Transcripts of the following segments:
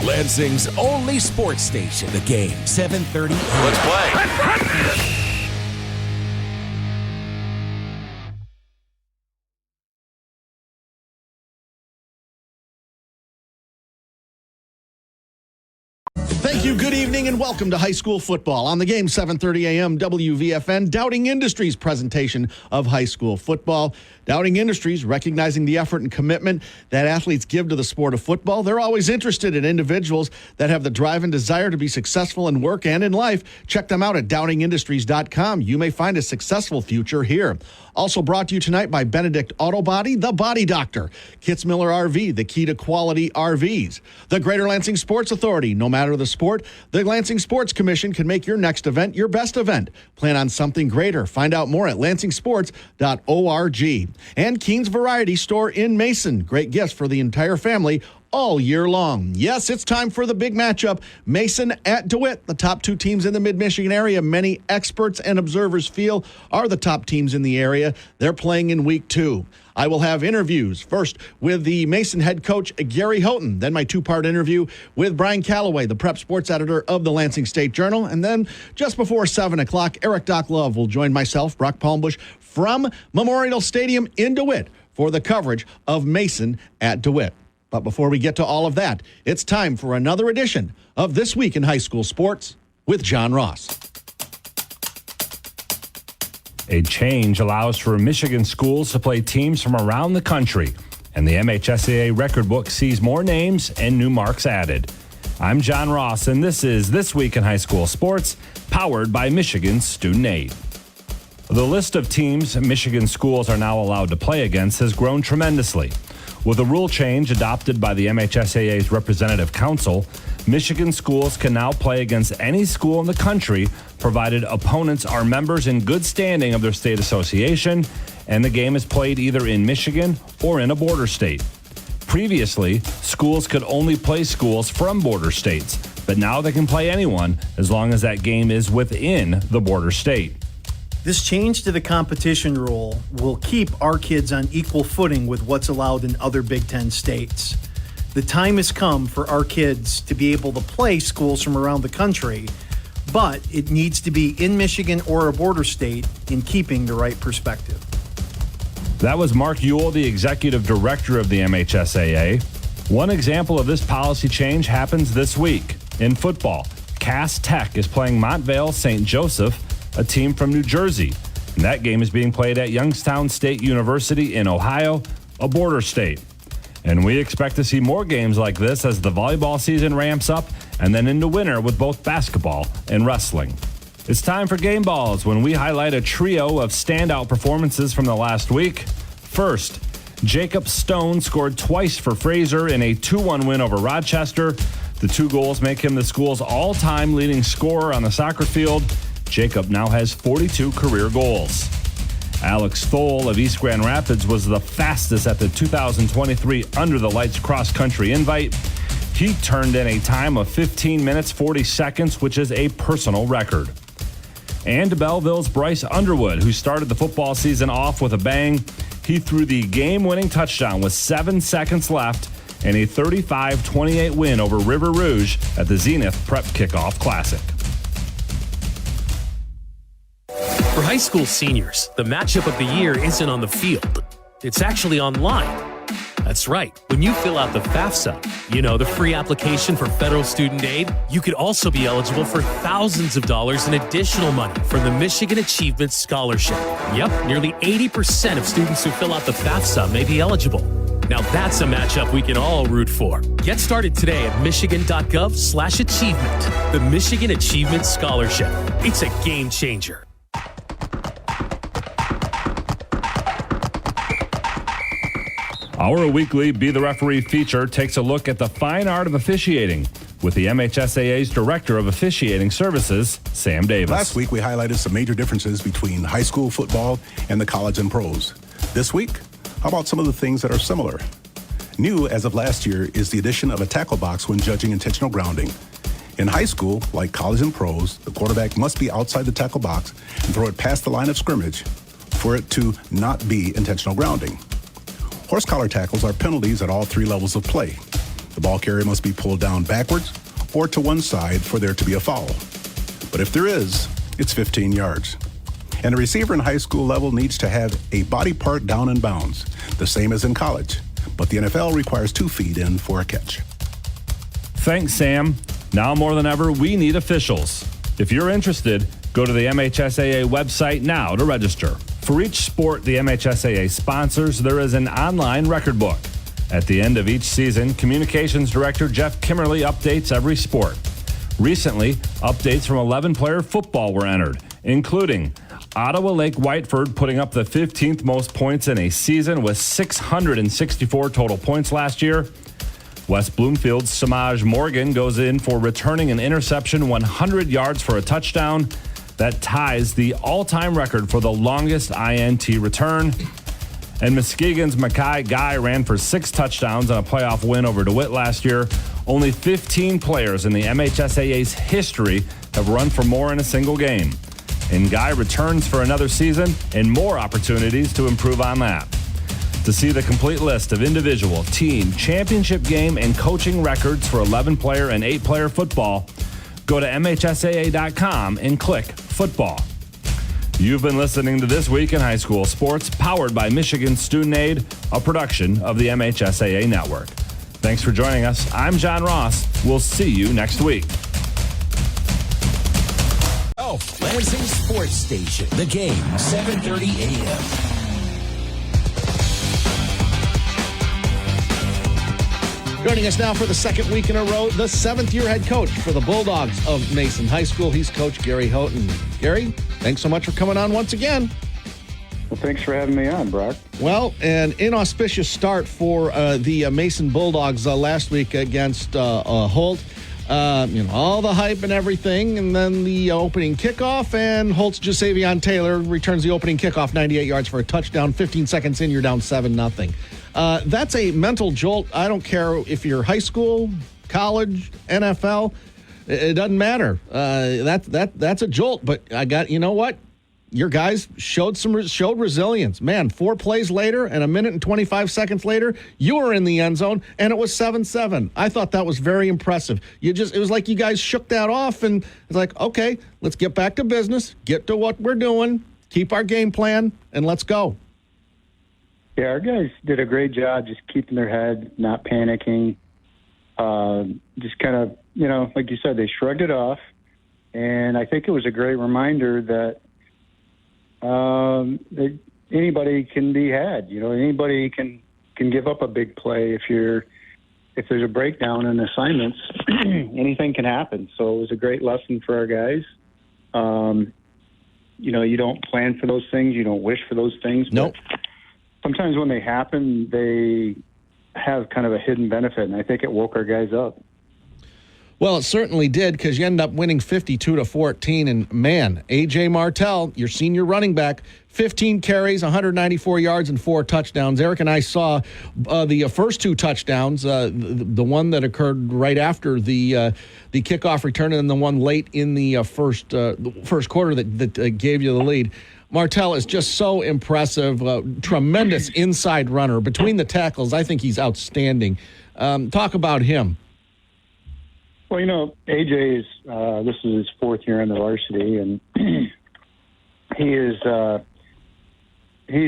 Lansing's only sports station. The Game, 7:30. Let's play. Thank you, good evening, and welcome to high school football on the Game, 7:30 a.m. WVFN, Dowding Industries presentation of high school football. Dowding Industries, recognizing the effort and commitment that athletes give to the sport of football. They're always interested in individuals that have the drive and desire to be successful in work and in life. Check them out at dowdingindustries.com. You may find a successful future here. Also brought to you tonight by Benedict Auto Body, the Body Doctor, Kitzmiller RV, the key to quality RVs, the Greater Lansing Sports Authority. No matter the sport, the Lansing Sports Commission can make your next event your best event. Plan on something greater. Find out more at lansingsports.org. And Keen's Variety Store in Mason. Great gifts for the entire family all year long. Yes, it's time for the big matchup. Mason at DeWitt, the top two teams in the mid-Michigan area. Many experts and observers feel are the top teams in the area. They're playing in week 2. I will have interviews, first with the Mason head coach, Gary Houghton, then my two-part interview with Brian Calloway, the prep sports editor of the Lansing State Journal, and then just before 7 o'clock, Eric Doc Love will join myself, Brock Palmbush, from Memorial Stadium in DeWitt for the coverage of Mason at DeWitt. But before we get to all of that, it's time for another edition of This Week in High School Sports with John Ross. A change allows for Michigan schools to play teams from around the country, and the MHSAA record book sees more names and new marks added. I'm John Ross, and this is This Week in High School Sports, powered by Michigan Student Aid. The list of teams Michigan schools are now allowed to play against has grown tremendously. With a rule change adopted by the MHSAA's Representative Council, Michigan schools can now play against any school in the country, provided opponents are members in good standing of their state association, and the game is played either in Michigan or in a border state. Previously, schools could only play schools from border states, but now they can play anyone as long as that game is within the border state. This change to the competition rule will keep our kids on equal footing with what's allowed in other Big Ten states. The time has come for our kids to be able to play schools from around the country, but it needs to be in Michigan or a border state in keeping the right perspective. That was Mark Ewell, the executive director of the MHSAA. One example of this policy change happens this week. In football, Cass Tech is playing Montvale St. Joseph, a team from New Jersey. And that game is being played at Youngstown State University in Ohio, a border state. And we expect to see more games like this as the volleyball season ramps up and then into winter with both basketball and wrestling. It's time for Game Balls when we highlight a trio of standout performances from the last week. First, Jacob Stone scored twice for Fraser in a 2-1 win over Rochester. The 2 goals make him the school's all-time leading scorer on the soccer field. Jacob now has 42 career goals. Alex Thole of East Grand Rapids was the fastest at the 2023 Under the Lights cross-country invite. He turned in a time of 15 minutes, 40 seconds, which is a personal record. And Belleville's Bryce Underwood, who started the football season off with a bang, he threw the game-winning touchdown with 7 seconds left in a 35-28 win over River Rouge at the Zenith Prep Kickoff Classic. For high school seniors, the matchup of the year isn't on the field. It's actually online. That's right. When you fill out the FAFSA, the free application for federal student aid, you could also be eligible for thousands of dollars in additional money from the Michigan Achievement Scholarship. Yep, nearly 80% of students who fill out the FAFSA may be eligible. Now that's a matchup we can all root for. Get started today at michigan.gov/achievement. The Michigan Achievement Scholarship. It's a game changer. Our weekly Be the Referee feature takes a look at the fine art of officiating with the MHSAA's Director of Officiating Services, Sam Davis. Last week, we highlighted some major differences between high school football and the college and pros. This week, how about some of the things that are similar? New as of last year is the addition of a tackle box when judging intentional grounding. In high school, like college and pros, the quarterback must be outside the tackle box and throw it past the line of scrimmage for it to not be intentional grounding. Horse collar tackles are penalties at all 3 levels of play. The ball carrier must be pulled down backwards or to one side for there to be a foul. But if there is, it's 15 yards. And a receiver in high school level needs to have a body part down in bounds, the same as in college. But the NFL requires 2 feet in for a catch. Thanks, Sam. Now more than ever, we need officials. If you're interested, go to the MHSAA website now to register. For each sport the MHSAA sponsors, there is an online record book. At the end of each season, Communications Director Jeff Kimmerly updates every sport. Recently, updates from 11-player football were entered, including Ottawa Lake Whiteford putting up the 15th most points in a season with 664 total points last year. West Bloomfield's Samaj Morgan goes in for returning an interception 100 yards for a touchdown. That ties the all-time record for the longest INT return. And Muskegon's Mackay Guy ran for 6 touchdowns on a playoff win over DeWitt last year. Only 15 players in the MHSAA's history have run for more in a single game. And Guy returns for another season and more opportunities to improve on that. To see the complete list of individual, team, championship game, and coaching records for 11-player and 8-player football, go to MHSAA.com and click Football. You've been listening to This Week in High School Sports, powered by Michigan Student Aid, a production of the MHSAA Network. Thanks for joining us. I'm John Ross. We'll see you next week. Lansing Sports Station. The Game, 7:30 a.m. Joining us now for the second week in a row, the 7th-year head coach for the Bulldogs of Mason High School. He's Coach Gary Houghton. Gary, thanks so much for coming on once again. Well, thanks for having me on, Brock. Well, an inauspicious start for the Mason Bulldogs last week against Holt. All the hype and everything, and then the opening kickoff, and Holt's Jasavion Taylor returns the opening kickoff 98 yards for a touchdown. 15 seconds in, you're down 7-0. That's a mental jolt. I don't care if you're high school, college, NFL. It doesn't matter. That's a jolt. But you know what? Your guys showed resilience. Man, 4 plays later and 1 minute and 25 seconds later, you were in the end zone, and it was 7-7. I thought that was very impressive. It was like you guys shook that off, and it's like, okay, let's get back to business, get to what we're doing, keep our game plan, and let's go. Yeah, our guys did a great job just keeping their head, not panicking. Just kind of, like you said, they shrugged it off. And I think it was a great reminder that anybody can be had. Anybody can give up a big play if there's a breakdown in assignments. Anything can happen. So it was a great lesson for our guys. You don't plan for those things. You don't wish for those things. Nope. But sometimes when they happen, they have kind of a hidden benefit, and I think it woke our guys up. Well, it certainly did, because you end up winning 52-14. And man, A.J. Martell, your senior running back, 15 carries, 194 yards, and 4 touchdowns. Eric and I saw the first 2 touchdowns, the one that occurred right after the kickoff return, and the one late in the first quarter that gave you the lead. Martell is just so impressive, tremendous inside runner. Between the tackles, I think he's outstanding. Talk about him. Well, AJ is this is his 4th year in the varsity, and he's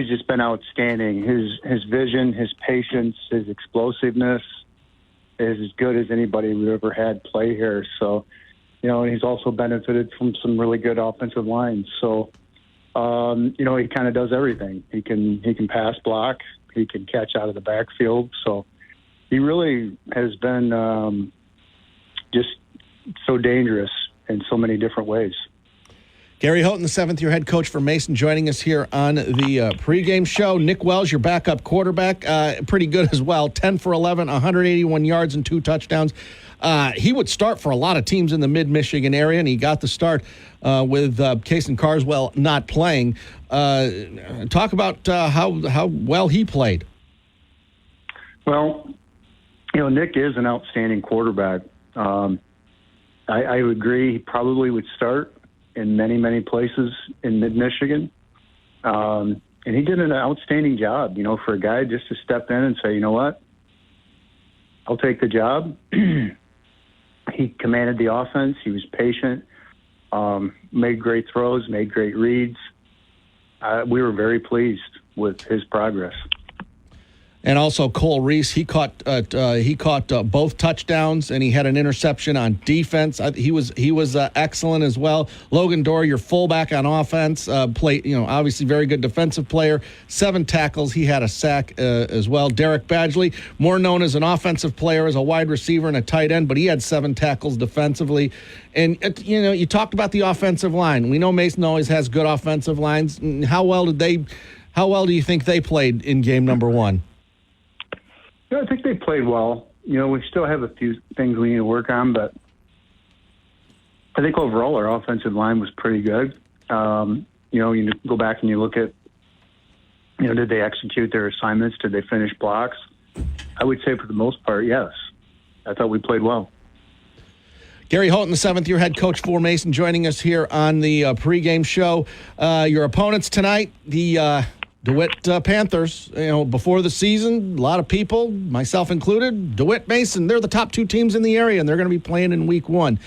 just been outstanding. His vision, his patience, his explosiveness is as good as anybody we've ever had play here. So, he's also benefited from some really good offensive lines. So, he kind of does everything. He can pass block. He can catch out of the backfield. So he really has been just so dangerous in so many different ways. Gary Houghton, the 7th-year head coach for Mason, joining us here on the pregame show. Nick Wells, your backup quarterback, pretty good as well. 10 for 11, 181 yards and 2 touchdowns. He would start for a lot of teams in the mid-Michigan area, and he got the start with Kason Carswell not playing. Talk about how well he played. Well, Nick is an outstanding quarterback. I would agree he probably would start in many, many places in mid-Michigan. And he did an outstanding job, for a guy just to step in and say, you know what, I'll take the job. He commanded the offense. He was patient, made great throws, made great reads. We were very pleased with his progress. And also Cole Reese, he caught both touchdowns, and he had an interception on defense. He was excellent as well. Logan Dorr, your fullback on offense, obviously very good defensive player. 7 tackles. He had a sack as well. Derek Badgley, more known as an offensive player, as a wide receiver and a tight end, but he had 7 tackles defensively. And you talked about the offensive line. We know Mason always has good offensive lines. How well do you think they played in game number 1? Yeah, I think they played well. We still have a few things we need to work on, but I think overall our offensive line was pretty good. You go back and you look at, did they execute their assignments? Did they finish blocks? I would say for the most part, yes. I thought we played well. Gary Houghton, the 7th-year head coach for Mason, joining us here on the pregame show. Your opponents tonight, the DeWitt Panthers. Before the season, a lot of people, myself included, DeWitt, Mason, they're the top 2 teams in the area, and they're going to be playing in week 1.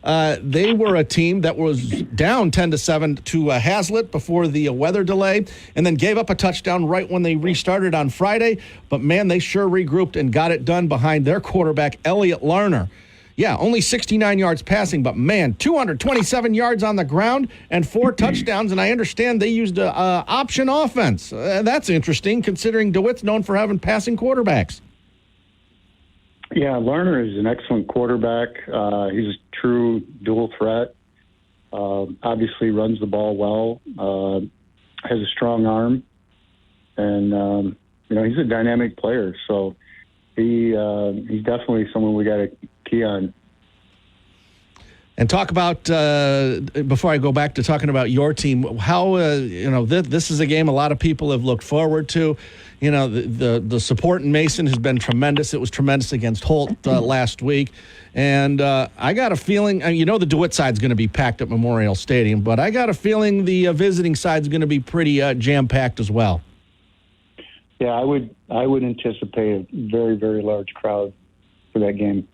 They were a team that was down 10-7 to Hazlitt before the weather delay, and then gave up a touchdown right when they restarted on Friday. But, man, they sure regrouped and got it done behind their quarterback, Elliott Larner. Yeah, only 69 yards passing, but, man, 227 yards on the ground and 4 touchdowns, and I understand they used an option offense. That's interesting, considering DeWitt's known for having passing quarterbacks. Yeah, Larner is an excellent quarterback. He's a true dual threat. Obviously runs the ball well, has a strong arm, and, he's a dynamic player. So he's definitely someone we got to key on. And talk about, before I go back to talking about your team, how, this is a game a lot of people have looked forward to. The support in Mason has been tremendous. It was tremendous against Holt last week. And I got a feeling, the DeWitt side's going to be packed at Memorial Stadium, but I got a feeling the visiting side's going to be pretty jam-packed as well. Yeah, I would anticipate a very, very large crowd for that game.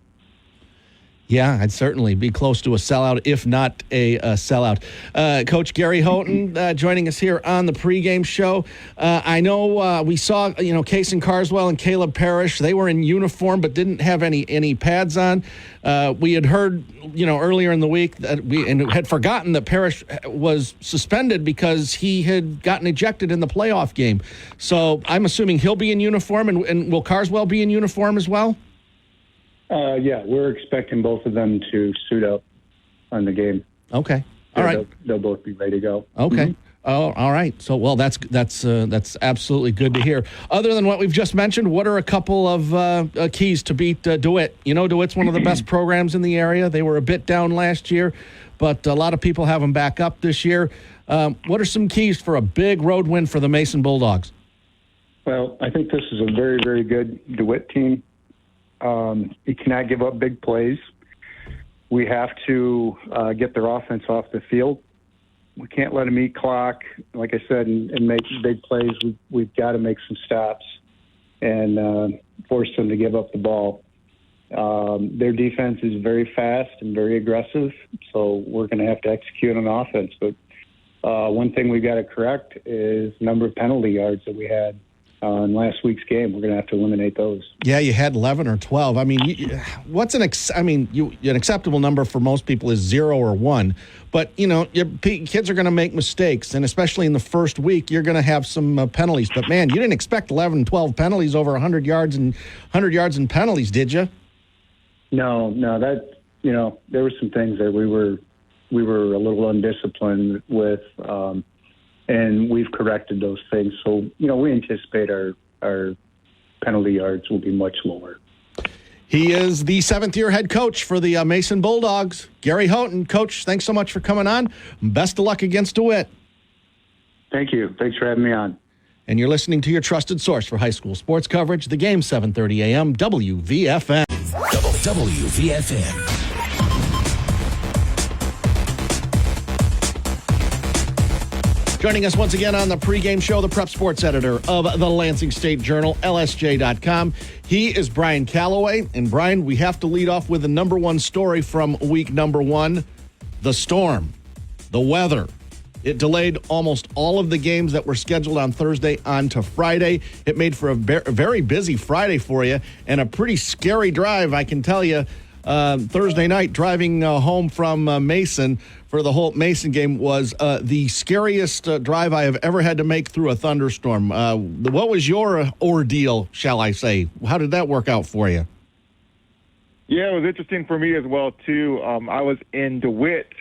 Yeah, I'd certainly be close to a sellout, if not a sellout. Coach Gary Houghton joining us here on the pregame show. I know we saw, Kason Carswell and Caleb Parrish. They were in uniform but didn't have any pads on. We had heard, earlier in the week that we had forgotten that Parrish was suspended because he had gotten ejected in the playoff game. So I'm assuming he'll be in uniform, and will Carswell be in uniform as well? Yeah, we're expecting both of them to suit up on the game. Okay. All right. They'll both be ready to go. Okay. Mm-hmm. Oh, all right. So, well, that's absolutely good to hear. Other than what we've just mentioned, what are a couple of keys to beat DeWitt? DeWitt's one of the best programs in the area. They were a bit down last year, but a lot of people have them back up this year. What are some keys for a big road win for the Mason Bulldogs? Well, I think this is a very, very good DeWitt team. You cannot give up big plays. We have to get their offense off the field. We can't let them eat clock, like I said, and make big plays. We've got to make some stops and force them to give up the ball. Their defense is very fast and very aggressive, so we're going to have to execute on offense. But one thing we've got to correct is the number of penalty yards that we had in last week's game. We're going to have to eliminate those. Yeah, you had 11 or 12. I mean, what's an acceptable number for most people is 0 or 1. But, your kids are going to make mistakes, and especially in the first week, you're going to have some penalties. But, man, you didn't expect 11, 12 penalties over 100 yards and penalties, did you? No, that, there were some things that we were a little undisciplined with, and we've corrected those things. So, we anticipate our penalty yards will be much lower. He is the 7th-year head coach for the Mason Bulldogs, Gary Houghton. Coach, thanks so much for coming on. Best of luck against DeWitt. Thank you. Thanks for having me on. And you're listening to your trusted source for high school sports coverage, the game, 7:30 a.m., WVFN. WVFN. Joining us once again on the pregame show, the prep sports editor of the Lansing State Journal, LSJ.com. He is Brian Calloway. And Brian, we have to lead off with the number one story from week number one, the storm, the weather. It delayed almost all of the games that were scheduled on Thursday on to Friday. It made for a very busy Friday for you and a pretty scary drive, I can tell you. Thursday night, driving home from Mason for the Holt-Mason game was the scariest drive I have ever had to make through a thunderstorm. What was your ordeal, shall I say? How did that work out for you? Yeah, it was interesting for me as well, too. I was in DeWitt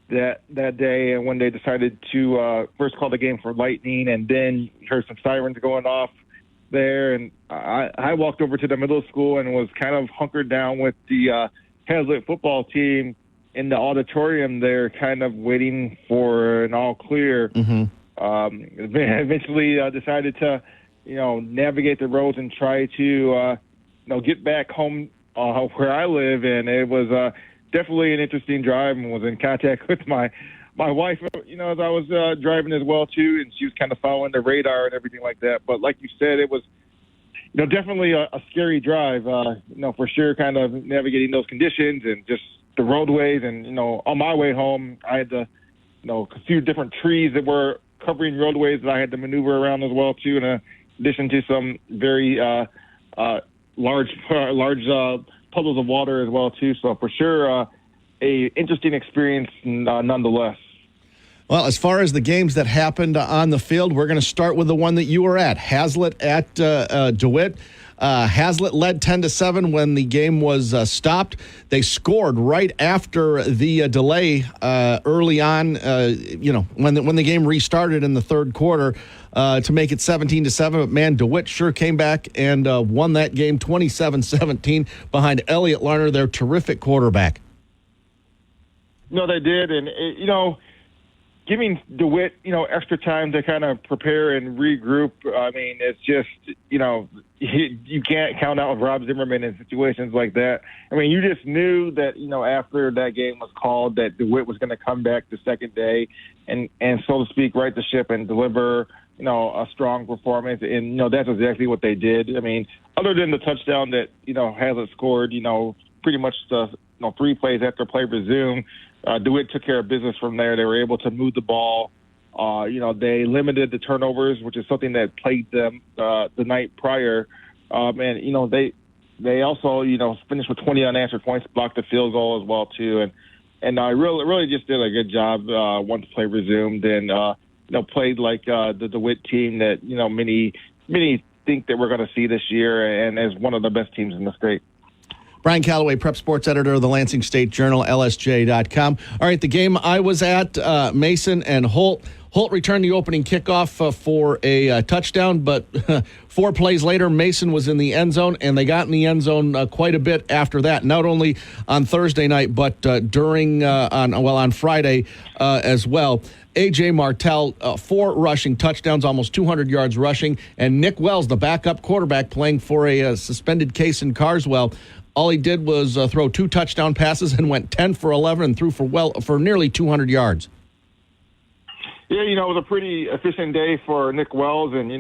that day, and when they decided to first call the game for lightning, and then heard some sirens going off there, and I walked over to the middle school and was kind of hunkered down with the Hazlitt football team in the auditorium there, kind of waiting for an all clear. Eventually decided to, navigate the roads and try to, get back home where I live, and it was definitely an interesting drive, and was in contact with my wife, as I was driving as well, too, and she was kind of following the radar and everything like that. But like you said, it was, definitely a scary drive, for sure, kind of navigating those conditions and just the roadways. And, on my way home, I had to, a few different trees that were covering roadways that I had to maneuver around as well, too, in addition to some very large puddles of water as well, too. So for sure, a interesting experience nonetheless. Well, as far as the games that happened on the field, we're going to start with the one that you were at, Hazlitt at DeWitt. Hazlitt led 10-7 when the game was stopped. They scored right after the delay early on, when the game restarted in the third quarter to make it 17-7. But, man, DeWitt sure came back and won that game 27-17 behind Elliott Larner, their terrific quarterback. No, they did. And, giving DeWitt, extra time to kind of prepare and regroup. I mean, it's just, you can't count out Rob Zimmerman in situations like that. I mean, you just knew that, after that game was called, that DeWitt was going to come back the second day and so to speak, right the ship and deliver, a strong performance. And, that's exactly what they did. I mean, other than the touchdown that, Hazlitt scored, pretty much the 3 plays after play resumed, DeWitt took care of business from there. They were able to move the ball. They limited the turnovers, which is something that plagued them the night prior. And, they also, finished with 20 unanswered points, blocked the field goal as well, too. And I really just did a good job once play resumed and, played like the DeWitt team that, many think that we're going to see this year and as one of the best teams in the state. Brian Calloway, prep sports editor of the Lansing State Journal, LSJ.com. All right, the game I was at, Mason and Holt. Holt returned the opening kickoff for a touchdown, but 4 plays later, Mason was in the end zone, and they got in the end zone quite a bit after that, not only on Thursday night, but on Friday as well. A.J. Martell, 4 rushing touchdowns, almost 200 yards rushing, and Nick Wells, the backup quarterback, playing for a suspended case in Carswell. All he did was throw 2 touchdown passes and went 10 for 11 and threw for nearly 200 yards. Yeah, it was a pretty efficient day for Nick Wells, and,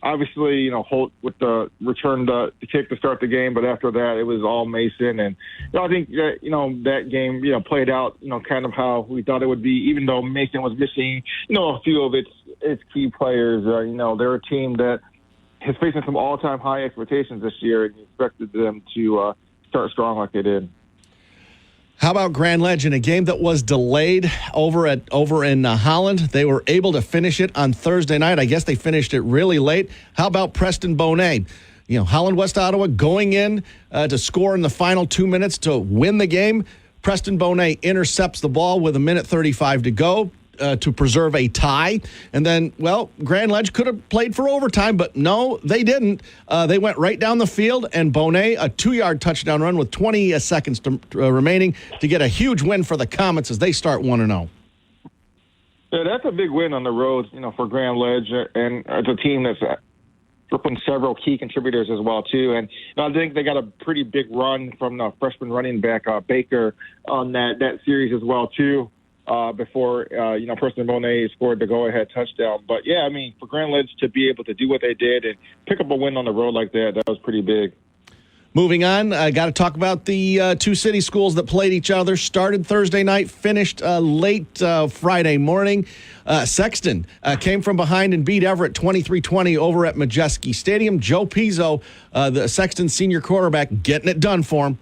obviously, Holt with the return to kick to start the game, but after that it was all Mason. And I think that, that game, played out, kind of how we thought it would be, even though Mason was missing, a few of its key players. They're a team that is facing some all-time high expectations this year, and you expected them to start strong like they did. How about Grand Ledge in a game that was delayed over in Holland? They were able to finish it on Thursday night. I guess they finished it really late. How about Preston Bonet? Holland West Ottawa going in to score in the final 2 minutes to win the game. Preston Bonet intercepts the ball with 1:35 to go. To preserve a tie. And then, Grand Ledge could have played for overtime, but no, they didn't. They went right down the field, and Bonet, a 2-yard touchdown run with 20 seconds remaining to get a huge win for the Comets as they start 1-0. Yeah, that's a big win on the road, for Grand Ledge, and it's a team that's from several key contributors as well, too. And I think they got a pretty big run from the freshman running back, Baker, on that series as well, too. before Preston Bonet scored the go-ahead touchdown. But yeah, I mean, for Grand Ledge to be able to do what they did and pick up a win on the road like that was pretty big. Moving on, I got to talk about the two city schools that played each other. Started Thursday night, finished late Friday morning. Sexton came from behind and beat Everett 23-20 over at Majeski Stadium. Joe Pizzo, the Sexton senior quarterback, getting it done for him.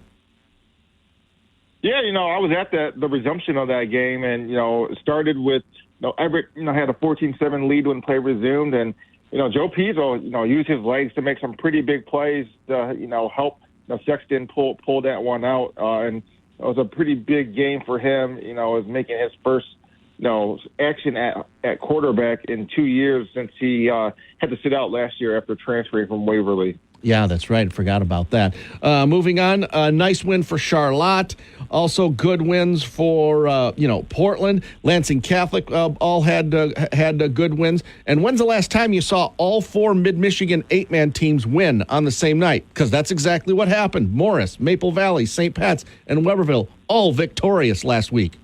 Yeah, I was at the resumption of that game, and, it started with, Everett, had a 14-7 lead when play resumed, and, Joe Pizzo, used his legs to make some pretty big plays to, help Sexton pull that one out. And it was a pretty big game for him. It was making his first, action at quarterback in 2 years since he had to sit out last year after transferring from Waverly. Yeah, that's right. Forgot about that. Moving on, a nice win for Charlotte. Also, good wins for Portland, Lansing Catholic. All had good wins. And when's the last time you saw all four Mid-Michigan 8-man teams win on the same night? Because that's exactly what happened. Morris, Maple Valley, St. Pat's, and Weberville all victorious last week.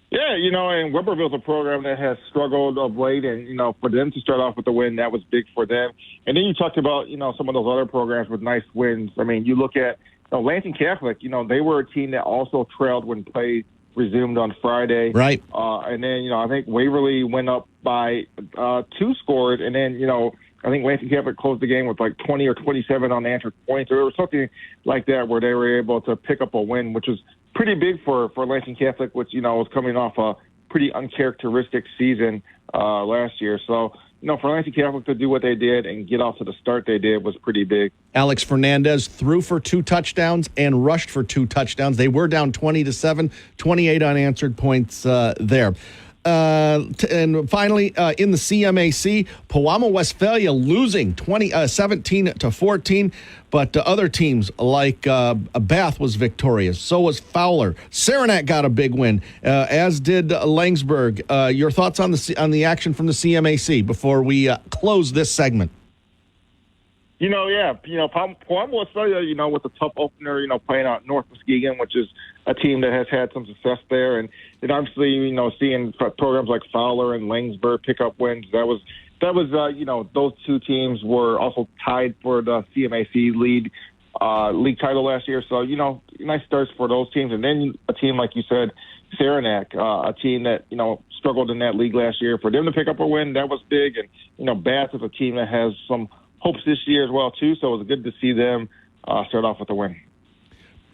Yeah, and Weberville's a program that has struggled of late, and, for them to start off with a win, that was big for them. And then you talked about, some of those other programs with nice wins. I mean, you look at Lansing Catholic, they were a team that also trailed when play resumed on Friday. Right. And then, I think Waverly went up by 2 scores, and then, I think Lansing Catholic closed the game with like 20 or 27 unanswered points, or something like that, where they were able to pick up a win, which was pretty big for Lansing Catholic, which, was coming off a pretty uncharacteristic season last year. So, for Lansing Catholic to do what they did and get off to the start they did was pretty big. Alex Fernandez threw for 2 touchdowns and rushed for 2 touchdowns. They were down 20-7, 28 unanswered points there. And finally, in the CMAC, Pewamo Westphalia losing 17-14, but other teams like Bath was victorious. So was Fowler. Saranac got a big win, as did Langsburg. Your thoughts on the action from the CMAC before we close this segment? Pewamo Westphalia, with a tough opener, playing out North Muskegon, which is a team that has had some success there. And then obviously, seeing programs like Fowler and Langsburg pick up wins, that was those two teams were also tied for the CMAC league title last year. So, nice starts for those teams. And then a team, like you said, Saranac, a team that, struggled in that league last year. For them to pick up a win, that was big. And, Bath is a team that has some hopes this year as well, too. So it was good to see them start off with a win.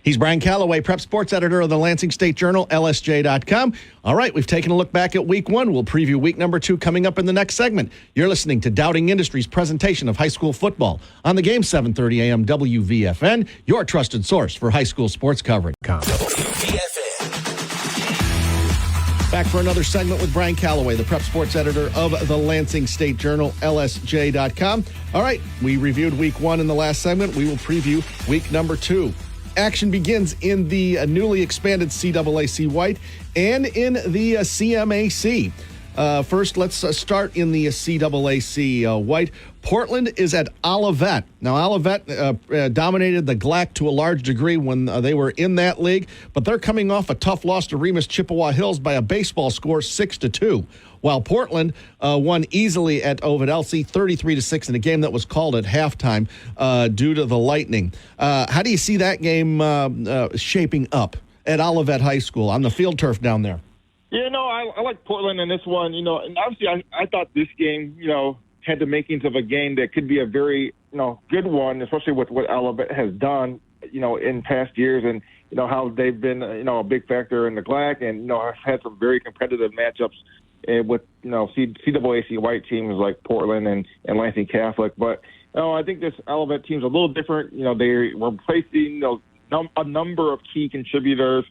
He's Brian Calloway, prep sports editor of the Lansing State Journal, LSJ.com. All right, we've taken a look back at week 1. We'll preview week number 2 coming up in the next segment. You're listening to Dowding Industries' presentation of high school football on the game 730 AM WVFN, your trusted source for high school sports coverage. Back for another segment with Brian Calloway, the prep sports editor of the Lansing State Journal, LSJ.com. All right, we reviewed week 1 in the last segment. We will preview week number 2. Action begins in the newly expanded CAAC White and in the CMAC. First, let's start in the CAAC White. Portland is at Olivet. Now, Olivet dominated the GLAC to a large degree when they were in that league, but they're coming off a tough loss to Remus Chippewa Hills by a baseball score 6-2. While Portland won easily at Ovid Elsie 33-6 in a game that was called at halftime due to the lightning. How do you see that game shaping up at Olivet High School on the field turf down there? Yeah, I like Portland in this one, and obviously I thought this game, had the makings of a game that could be a very, good one, especially with what Olivet has done, in past years and, how they've been, a big factor in the GLAC and, have had some very competitive matchups with, CAAC White teams like Portland and Lansing Catholic. But, I think this Olivet team's a little different. They were replacing, a number of key contributors,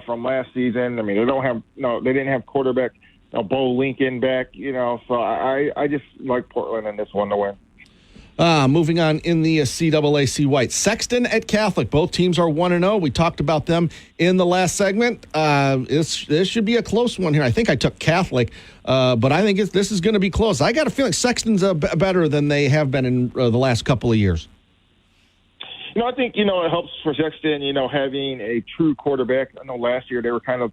from last season. I mean, they didn't have quarterback, Bo Lincoln back, so I just like Portland in this one to win. Moving on in the CAAC White. Sexton at Catholic. Both teams are 1-0. We talked about them in the last segment. This should be a close one here. I think I took Catholic, but I think this is going to be close. I got a feeling Sexton's better than they have been in the last couple of years. I think, it helps for Sexton, having a true quarterback. I know last year they were kind of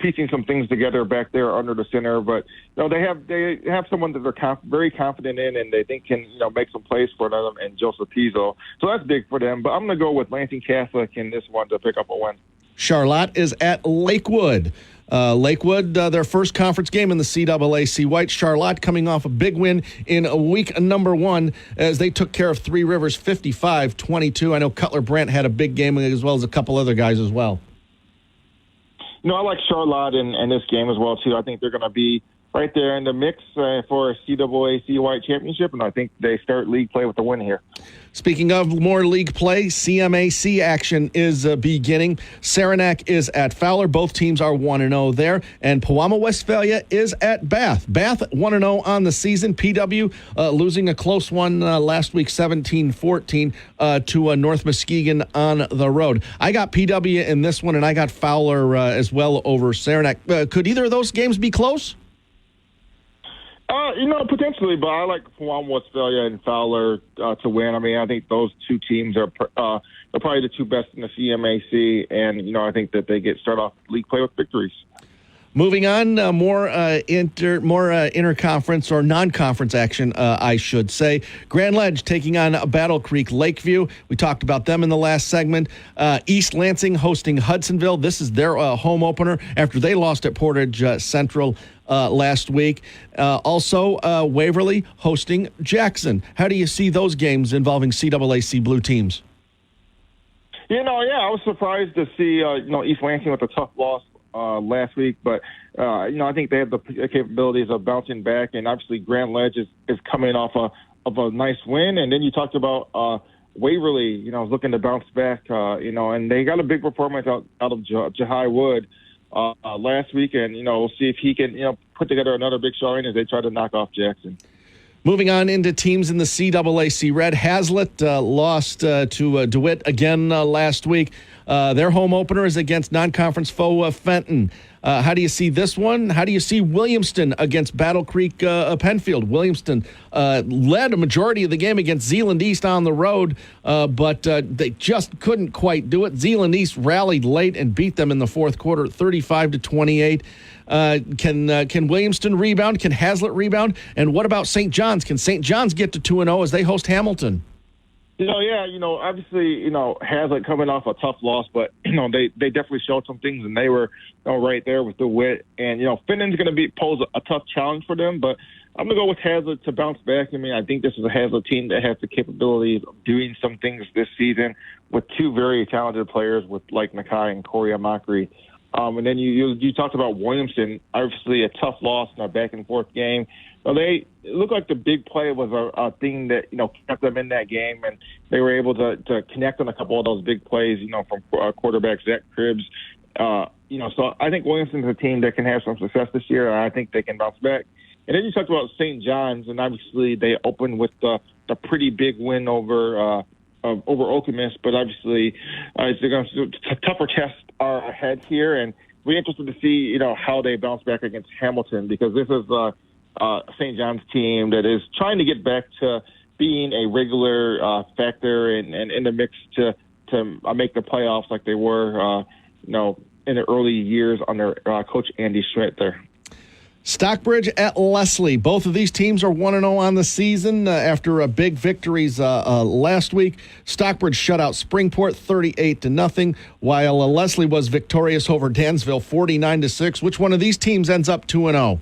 piecing some things together back there under the center, but they have someone that they're very confident in, and they think can make some plays for them, and Joseph Pizzo. So that's big for them. But I'm going to go with Lansing Catholic in this one to pick up a win. Charlotte is at Lakewood. Lakewood, their first conference game in the CAAC White. Charlotte coming off a big win in week number 1 as they took care of Three Rivers 55-22. I know Cutler Brandt had a big game as well as a couple other guys as well. I like Charlotte in this game as well, too. I think they're going to be right there in the mix for a CAAC White championship, and I think they start league play with the win here. Speaking of more league play, CMAC action is beginning. Saranac is at Fowler. Both teams are 1-0 there. And Pewamo Westphalia is at Bath. Bath 1-0 on the season. PW losing a close one last week, 17-14 to North Muskegon on the road. I got PW in this one, and I got Fowler as well over Saranac. Could either of those games be close? Potentially, but I like Pewamo Westphalia and Fowler to win. I mean, I think those two teams are probably the two best in the CMAC, and I think that they start off league play with victories. Moving on, more interconference or non-conference action, I should say. Grand Ledge taking on Battle Creek Lakeview. We talked about them in the last segment. East Lansing hosting Hudsonville. This is their home opener after they lost at Portage Central last week. Also, Waverly hosting Jackson. How do you see those games involving CAAC blue teams? I was surprised to see East Lansing with a tough loss last week, but I think they have the capabilities of bouncing back, and obviously Grand Ledge is coming off of a nice win. And then you talked about Waverly, looking to bounce back, and they got a big performance out of Jahai Wood last week, and we'll see if he can put together another big showing as they try to knock off Jackson. Moving on into teams in the CAAC Red, Hazlitt lost to DeWitt again last week. Their home opener is against non-conference foe Fenton. How do you see this one? How do you see Williamston against Battle Creek Penfield? Williamston led a majority of the game against Zeeland East on the road, but they just couldn't quite do it. Zeeland East rallied late and beat them in the fourth quarter, 35-28. Can Williamston rebound? Can Hazlitt rebound? And what about St. John's? Can St. John's get to 2-0 as they host Hamilton? Obviously, Hazlitt coming off a tough loss, but, they definitely showed some things, and they were right there with DeWitt. And, Fenton's going to pose a tough challenge for them, but I'm going to go with Hazlitt to bounce back. I mean, I think this is a Hazlitt team that has the capabilities of doing some things this season with two very talented players with like Nakai and Corey Amakri. And then you talked about Williamson, obviously a tough loss in a back-and-forth game. It looked like the big play was a thing that, kept them in that game, and they were able to connect on a couple of those big plays, from quarterback Zach Cribbs. So I think Williamson's a team that can have some success this year, and I think they can bounce back. And then you talked about St. John's, and obviously they opened with the pretty big win over Okemos, but obviously tougher tests are ahead here, and we're interested to see, how they bounce back against Hamilton, because this is St. John's team that is trying to get back to being a regular factor and in the mix to make the playoffs like they were, in the early years under Coach Andy Schmidt there. Stockbridge at Leslie. Both of these teams are 1-0 on the season after big victories last week. Stockbridge shut out Springport 38-0, while Leslie was victorious over Dansville 49-6. Which one of these teams ends up 2-0?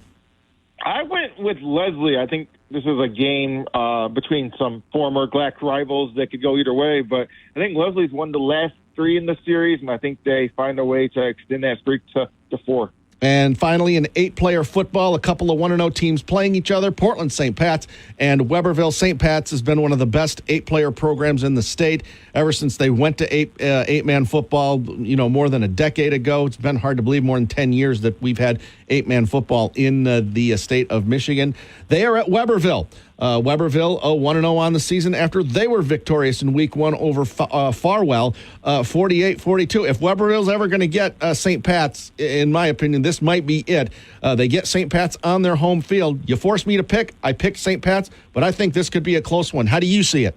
I went with Leslie. I think this is a game between some former GLAC rivals that could go either way, but I think Leslie's won the last 3 in the series, and I think they find a way to extend that streak to 4. And finally, in 8-player football, a couple of 1-0 teams playing each other, Portland St. Pat's and Weberville. St. Pat's has been one of the best 8-player programs in the state ever since they went to eight-man football, more than a decade ago. It's been hard to believe, more than 10 years that we've had 8-man football in the state of Michigan. They are at Weberville. Weberville 1-0 on the season after they were victorious in week 1 over Farwell, 48-42. If Weberville's ever going to get St. Pat's, in my opinion, this might be it. They get St. Pat's on their home field. You forced me to pick. I picked St. Pat's, but I think this could be a close one. How do you see it?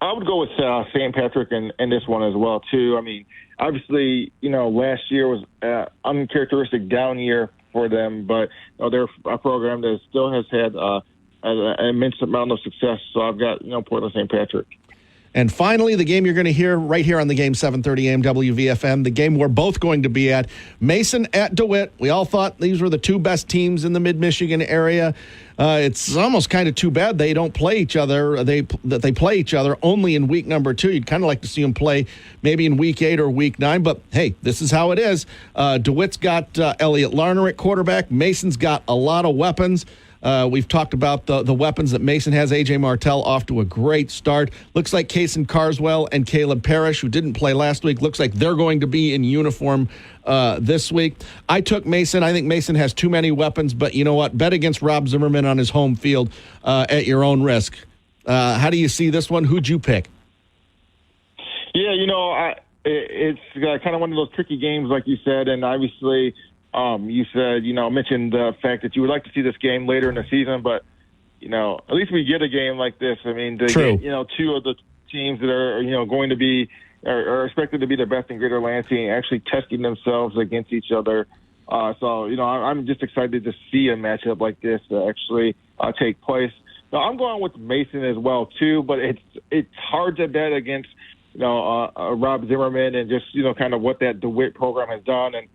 I would go with St. Patrick in this one as well, too. I mean, obviously, last year was an uncharacteristic down year for them, but they're a program that still has had an immense amount of success. So I've got, Portland St. Patrick. And finally, the game you're going to hear right here on the game, 7:30 a.m. WVFM, the game we're both going to be at, Mason at DeWitt. We all thought these were the two best teams in the mid-Michigan area. It's almost kind of too bad they don't play each other. They play each other only in week number 2. You'd kind of like to see them play maybe in week 8 or week 9. But, hey, this is how it is. DeWitt's got Elliott Larner at quarterback. Mason's got a lot of weapons. We've talked about the weapons that Mason has. A.J. Martell off to a great start. Looks like Kason Carswell and Caleb Parrish, who didn't play last week, looks like they're going to be in uniform this week. I took Mason. I think Mason has too many weapons, but you know what? Bet against Rob Zimmerman on his home field at your own risk. How do you see this one? Who'd you pick? Yeah, it's kind of one of those tricky games, like you said, and obviously – you said, mentioned the fact that you would like to see this game later in the season, but, at least we get a game like this. I mean, to True. get, two of the teams that are, going to be, are expected to be the best in Greater Lansing, actually testing themselves against each other. So, I'm just excited to see a matchup like this actually take place. Now, I'm going with Mason as well, too, but it's hard to bet against, Rob Zimmerman and just, kind of what that DeWitt program has done. And,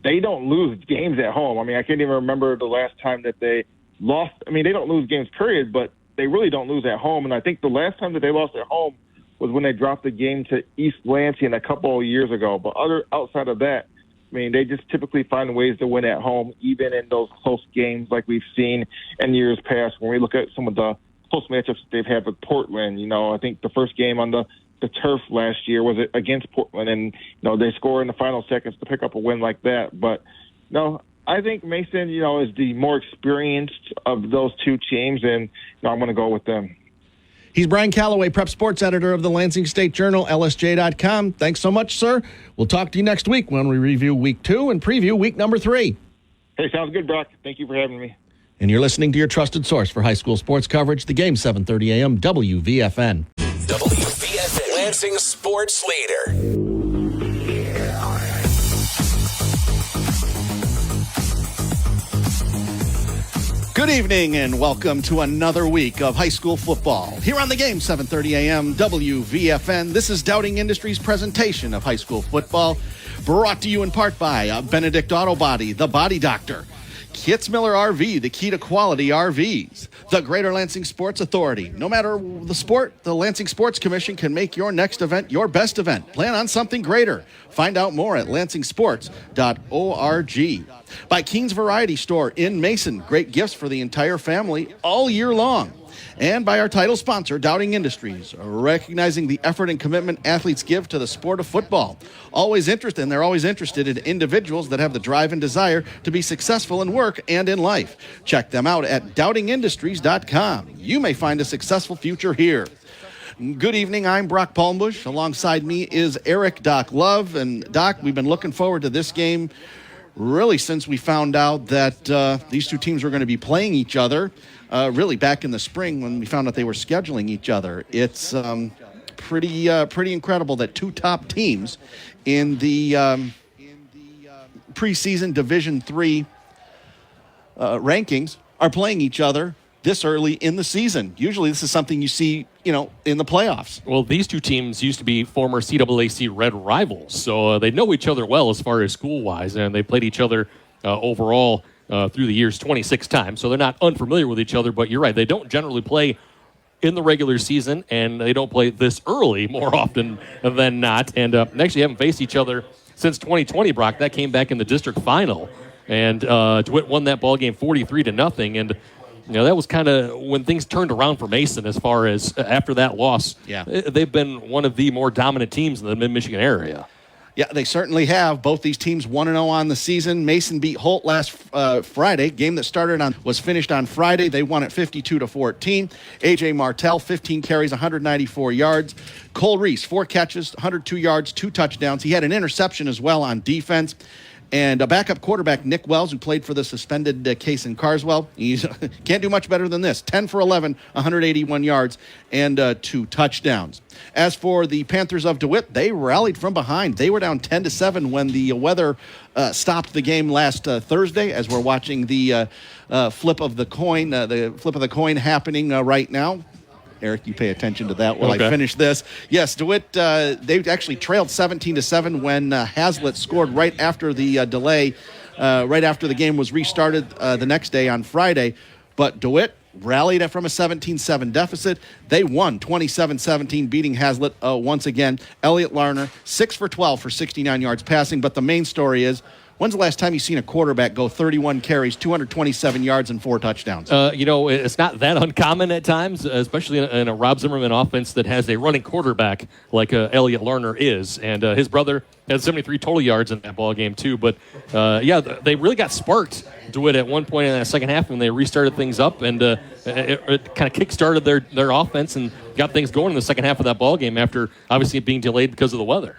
they don't lose games at home. I mean, I can't even remember the last time that they lost. I mean, they don't lose games, period, but they really don't lose at home. And I think the last time that they lost at home was when they dropped the game to East Lansing a couple of years ago. But outside of that, I mean, they just typically find ways to win at home, even in those close games like we've seen in years past. When we look at some of the close matchups that they've had with Portland, I think the first game on the turf last year was against Portland, and they score in the final seconds to pick up a win like that. But no, I think Mason, is the more experienced of those two teams, and I'm going to go with them. He's Brian Calloway, prep sports editor of the Lansing State Journal, LSJ.com. Thanks so much, sir. We'll talk to you next week when we review week 2 and preview week number 3. Hey, sounds good, Brock. Thank you for having me. And you're listening to your trusted source for high school sports coverage, the game, 7:30 a.m. WVFN. WVFN, Lansing sports leader. Good evening and welcome to another week of high school football. Here on the game, 7:30 a.m. WVFN. This is Dowding Industries' presentation of high school football, brought to you in part by Benedict Auto Body, the Body Doctor, Kitzmiller RV, the key to quality RVs, the Greater Lansing Sports Authority. No matter the sport, the Lansing Sports Commission can make your next event your best event. Plan on something greater. Find out more at lansingsports.org. By Keen's Variety Store in Mason. Great gifts for the entire family all year long. And by our title sponsor, Dowding Industries, recognizing the effort and commitment athletes give to the sport of football. They're always interested in individuals that have the drive and desire to be successful in work and in life. Check them out at dowdingindustries.com. You may find a successful future here. Good evening, I'm Brock Palmbush. Alongside me is Eric Doc Love. And Doc, we've been looking forward to this game really since we found out that these two teams were going to be playing each other. Really back in the spring when we found out they were scheduling each other. It's pretty incredible that two top teams in the preseason Division III rankings are playing each other this early in the season. Usually this is something you see, in the playoffs. Well, these two teams used to be former CAAC Red rivals, so they know each other well as far as school-wise, and they played each other overall through the years 26 times, so they're not unfamiliar with each other, but you're right, they don't generally play in the regular season, and they don't play this early more often than not, and they actually haven't faced each other since 2020, Brock. That came back in the district final, and DeWitt won that ball game 43-0, and that was kind of when things turned around for Mason as far as after that loss. Yeah. They've been one of the more dominant teams in the mid-Michigan area. Yeah, they certainly have. Both these teams 1-0 on the season. Mason beat Holt last Friday. Game that was finished on Friday. They won it 52-14. A.J. Martell, 15 carries, 194 yards. Cole Reese, 4 catches, 102 yards, 2 touchdowns. He had an interception as well on defense. And a backup quarterback, Nick Wells, who played for the suspended Case and Carswell. He can't do much better than this. 10 for 11, 181 yards, and 2 touchdowns. As for the Panthers of DeWitt, they rallied from behind. They were down 10-7 when the weather stopped the game last Thursday, as we're watching the flip of the coin happening right now. Eric, you pay attention to that while I finish this. Yes, DeWitt, they actually trailed 17-7 when Hazlitt scored right after the delay, right after the game was restarted the next day on Friday. But DeWitt rallied from a 17-7 deficit. They won 27-17, beating Hazlitt once again. Elliott Larner, 6 for 12 for 69 yards passing. But the main story is, when's the last time you've seen a quarterback go 31 carries, 227 yards, and 4 touchdowns? It's not that uncommon at times, especially in a Rob Zimmerman offense that has a running quarterback like Elliott Larner is. And his brother had 73 total yards in that ball game, too. But, they really got sparked, DeWitt, at one point in that second half when they restarted things up. And it kind of kick-started their offense and got things going in the second half of that ball game after, obviously, being delayed because of the weather.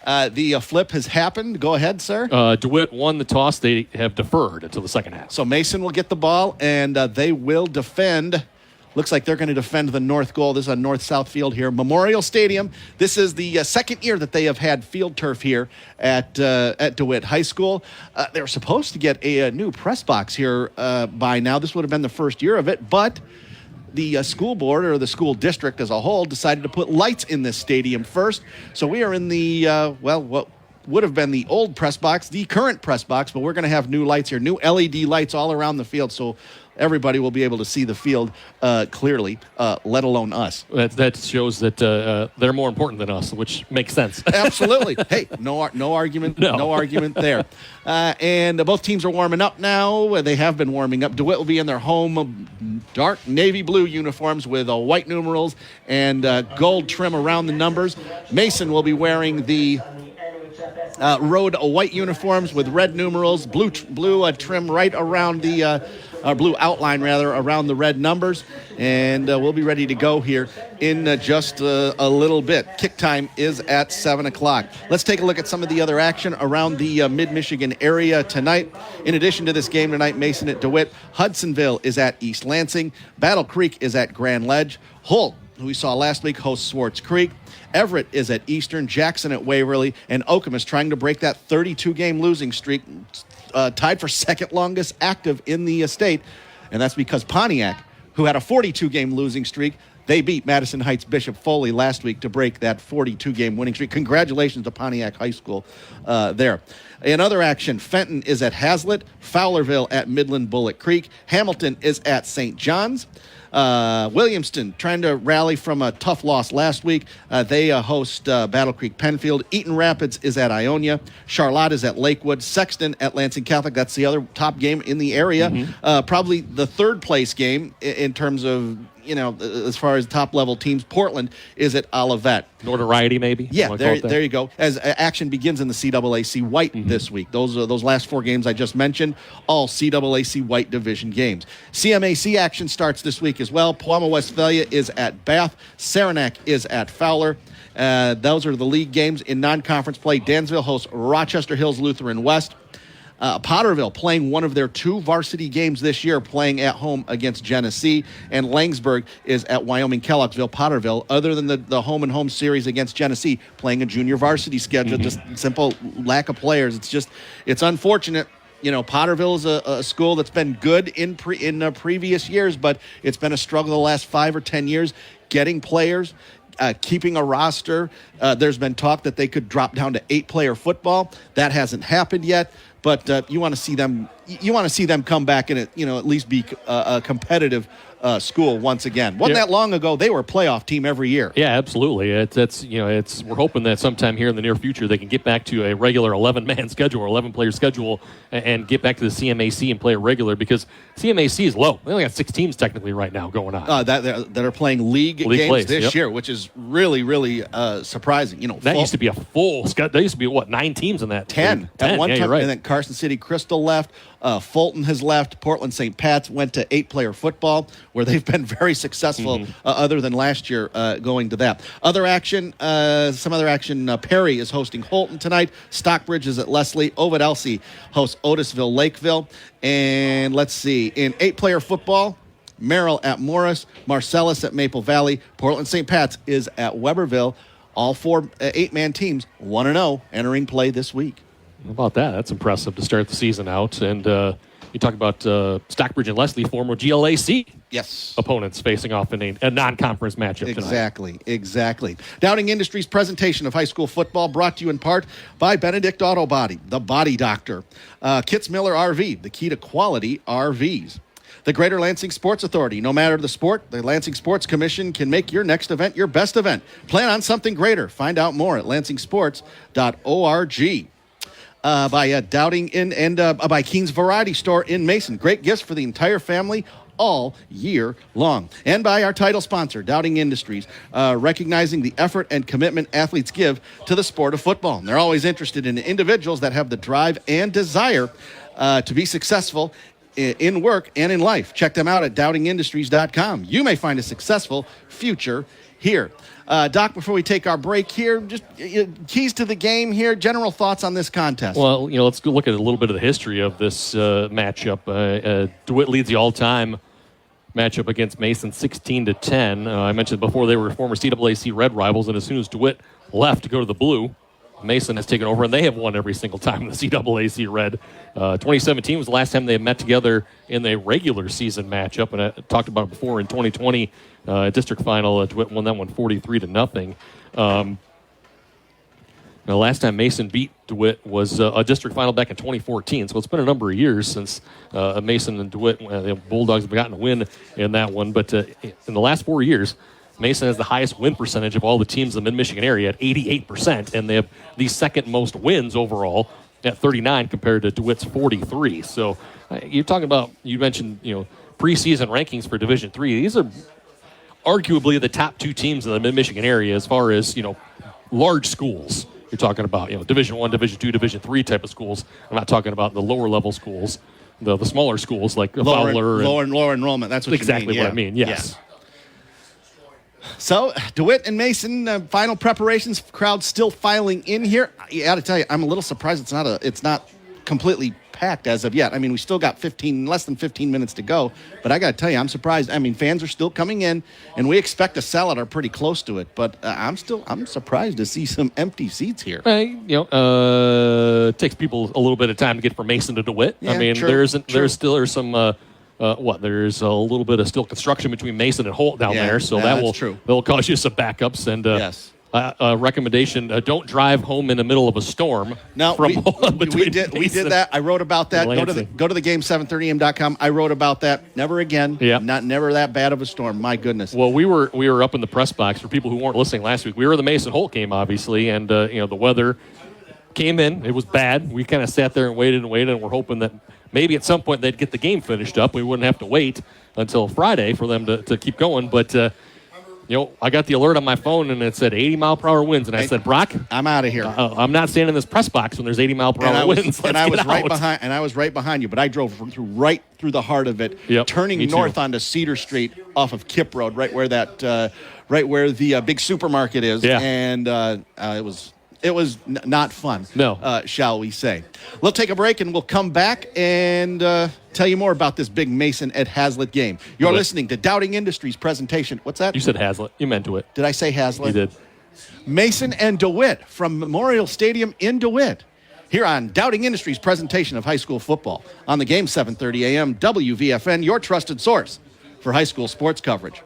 The flip has happened. Go ahead, sir. DeWitt won the toss. They have deferred until the second half. So Mason will get the ball, and they will defend. Looks like they're going to defend the north goal. This is a north-south field here. Memorial Stadium. This is the second year that they have had field turf here at DeWitt High School. They were supposed to get a new press box here by now. This would have been the first year of it, but the school board, or the school district as a whole, decided to put lights in this stadium first. So we are in the, what would have been the old press box, the current press box, but we're going to have new lights here, new LED lights all around the field, so everybody will be able to see the field clearly, let alone us. That shows that they're more important than us, which makes sense. Absolutely. Hey, no argument. No argument there. And both teams are warming up now. They have been warming up. DeWitt will be in their home dark navy blue uniforms with white numerals and gold trim around the numbers. Mason will be wearing the road white uniforms with red numerals, blue trim right around the blue outline rather around the red numbers, and we'll be ready to go here in just a little bit. Kick time is at 7 o'clock. Let's take a look at some of the other action around the mid-Michigan area tonight. In addition to this game tonight, Mason at DeWitt, Hudsonville is at East Lansing, Battle Creek is at Grand Ledge, Holt, who we saw last week, hosts Swartz Creek, Everett is at Eastern, Jackson at Waverly, and Oakham is trying to break that 32-game losing streak, tied for second longest active in the state, and that's because Pontiac, who had a 42-game losing streak, they beat Madison Heights Bishop Foley last week to break that 42-game winning streak. Congratulations to Pontiac High School there. In other action, Fenton is at Hazlitt, Fowlerville at Midland Bullet Creek, Hamilton is at St. John's. Williamston trying to rally from a tough loss last week. They host Battle Creek Penfield. Eaton Rapids is at Ionia. Charlotte is at Lakewood. Sexton at Lansing Catholic. That's the other top game in the area. Mm-hmm. Probably the third place game in terms of, as far as top level teams. Portland is at Olivet. Notoriety, maybe? Yeah, there you go. As action begins in the CAAC White this week. Those last 4 games I just mentioned, all CAAC White Division games. CMAC action starts this week as well. Palma Westphalia is at Bath. Saranac is at Fowler. Those are the league games. In non-conference play, Dansville hosts Rochester Hills Lutheran West. Potterville playing one of their 2 varsity games this year, playing at home against Genesee, and Langsburg is at Wyoming Kelloggsville. Potterville, other than the home-and-home series against Genesee, playing a junior varsity schedule, just simple lack of players. It's unfortunate. Potterville is a school that's been good in previous years, but it's been a struggle the last 5 or 10 years getting players. Keeping a roster. There's been talk that they could drop down to 8-player football. That hasn't happened yet, but you want to see them. You want to see them come back and at least be a competitive school once again. Wasn't that long ago they were a playoff team every year. Yeah, absolutely. We're hoping that sometime here in the near future they can get back to a regular 11-man schedule or 11-player schedule and get back to the CMAC and play a regular, because CMAC is low. They only got 6 teams technically right now going on. That are playing league games plays, this year, which is really, really surprising. That used to be a full schedule. There used to be 9 teams in that? 10 at one time, you're right. and then Carson City Crystal left. Fulton has left. Portland St. Pat's went to 8-player football, where they've been very successful, other than last year going to that. Some other action. Perry is hosting Holton tonight. Stockbridge is at Leslie. Ovid Elsie hosts Otisville Lakeville. And let's see, in 8-player football, Merrill at Morris, Marcellus at Maple Valley, Portland St. Pat's is at Weberville. All 4 8-man teams 1-0 entering play this week. How about that? That's impressive to start the season out. And you talk about Stockbridge and Leslie, former GLAC opponents facing off in a non-conference matchup tonight. Exactly. Dowding Industries presentation of high school football brought to you in part by Benedict Auto Body, the Body Doctor, Kitts Miller RV, the key to quality RVs. The Greater Lansing Sports Authority. No matter the sport, the Lansing Sports Commission can make your next event your best event. Plan on something greater. Find out more at lansingsports.org. By Dowding and by Keen's Variety Store in Mason. Great gifts for the entire family all year long. And by our title sponsor, Dowding Industries, recognizing the effort and commitment athletes give to the sport of football. And they're always interested in individuals that have the drive and desire to be successful in work and in life. Check them out at dowdingindustries.com. You may find a successful future here. Doc, before we take our break here, just keys to the game here, general thoughts on this contest. Well, let's go look at a little bit of the history of this matchup. DeWitt leads the all-time matchup against Mason 16-10. I mentioned before they were former CAAC Red rivals, and as soon as DeWitt left to go to the Blue, Mason has taken over, and they have won every single time in the CAAC Red. 2017 was the last time they met together in a regular season matchup, and I talked about it before. In 2020, district final, DeWitt won that one 43-0. The last time Mason beat DeWitt was a district final back in 2014, so it's been a number of years since Mason and DeWitt, the Bulldogs, have gotten a win in that one. But in the last 4 years, Mason has the highest win percentage of all the teams in the Mid-Michigan area at 88%, and they have the second most wins overall at 39 compared to DeWitt's 43. So you're talking about, you mentioned, preseason rankings for Division III. These are arguably the top 2 teams in the Mid-Michigan area as far as, large schools. You're talking about, Division I, Division II, Division III type of schools. I'm not talking about the lower level schools, the smaller schools like Fowler. Lower enrollment, that's what exactly you mean. What I mean, yes. Yeah. So, DeWitt and Mason, final preparations, crowd still filing in here. I got to tell you, I'm a little surprised it's not completely packed as of yet. I mean, we still got less than 15 minutes to go, but I got to tell you, I'm surprised. I mean, fans are still coming in, and we expect to sell it or pretty close to it, but I'm surprised to see some empty seats here. It takes people a little bit of time to get from Mason to DeWitt. Yeah, I mean, true, there's some. There's a little bit of still construction between Mason and Holt down there, so that'll cause you some backups. And yes. Recommendation: don't drive home in the middle of a storm. No, we did that. I wrote about that. Go to the game 730am.com. I wrote about that. Never again. Yeah. Never that bad of a storm. My goodness. Well, we were up in the press box for people who weren't listening last week. We were at the Mason Holt game, obviously, and the weather came in. It was bad. We kind of sat there and waited, and we're hoping that maybe at some point they'd get the game finished up. We wouldn't have to wait until Friday for them to keep going. But, I got the alert on my phone, and it said 80-mile-per-hour winds. And I said, Brock, I'm out of here. I'm not standing in this press box when there's 80-mile-per-hour winds. I was right behind you, but I drove right through the heart of it, turning north onto Cedar Street off of Kip Road, right where the big supermarket is. Yeah. And it was not fun, shall we say. We'll take a break, and we'll come back and tell you more about this big Mason Ed Hazlitt game. You're listening to Dowding Industries presentation. What's that? You said Hazlitt. You meant DeWitt. Did I say Hazlitt? You did. Mason and DeWitt from Memorial Stadium in DeWitt. Here on Dowding Industries presentation of high school football. On the game, 7:30 a.m., WVFN, your trusted source for high school sports coverage.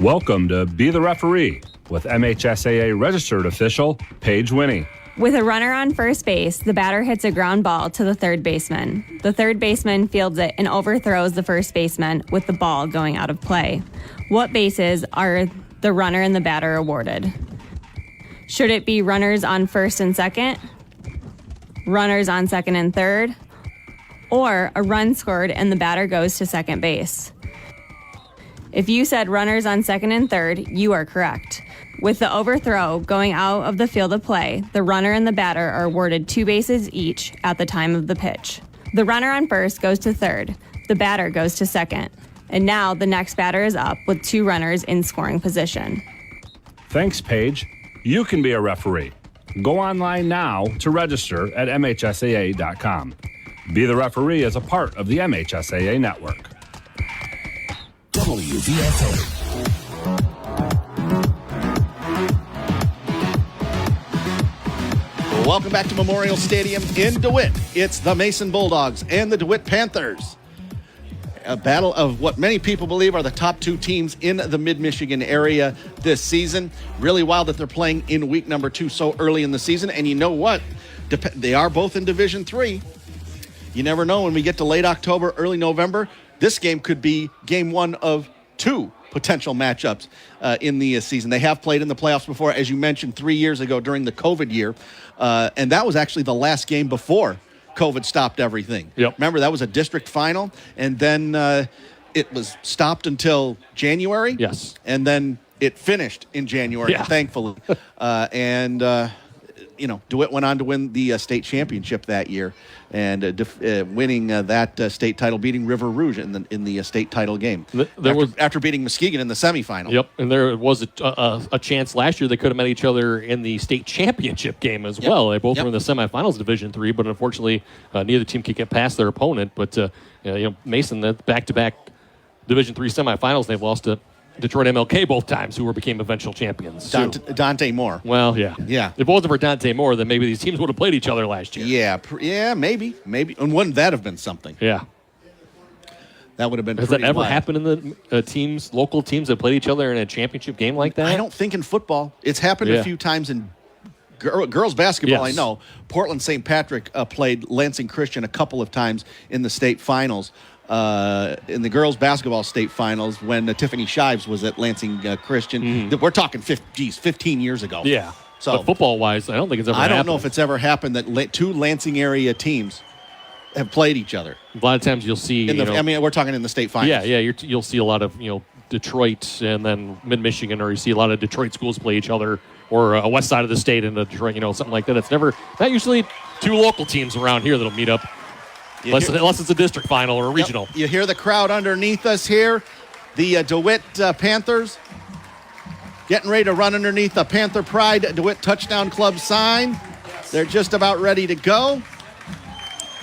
Welcome to Be the Referee with MHSAA registered official Paige Winnie. With a runner on first base, the batter hits a ground ball to the third baseman. The third baseman fields it and overthrows the first baseman with the ball going out of play. What bases are the runner and the batter awarded? Should it be runners on first and second, runners on second and third, or a run scored and the batter goes to second base? If you said runners on second and third, you are correct. With the overthrow going out of the field of play, the runner and the batter are awarded 2 bases each at the time of the pitch. The runner on first goes to third. The batter goes to second. And now the next batter is up with 2 runners in scoring position. Thanks, Paige. You can be a referee. Go online now to register at MHSAA.com. Be the referee as a part of the MHSAA network. WVFA. Welcome back to Memorial Stadium in DeWitt. It's the Mason Bulldogs and the DeWitt Panthers. A battle of what many people believe are the top 2 teams in the Mid-Michigan area this season. Really wild that they're playing in week number 2 so early in the season. And you know what? They are both in Division 3. You never know when we get to late October, early November. This game could be game 1 of 2 potential matchups in the season. They have played in the playoffs before, as you mentioned, 3 years ago during the COVID year. And that was actually the last game before COVID stopped everything. Yep. Remember, that was a district final, and then it was stopped until January. Yes. And then it finished in January, thankfully. DeWitt went on to win the state championship that year, and winning that state title, beating River Rouge in the state title game. After beating Muskegon in the semifinal. Yep, and there was a chance last year they could have met each other in the state championship game as well. They both were in the semifinals of Division III, but unfortunately neither team could get past their opponent. But Mason, the back-to-back Division III semifinals, they've lost to Detroit MLK both times, who became eventual champions. Dante Moore. Well, yeah. If it wasn't for Dante Moore, then maybe these teams would have played each other last year. Yeah, maybe. And wouldn't that have been something? Yeah. That would have been Has that ever happened in the local teams that played each other in a championship game like that? I don't think in football. It's happened a few times in girls basketball, Yes. I know. Portland St. Patrick played Lansing Christian a couple of times in the state finals. In the girls basketball state finals when Tiffany Shives was at Lansing Christian. We're talking 15 years ago. Yeah. So but football-wise, I don't think it's ever happened. I don't know if it's ever happened that 2 Lansing area teams have played each other. A lot of times you'll see. We're talking in the state finals. Yeah. You'll see a lot of Detroit and then Mid-Michigan, or you see a lot of Detroit schools play each other, or a west side of the state in Detroit, something like that. It's not usually 2 local teams around here that'll meet up. Unless it's a district final or a regional. You hear the crowd underneath us here. The DeWitt Panthers getting ready to run underneath the Panther Pride DeWitt Touchdown Club sign. They're just about ready to go.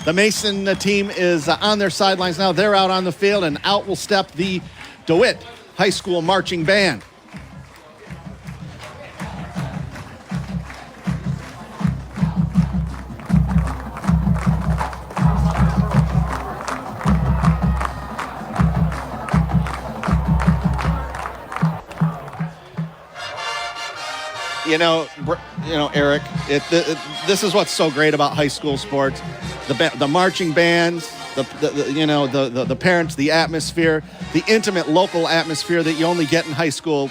The Mason team is on their sidelines now. They're out on the field, and out will step the DeWitt High School Marching Band. Eric, this is what's so great about high school sports: the marching bands, the parents, the atmosphere, the intimate local atmosphere that you only get in high school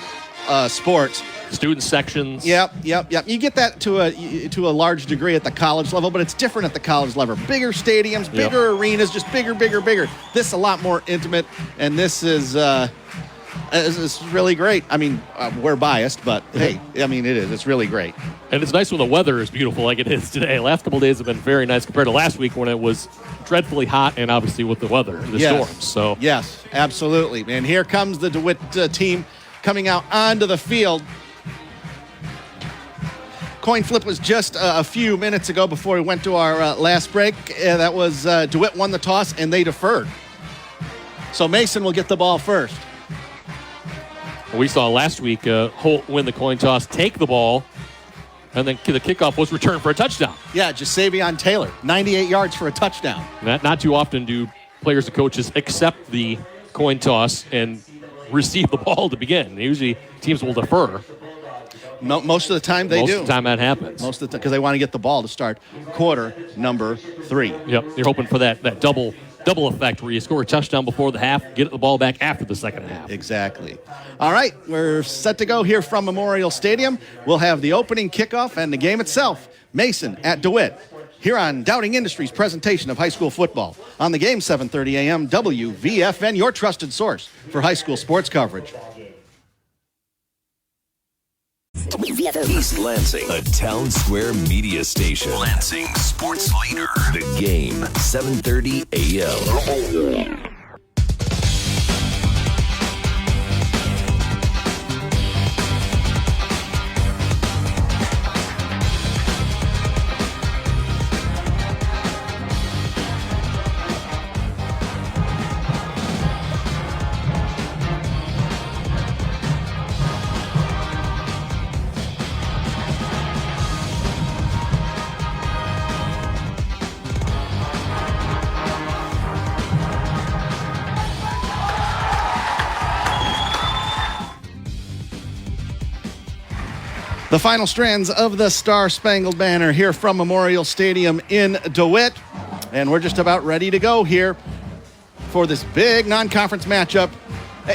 sports. Student sections. Yep. You get that to a large degree at the college level, but it's different at the college level. Bigger stadiums, bigger arenas, just bigger. This is a lot more intimate, and this is. It's really great. I mean, we're biased, but hey, it is. It's really great. And it's nice when the weather is beautiful like it is today. Last couple of days have been very nice compared to last week when it was dreadfully hot, and obviously with the weather and the storms. So yes, absolutely. And here comes the DeWitt team coming out onto the field. Coin flip was just a few minutes ago before we went to our last break. That was DeWitt won the toss, and they deferred. So Mason will get the ball first. We saw last week Holt win the coin toss, take the ball, and then the kickoff was returned for a touchdown. Yeah, Jasavion Taylor, 98 yards for a touchdown. Not too often do players and coaches accept the coin toss and receive the ball to begin. Usually teams will defer. Most of the time they do. Most of the time that happens. Most of the time, because they want to get the ball to start quarter number 3. Yep, you're hoping for that double effect where you score a touchdown before the half, get the ball back after the second half. Exactly. All right, we're set to go here from Memorial Stadium. We'll have the opening kickoff and the game itself. Mason at DeWitt. Here on Dowding Industries' presentation of high school football. On the game, 7:30 a.m., WVFN, your trusted source for high school sports coverage. East Lansing, a town square media station. Lansing sports leader. The Game, 7:30 a.m. The final strands of the Star-Spangled Banner here from Memorial Stadium in DeWitt. And we're just about ready to go here for this big non-conference matchup.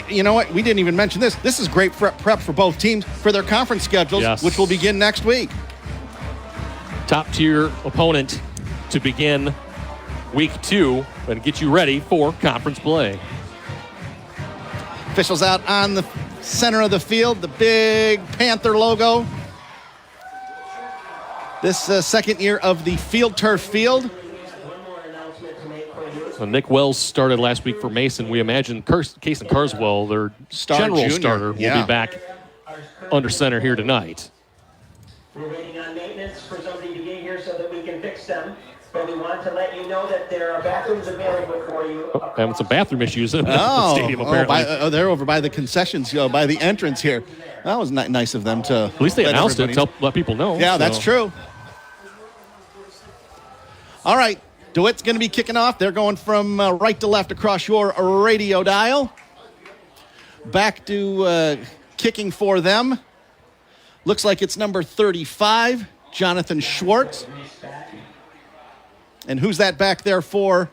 You know what? We didn't even mention this. This is great prep for both teams for their conference schedules, yes, which will begin next week. Top-tier opponent to begin week 2 and get you ready for conference play. Officials out on the center of the field, the big Panther logo. This second year of the Field Turf Field. Well, Nick Wells started last week for Mason. We imagine Kason Carswell, their general junior starter, will be back under center here tonight. We're waiting on maintenance for somebody to get here so that we can fix them. But we want to let you know that there are bathrooms available for you. Having some bathroom issues in the stadium, apparently. They're over by the concessions, by the entrance here. That was nice of them to. At least they announced it to let people know. Yeah, that's true. All right, DeWitt's going to be kicking off. They're going from right to left across your radio dial. Back to kicking for them. Looks like it's number 35, Jonathan Schwartz. And who's that back there for?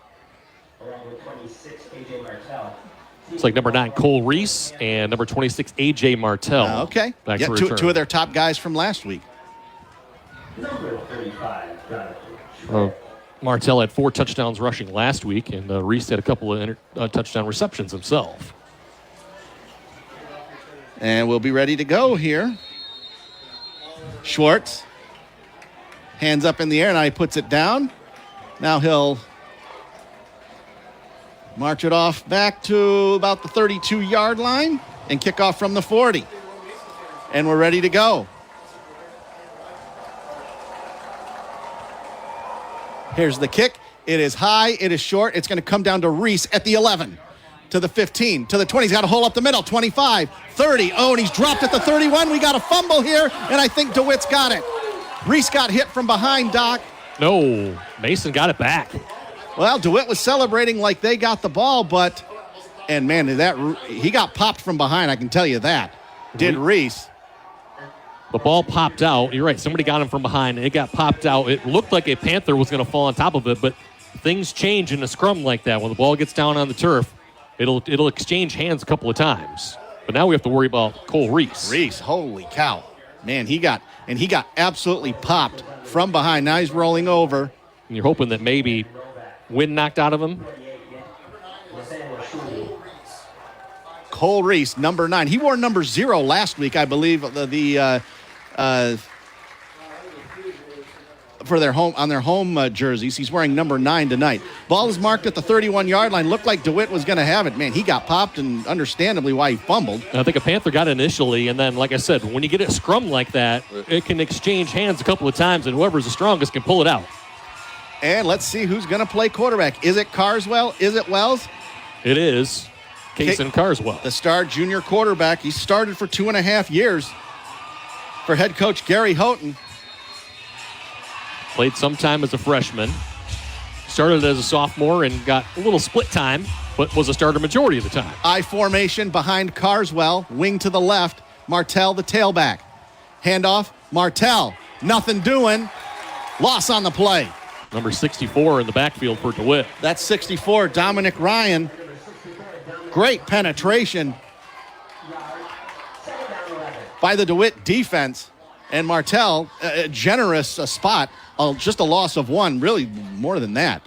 It's like number 9, Cole Reese, and number 26, A.J. Martell. Okay. Back Yeah, to two return. of their top guys from last week. Number 35, Jonathan. Martell had 4 touchdowns rushing last week, and Reese had a couple of touchdown receptions himself. And we'll be ready to go here. Schwartz. Hands up in the air, and he puts it down. Now he'll march it off back to about the 32-yard line and kick off from the 40. And we're ready to go. Here's the kick. It is high. It is short. It's going to come down to Reese at the 11, to the 15, to the 20. He's got a hole up the middle. 25, 30. Oh, and he's dropped at the 31. We got a fumble here, and I think DeWitt's got it. Reese got hit from behind, Doc. No, Mason got it back. Well, DeWitt was celebrating like they got the ball, and man, he got popped from behind, I can tell you that. Did Reese. The ball popped out. You're right. Somebody got him from behind. It got popped out. It looked like a Panther was going to fall on top of it, but things change in a scrum like that. When the ball gets down on the turf, it'll exchange hands a couple of times. But now we have to worry about Cole Reese. Reese, holy cow. Man, he got absolutely popped from behind. Now he's rolling over. And you're hoping that maybe wind knocked out of him. Cole Reese, number 9. He wore number 0 last week, I believe, for their home jerseys. He's wearing number 9 tonight. Ball is marked at the 31-yard line. Looked like DeWitt was going to have it. Man, he got popped, and understandably why he fumbled. I think a Panther got it initially, and then, like I said, when you get it scrum like that, it can exchange hands a couple of times, and whoever's the strongest can pull it out. And let's see who's going to play quarterback. Is it Carswell? Is it Wells? It is Kason Carswell. The star junior quarterback. He started for 2.5 years for head coach Gary Houghton. Played some time as a freshman. Started as a sophomore and got a little split time, but was a starter majority of the time. I formation behind Carswell, wing to the left. Martell, the tailback. Handoff, Martell. Nothing doing. Loss on the play. Number 64 in the backfield for DeWitt. That's 64, Dominic Ryan. Great penetration by the DeWitt defense. And Martell, a generous spot, just a loss of 1, really more than that.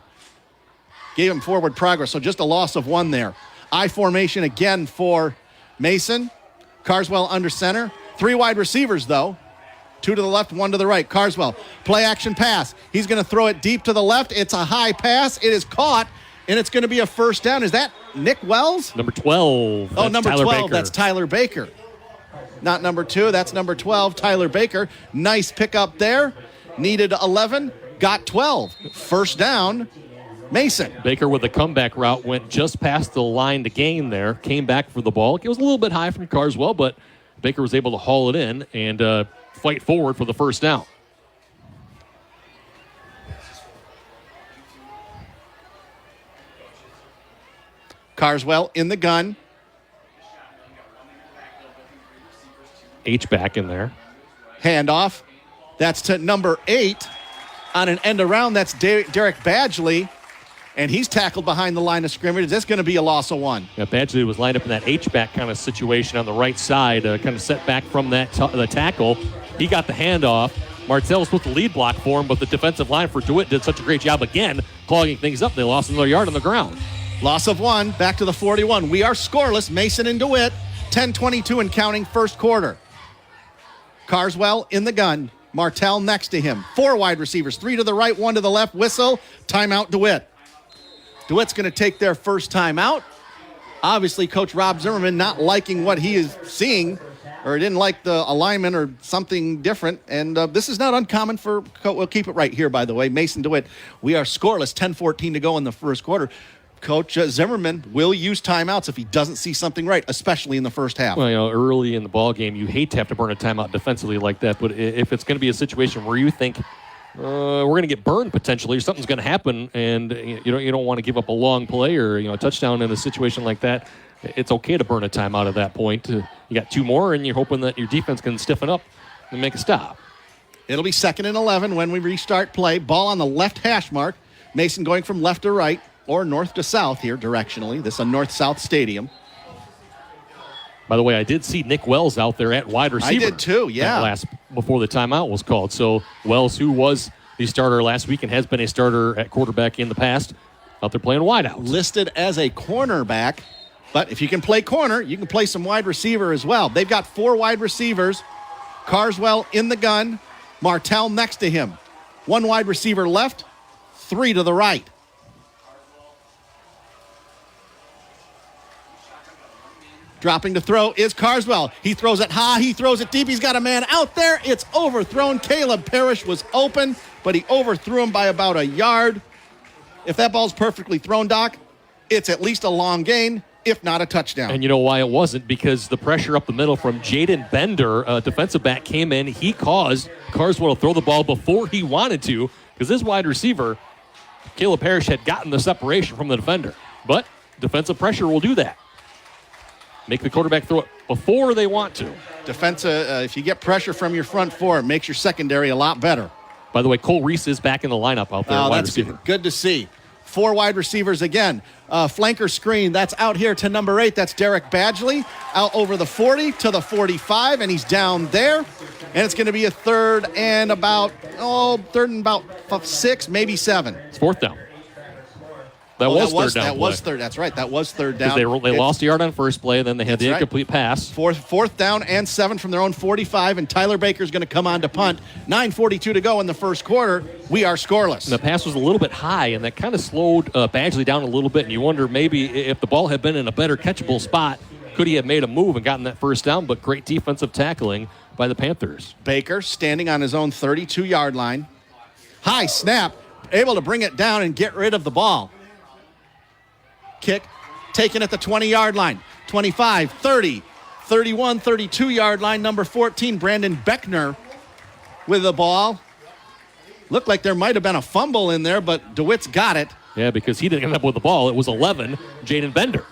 Gave him forward progress, so just a loss of 1 there. I formation again for Mason. Carswell under center. 3 wide receivers, though. 2 to the left, 1 to the right. Carswell, play action pass. He's going to throw it deep to the left. It's a high pass. It is caught, and it's going to be a first down. Is that Nick Wells? Number 12. Oh, number Tyler 12. Baker. That's Tyler Baker. Not number 2. That's number 12, Tyler Baker. Nice pickup there. Needed 11. Got 12. First down, Mason. Baker with the comeback route went just past the line to gain there. Came back for the ball. It was a little bit high from Carswell, but Baker was able to haul it in and fight forward for the first down. Carswell in the gun. H-back in there. Handoff. That's to number 8 on an end around. That's Derek Badgley, and he's tackled behind the line of scrimmage. That's going to be a loss of 1. Yeah, Badgley was lined up in that H-back kind of situation on the right side, kind of set back from that the tackle. He got the handoff. Martell was supposed to lead block for him, but the defensive line for DeWitt did such a great job again clogging things up. They lost another yard on the ground. Loss of 1. Back to the 41. We are scoreless. Mason and DeWitt. 10:22 and counting first quarter. Carswell in the gun. Martell next to him. 4 wide receivers. 3 to the right, 1 to the left. Whistle. Timeout DeWitt. DeWitt's going to take their first timeout. Obviously, Coach Rob Zimmerman not liking what he is seeing, or didn't like the alignment or something different. And this is not uncommon for, we'll keep it right here, by the way. Mason DeWitt, we are scoreless. 10:14 to go in the first quarter. Coach Zimmerman will use timeouts if he doesn't see something right, especially in the first half. Well, early in the ball game, you hate to have to burn a timeout defensively like that. But if it's going to be a situation where you think we're going to get burned potentially, or something's going to happen, and you don't want to give up a long play or a touchdown in a situation like that, it's okay to burn a timeout at that point. You got 2 more, and you're hoping that your defense can stiffen up and make a stop. It'll be 2nd and 11 when we restart play. Ball on the left hash mark. Mason going from left to right, or north to south here directionally. This is a north-south stadium. By the way, I did see Nick Wells out there at wide receiver. I did too, yeah. Before the timeout was called. So Wells, who was the starter last week and has been a starter at quarterback in the past, out there playing wideout. Listed as a cornerback, but if you can play corner, you can play some wide receiver as well. They've got 4 wide receivers. Carswell in the gun. Martell next to him. 1 wide receiver left, 3 to the right. Dropping to throw is Carswell. He throws it high. He throws it deep. He's got a man out there. It's overthrown. Caleb Parrish was open, but he overthrew him by about a yard. If that ball's perfectly thrown, Doc, it's at least a long gain, if not a touchdown. And you know why it wasn't? Because the pressure up the middle from Jaden Bender, defensive back, came in. He caused Carswell to throw the ball before he wanted to, because this wide receiver, Caleb Parrish, had gotten the separation from the defender. But defensive pressure will do that. Make the quarterback throw it before they want to. If you get pressure from your front 4, it makes your secondary a lot better. By the way, Cole Reese is back in the lineup out there, wide receiver. Good to see. 4 wide receivers again. Flanker screen, that's out here to number 8. That's Derek Badgley. Out over the 40 to the 45, and he's down there. And it's going to be a third and about 6, maybe 7. It's 4th down. That was third down. That was third. That's right. That was third down. They lost a yard on first play, then they had the incomplete pass. Fourth down and 7 from their own 45, and Tyler Baker's going to come on to punt. 9:42 to go in the first quarter. We are scoreless. And the pass was a little bit high, and that kind of slowed Badgley down a little bit, and you wonder maybe if the ball had been in a better catchable spot, could he have made a move and gotten that first down? But great defensive tackling by the Panthers. Baker standing on his own 32-yard line. High snap, able to bring it down and get rid of the ball. Kick taken at the 20-yard line. 25, 30, 31, 32-yard line. Number 14, Brandon Beckner with the ball. Looked like there might have been a fumble in there, but DeWitt's got it. Yeah, because he didn't end up with the ball. It was 11, Jaden Bender.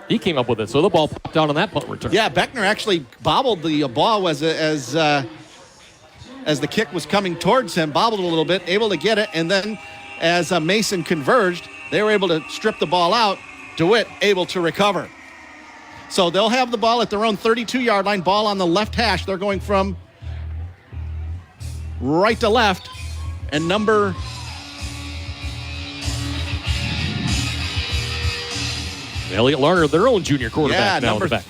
He came up with it, so the ball popped out on that punt return. Yeah, Beckner actually bobbled the ball as the kick was coming towards him, bobbled a little bit, able to get it, and then as Mason converged, they were able to strip the ball out. DeWitt able to recover. So they'll have the ball at their own 32-yard line, ball on the left hash. They're going from right to left, and number Elliott Larner, their own junior quarterback.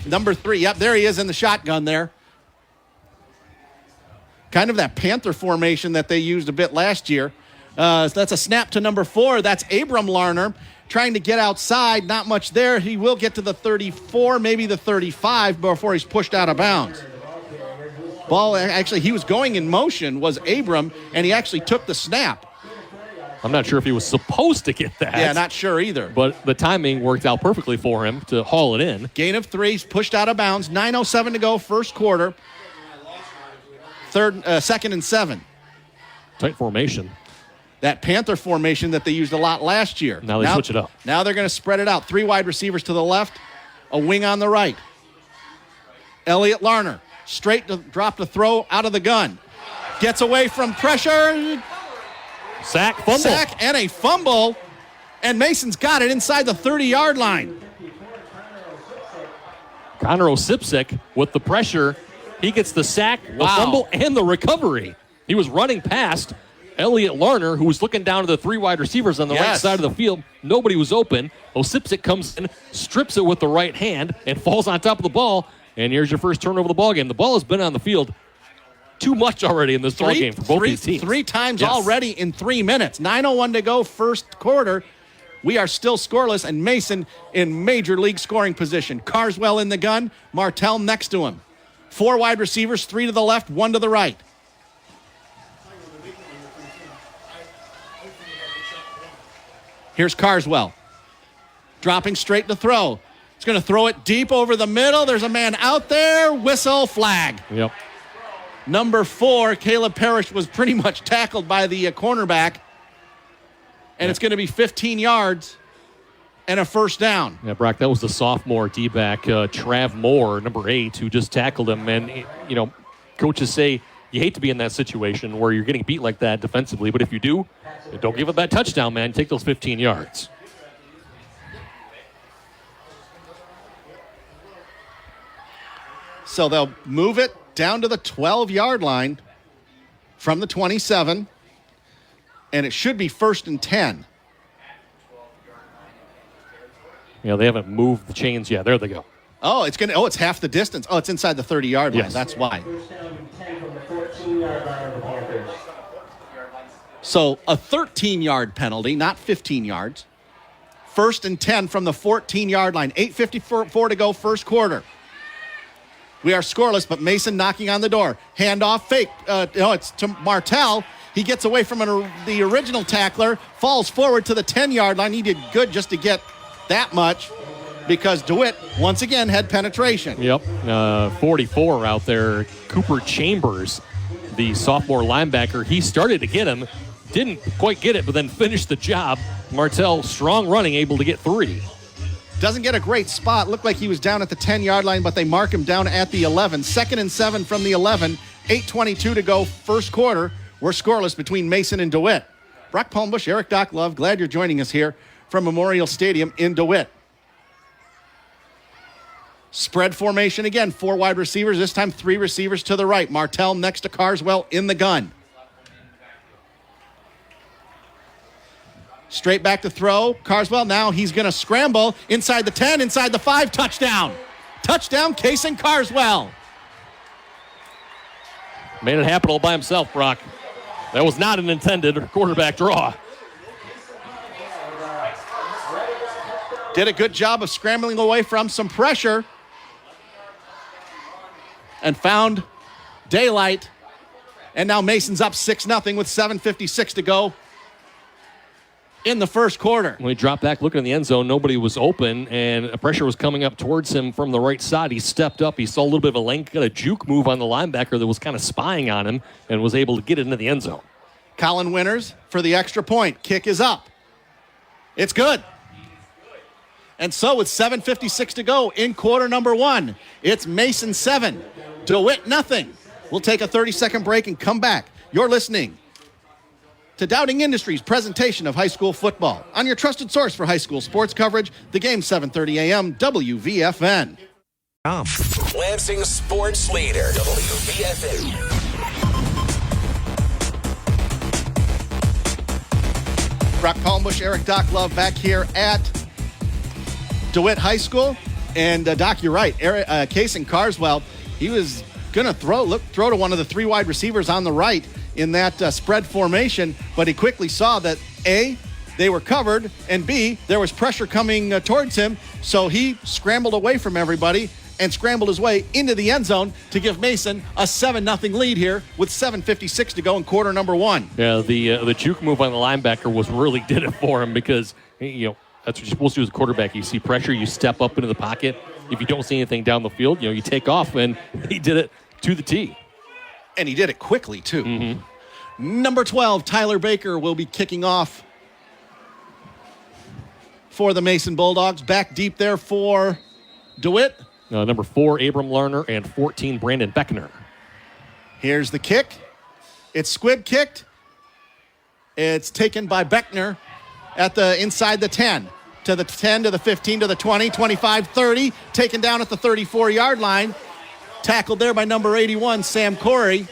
Number 3. Yep, there he is in the shotgun there. kind of that Panther formation that they used a bit last year. That's a snap to number 4. That's Abram Larner trying to get outside. Not much there. He will get to the 34, maybe the 35 before he's pushed out of bounds. Ball, actually, he was going in motion, was Abram, and he actually took the snap. I'm not sure if he was supposed to get that. Yeah, not sure either. But the timing worked out perfectly for him to haul it in. Gain of 3, pushed out of bounds. 9:07 to go, first quarter. Second and 7. Tight formation. That Panther formation that they used a lot last year. Now they switch it up. Now they're going to spread it out. 3 wide receivers to the left, a wing on the right. Elliott Larner, straight to drop the throw out of the gun. Gets away from pressure. Sack, fumble. Sack and a fumble. And Mason's got it inside the 30-yard line. Connor Osipsik with the pressure. He gets the sack, the fumble, and the recovery. He was running past Elliott Larner, who was looking down to the 3 wide receivers on the right side of the field. Nobody was open. Osipsik comes in, strips it with the right hand, and falls on top of the ball. And here's your first turnover of the ball game. The ball has been on the field too much already in this ball game for both these teams. 3 times already in 3 minutes. 9:01 to go, first quarter. We are still scoreless, and Mason in major league scoring position. Carswell in the gun, Martell next to him. 4 wide receivers, 3 to the left, 1 to the right. Here's Carswell. Dropping straight to throw. He's going to throw it deep over the middle. There's a man out there. Whistle, flag. Yep. Number 4, Caleb Parrish, was pretty much tackled by the cornerback. And it's going to be 15 yards and a first down. Yeah, Brock, that was the sophomore D-back, Trav Moore, number 8, who just tackled him. And, you know, coaches say you hate to be in that situation where you're getting beat like that defensively. But if you do, don't give up that touchdown, man. Take those 15 yards. So they'll move it down to the 12-yard line from the 27, and it should be first and 10. Yeah, they haven't moved the chains yet. There they go. Oh, it's half the distance. Oh, it's inside the 30-yard line. Yes. That's why. So a 13-yard penalty, not 15 yards. First and 10 from the 14-yard line. 8:54 to go, first quarter. We are scoreless, but Mason knocking on the door. Handoff, fake. It's to Martell. He gets away from the original tackler, falls forward to the 10-yard line. He did good just to get that much because DeWitt, once again, had penetration. Yep, 44 out there. Cooper Chambers, the sophomore linebacker, he started to get him. Didn't quite get it, but then finished the job. Martell, strong running, able to get 3. Doesn't get a great spot. Looked like he was down at the 10-yard line, but they mark him down at the 11. 2nd and 7 from the 11. 8:22 to go, first quarter. We're scoreless between Mason and DeWitt. Brock Palmbush, Eric Doc Love, glad you're joining us here from Memorial Stadium in DeWitt. Spread formation again. 4 wide receivers, this time 3 receivers to the right. Martell next to Carswell in the gun. Straight back to throw. Carswell, now he's going to scramble inside the 10, inside the 5. Touchdown. Touchdown, Kason Carswell. Made it happen all by himself, Brock. That was not an intended quarterback draw. Did a good job of scrambling away from some pressure and found daylight. And now Mason's up 6-0 with 7:56 to go in the first quarter. When he dropped back looking in the end zone, nobody was open, and pressure was coming up towards him from the right side. He stepped up. He saw a little bit of a length, got a juke move on the linebacker that was kind of spying on him and was able to get it into the end zone. Colin Winters for the extra point. Kick is up. It's good. And so with 7:56 to go in quarter number 1, it's Mason 7, DeWitt nothing. We'll take a 30-second break and come back. You're listening to Dowding Industries' presentation of high school football on your trusted source for high school sports coverage, the game 7:30 a.m. WVFN. Lansing Sports Leader, WVFN. Brock Palmbush, Eric Doc Love back here at DeWitt High School. And Doc, you're right. Kason Carswell, he was Going to throw to one of the 3 wide receivers on the right in that spread formation, but he quickly saw that A, they were covered, and B, there was pressure coming towards him, so he scrambled away from everybody and scrambled his way into the end zone to give Mason a 7-0 lead here with 7:56 to go in quarter number 1. Yeah, the juke move on the linebacker really did it for him because, that's what you're supposed to do as a quarterback. You see pressure, you step up into the pocket. If you don't see anything down the field, you take off, and he did it to the T. And he did it quickly, too. Mm-hmm. Number 12, Tyler Baker will be kicking off for the Mason Bulldogs. Back deep there for DeWitt. Number 4, Abram Larner, and 14, Brandon Beckner. Here's the kick. It's squib kicked. It's taken by Beckner at the inside the 10. To the 10, to the 15, to the 20, 25, 30. Taken down at the 34-yard line. Tackled there by number 81, Sam Corey.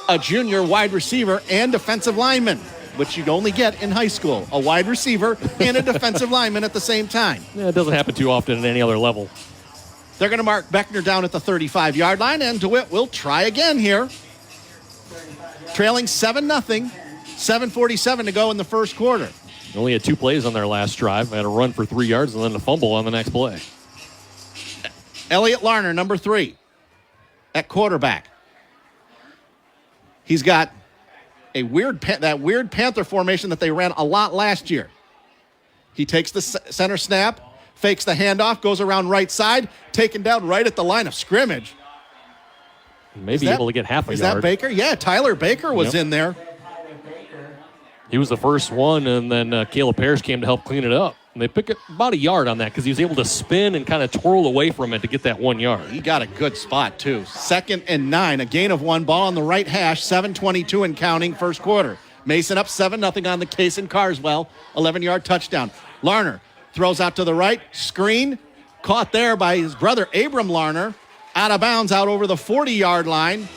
A junior wide receiver and defensive lineman, which you'd only get in high school. A wide receiver and a defensive lineman at the same time. Yeah, it doesn't happen too often at any other level. They're going to mark Beckner down at the 35-yard line, and DeWitt will try again here. Trailing 7-0. 7:47 to go in the first quarter. Only had 2 plays on their last drive. Had a run for 3 yards and then a fumble on the next play. Elliot Larner, number 3, at quarterback. He's got a weird Panther formation that they ran a lot last year. He takes the center snap, fakes the handoff, goes around right side, taken down right at the line of scrimmage. Maybe able to get half a yard. Is that Baker? Yeah, Tyler Baker was in there. He was the first one, and then Caleb Parrish came to help clean it up. And they picked up about a yard on that because he was able to spin and kind of twirl away from it to get that 1 yard. He got a good spot, too. 2nd and 9, a gain of 1, ball on the right hash, 7:22 and counting, first quarter. Mason up 7-0 on the Case and Carswell, 11-yard touchdown. Larner throws out to the right, screen, caught there by his brother Abram Larner, out of bounds out over the 40-yard line.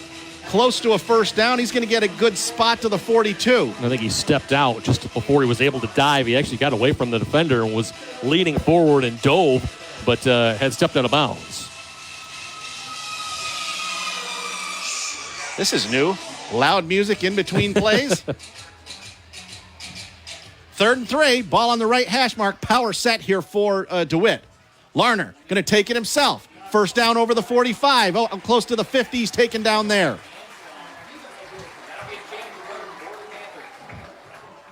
Close to a first down. He's going to get a good spot to the 42. I think he stepped out just before he was able to dive. He actually got away from the defender and was leaning forward and dove, but had stepped out of bounds. This is new. Loud music in between plays. 3rd and 3. Ball on the right hash mark. Power set here for DeWitt. Larner going to take it himself. First down over the 45. Oh, I'm close to the 50. He's taken down there.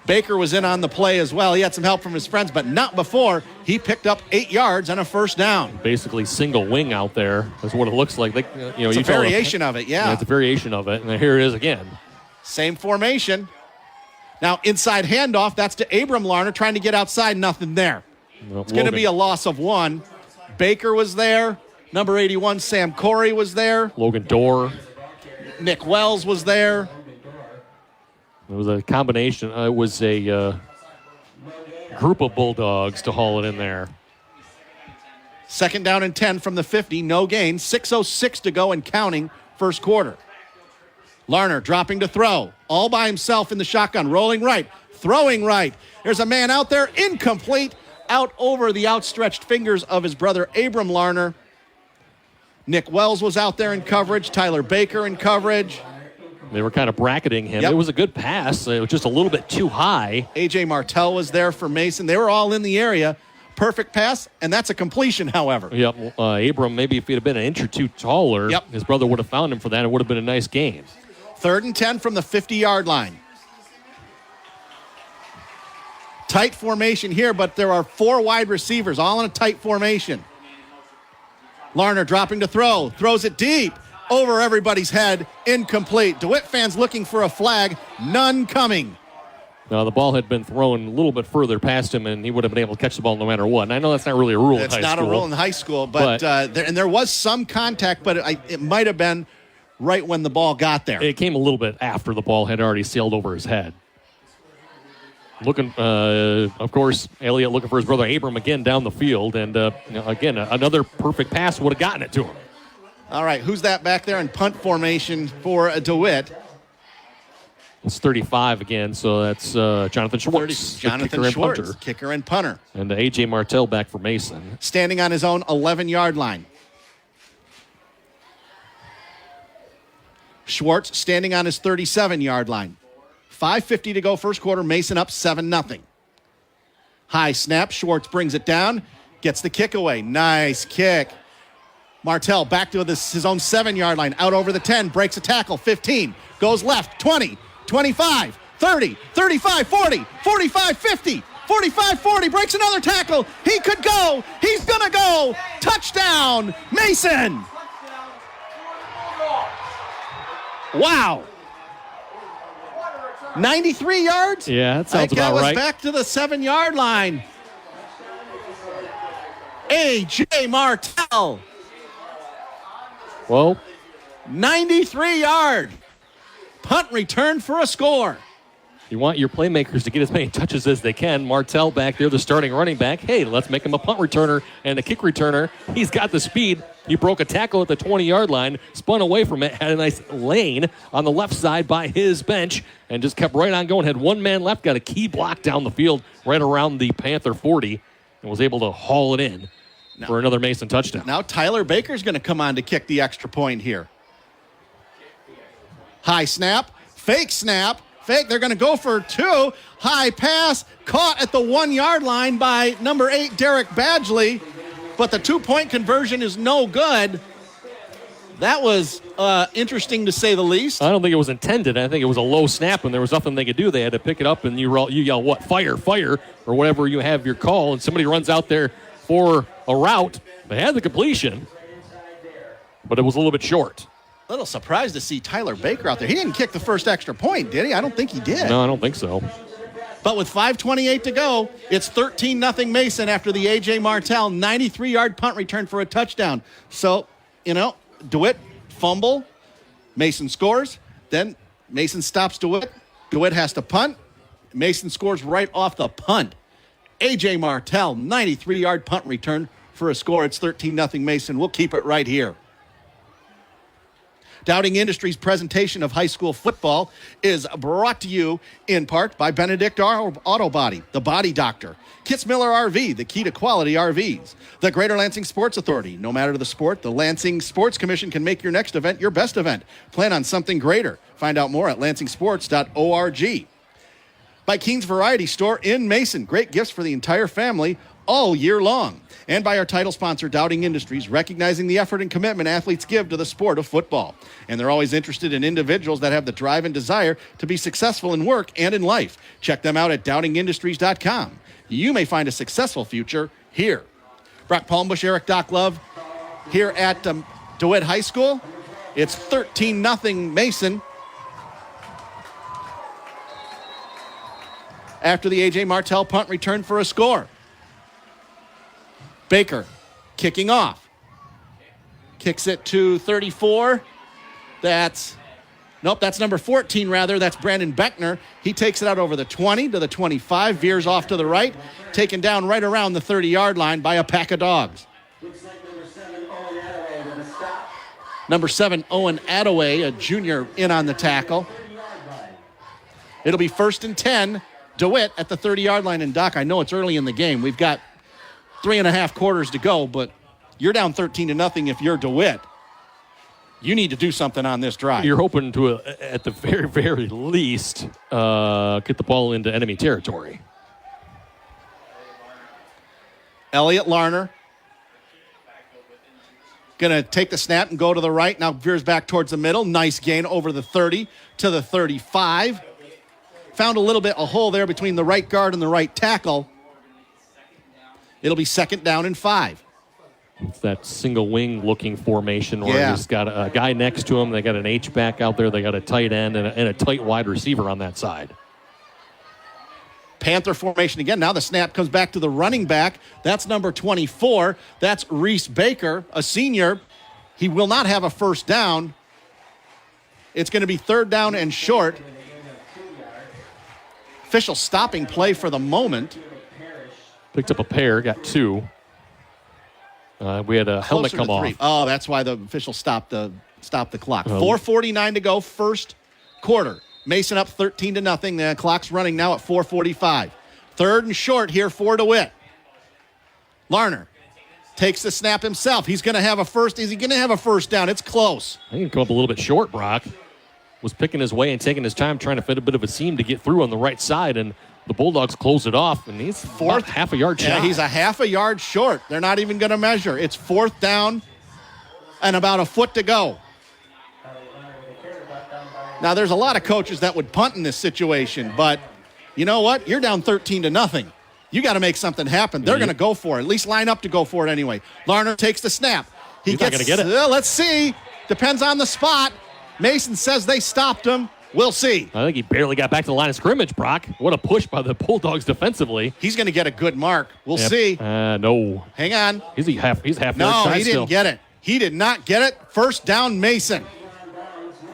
Baker was in on the play as well. He had some help from his friends, but not before he picked up 8 yards on a first down. Basically single wing out there. That's what it looks like. It's a variation of it, yeah. It's a variation of it, and here it is again. Same formation. Now inside handoff, that's to Abram Larner trying to get outside, nothing there. It's going to be a loss of 1. Baker was there. Number 81, Sam Corey was there. Logan Dorr. Nick Wells was there. It was a combination. It was a group of Bulldogs to haul it in there. 2nd down and 10 from the 50. No gain. 6:06 to go and counting first quarter. Larner dropping to throw. All by himself in the shotgun. Rolling right. Throwing right. There's a man out there. Incomplete. Out over the outstretched fingers of his brother Abram Larner. Nick Wells was out there in coverage. Tyler Baker in coverage. They were kind of bracketing him. Yep. It was a good pass. It was just a little bit too high. A.J. Martell was there for Mason. They were all in the area. Perfect pass, and that's a completion, however. Yep. Abram, maybe if he'd have been an inch or two taller, his brother would have found him for that. It would have been a nice game. 3rd and 10 from the 50-yard line. Tight formation here, but there are 4 wide receivers, all in a tight formation. Larner dropping to throw. Throws it deep. Over everybody's head. Incomplete. DeWitt fans looking for a flag. None coming. The ball had been thrown a little bit further past him, and he would have been able to catch the ball no matter what. And I know that's not really a rule in high school. It's not a rule in high school, but there was some contact, but it might have been right when the ball got there. It came a little bit after the ball had already sailed over his head. Looking, of course, Elliott looking for his brother Abram again down the field, and again, another perfect pass would have gotten it to him. All right, who's that back there in punt formation for DeWitt? It's 35 again, so that's Jonathan Schwartz. Jonathan Schwartz, kicker and punter. And A.J. Martell back for Mason. Standing on his own 11-yard line. Schwartz standing on his 37-yard line. 5:50 to go first quarter. Mason up 7-0. High snap. Schwartz brings it down. Gets the kick away. Nice kick. Martell back to his own 7-yard line. Out over the 10. Breaks a tackle. 15. Goes left. 20. 25. 30. 35. 40. 45. 50. 45, 40, breaks another tackle. He could go. He's going to go. Touchdown, Mason. Wow. 93 yards? Yeah, that sounds about right. right. Back to the 7-yard line. A.J. Martell. Well, 93-yard punt return for a score. you want your playmakers to get as many touches as they can. Martell back there, the starting running back. Hey, let's make him a punt returner and a kick returner. He's got the speed. He broke a tackle at the 20-yard line, spun away from it, had a nice lane on the left side by his bench, and just kept right on going. Had one man left, got a key block down the field right around the Panther 40, and was able to haul it in for another Mason touchdown. Now Tyler Baker's going to come on to kick the extra point here. High snap, fake snap. Fake, they're going to go for 2. High pass, caught at the 1-yard line by number 8, Derek Badgley. But the 2-point conversion is no good. That was interesting to say the least. I don't think it was intended. I think it was a low snap, and there was nothing they could do. They had to pick it up, and you yell, what, fire, fire, or whatever you have your call, and somebody runs out there for a route. They had the completion, but it was a little bit short. A little surprised to see Tyler Baker out there. He didn't kick the first extra point, did he? I don't think he did. No, I don't think so. But with 5:28 to go, it's 13-0 Mason after the A.J. Martell 93-yard punt return for a touchdown. So, DeWitt fumble. Mason scores. Then Mason stops DeWitt. DeWitt has to punt. Mason scores right off the punt. A.J. Martell, 93-yard punt return for a score. It's 13-0 Mason. We'll keep it right here. Dowding Industries' presentation of high school football is brought to you in part by Benedict Auto Body, the Body Doctor, Kitzmiller RV, the key to quality RVs, the Greater Lansing Sports Authority. No matter the sport, the Lansing Sports Commission can make your next event your best event. Plan on something greater. Find out more at lansingsports.org. By Keen's Variety Store in Mason. Great gifts for the entire family all year long. And by our title sponsor, Dowding Industries, recognizing the effort and commitment athletes give to the sport of football. And they're always interested in individuals that have the drive and desire to be successful in work and in life. Check them out at dowdingindustries.com. You may find a successful future here. Brock Palmbush, Eric Doc Love here at DeWitt High School. It's 13-0 Mason. After the A.J. Martell punt return for a score. Baker kicking off. Kicks it to 34. That's number 14 rather. That's Brandon Beckner. He takes it out over the 20 to the 25, veers off to the right, taken down right around the 30-yard line by a pack of dogs. Looks like number 7, Owen Attaway with a stop. Number 7, Owen Attaway, a junior, in on the tackle. It'll be 1st and 10. DeWitt at the 30-yard line. And, Doc, I know it's early in the game. We've got 3.5 quarters to go, but you're down 13-0 if you're DeWitt. You need to do something on this drive. You're hoping to, at the very, very least, get the ball into enemy territory. Elliott Larner going to take the snap and go to the right. Now veers back towards the middle. Nice gain over the 30 to the 35. Found a little bit a hole there between the right guard and the right tackle. It'll be 2nd down and 5. It's that single wing looking formation where he's got a guy next to him. They got an H-back out there. They got a tight end and a tight wide receiver on that side. Panther formation again. Now the snap comes back to the running back. That's number 24. That's Reese Baker, a senior. He will not have a first down. It's going to be 3rd down and short. Official stopping play for the moment. Picked up a pair, got 2. We had a helmet come off. Oh, that's why the official stopped the clock. 4:49 to go, first quarter. Mason up 13-0. The clock's running now at 4:45. 3rd and short here for DeWitt. Larner takes the snap himself. He's going to have a first. Is he going to have a first down? It's close. I think he can come up a little bit short, Brock. was picking his way and taking his time, trying to fit a bit of a seam to get through on the right side, and the Bulldogs closed it off, and he's about half a yard shy. Yeah, he's a half a yard short. They're not even going to measure. It's 4th down and about a foot to go. Now, there's a lot of coaches that would punt in this situation, but you know what? You're down 13-0. You got to make something happen. They're going to go for it, at least line up to go for it anyway. Larner takes the snap. He's not going to get it. Let's see. Depends on the spot. Mason says they stopped him. We'll see. I think he barely got back to the line of scrimmage, Brock. What a push by the Bulldogs defensively. He's going to get a good mark. We'll see. No. Hang on. He's half No, he didn't get it. He did not get it. First down, Mason.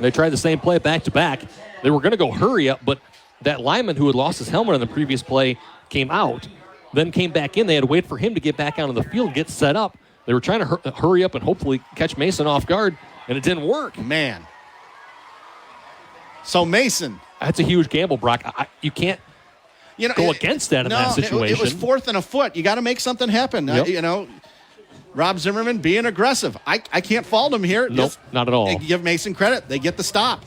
They tried the same play back-to-back. They were going to go hurry up, but that lineman who had lost his helmet on the previous play came out, then came back in. They had to wait for him to get back onto the field, get set up. They were trying to hurry up and hopefully catch Mason off guard, and it didn't work. Man. So Mason. That's a huge gamble, Brock. You can't go against that in that situation. It was 4th and a foot. You got to make something happen. Yep. Rob Zimmerman being aggressive. I can't fault him here. Nope, not at all. Give Mason credit. They get the stop.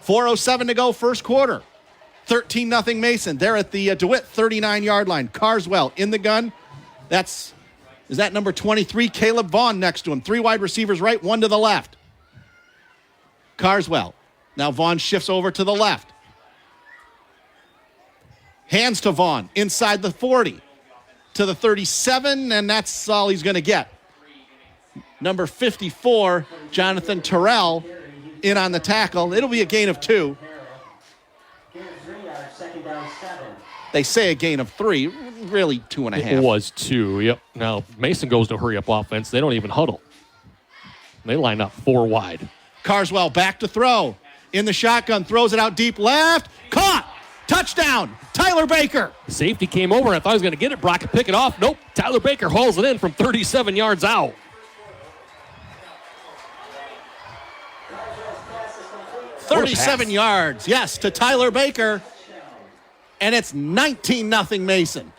4:07 to go, first quarter. 13-0 Mason. They're at the DeWitt 39-yard line. Carswell in the gun. Is that number 23? Caleb Vaughn next to him. 3 wide receivers right, 1 to the left. Carswell. Now Vaughn shifts over to the left. Hands to Vaughn inside the 40 to the 37, and that's all he's going to get. Number 54, Jonathan Terrell, in on the tackle. It'll be a gain of 2. They say a gain of 3, really 2.5. It was 2, yep. Now, Mason goes to hurry up offense. They don't even huddle. They line up 4 wide. Carswell back to throw. In the shotgun, throws it out deep left. Caught! Touchdown! Tyler Baker! Safety came over, and I thought he was going to get it. Brock could pick it off. Nope. Tyler Baker hauls it in from 37 yards out. $37 yards, yes, to Tyler Baker. And it's 19-0 Mason.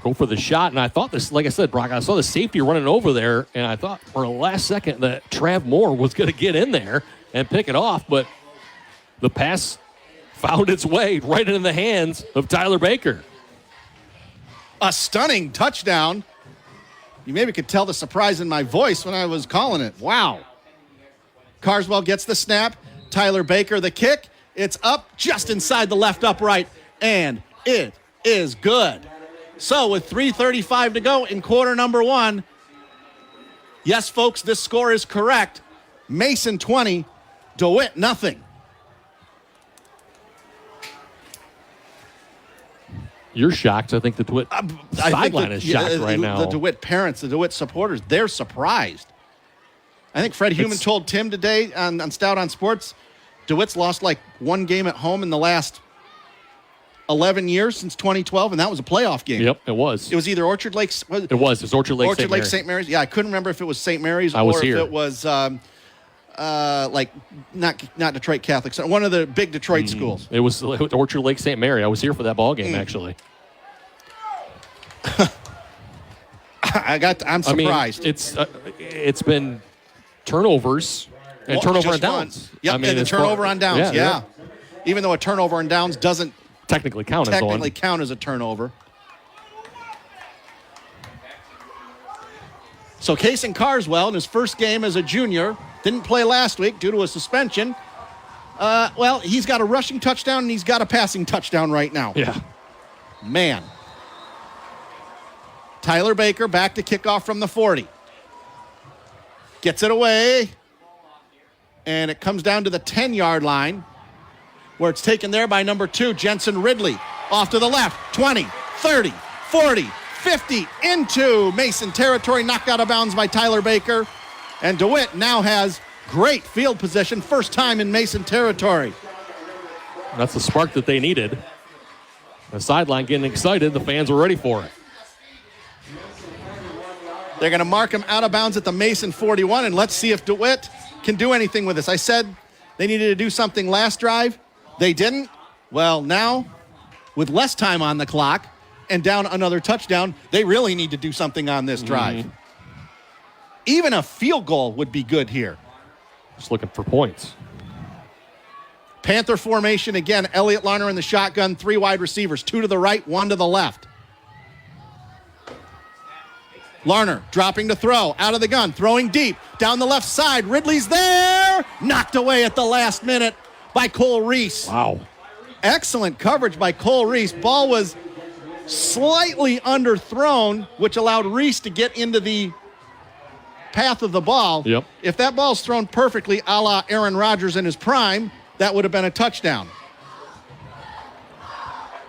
Go for the shot, and I thought this, like I said, Brock, I saw the safety running over there, and I thought for the last second that Trav Moore was going to get in there and pick it off, but the pass found its way right into the hands of Tyler Baker. A stunning touchdown. You maybe could tell the surprise in my voice when I was calling it. Wow. Carswell gets the snap. Tyler Baker, the kick. It's up just inside the left upright, and it is good. So with 3:35 to go in quarter number 1, yes, folks, this score is correct. Mason 20, DeWitt nothing. You're shocked. I think the DeWitt sideline is shocked right now. The DeWitt parents, the DeWitt supporters, they're surprised. I think Fred Heumann told Tim today on Stout on Sports, DeWitt's lost like 1 game at home in the last 11 years since 2012, and that was a playoff game. Yep, it was. It was either Orchard Lake. It was Orchard Lake. Orchard Lake St. Mary's. Yeah, I couldn't remember if it was St. Mary's or if it was like not Detroit Catholic, one of the big Detroit schools. It was Orchard Lake St. Mary. I was here for that ball game actually. I'm surprised. It's been turnovers and turnover on downs. Yep, and the turnover on downs. Yeah. Even though a turnover on downs doesn't technically count as a turnover. So Kason Carswell, in his first game as a junior, didn't play last week due to a suspension. He's got a rushing touchdown and he's got a passing touchdown right now. Yeah. Man. Tyler Baker back to kickoff from the 40. Gets it away. And it comes down to the 10-yard line, where it's taken there by number 2, Jensen Ridley. Off to the left, 20, 30, 40, 50, into Mason territory, knocked out of bounds by Tyler Baker. And DeWitt now has great field position, first time in Mason territory. That's the spark that they needed. The sideline getting excited, the fans were ready for it. They're going to mark him out of bounds at the Mason 41, and let's see if DeWitt can do anything with this. I said they needed to do something last drive. They didn't. Well, now, with less time on the clock and down another touchdown, they really need to do something on this drive. Even a field goal would be good here. Just looking for points. Panther formation again. Elliott Larner in the shotgun, 3 wide receivers, 2 to the right, 1 to the left. Larner dropping to throw, out of the gun, throwing deep, down the left side. Ridley's there, knocked away at the last minute by Cole Reese. Wow. Excellent coverage by Cole Reese. Ball was slightly underthrown, which allowed Reese to get into the path of the ball. Yep. If that ball's thrown perfectly, a la Aaron Rodgers in his prime, that would have been a touchdown.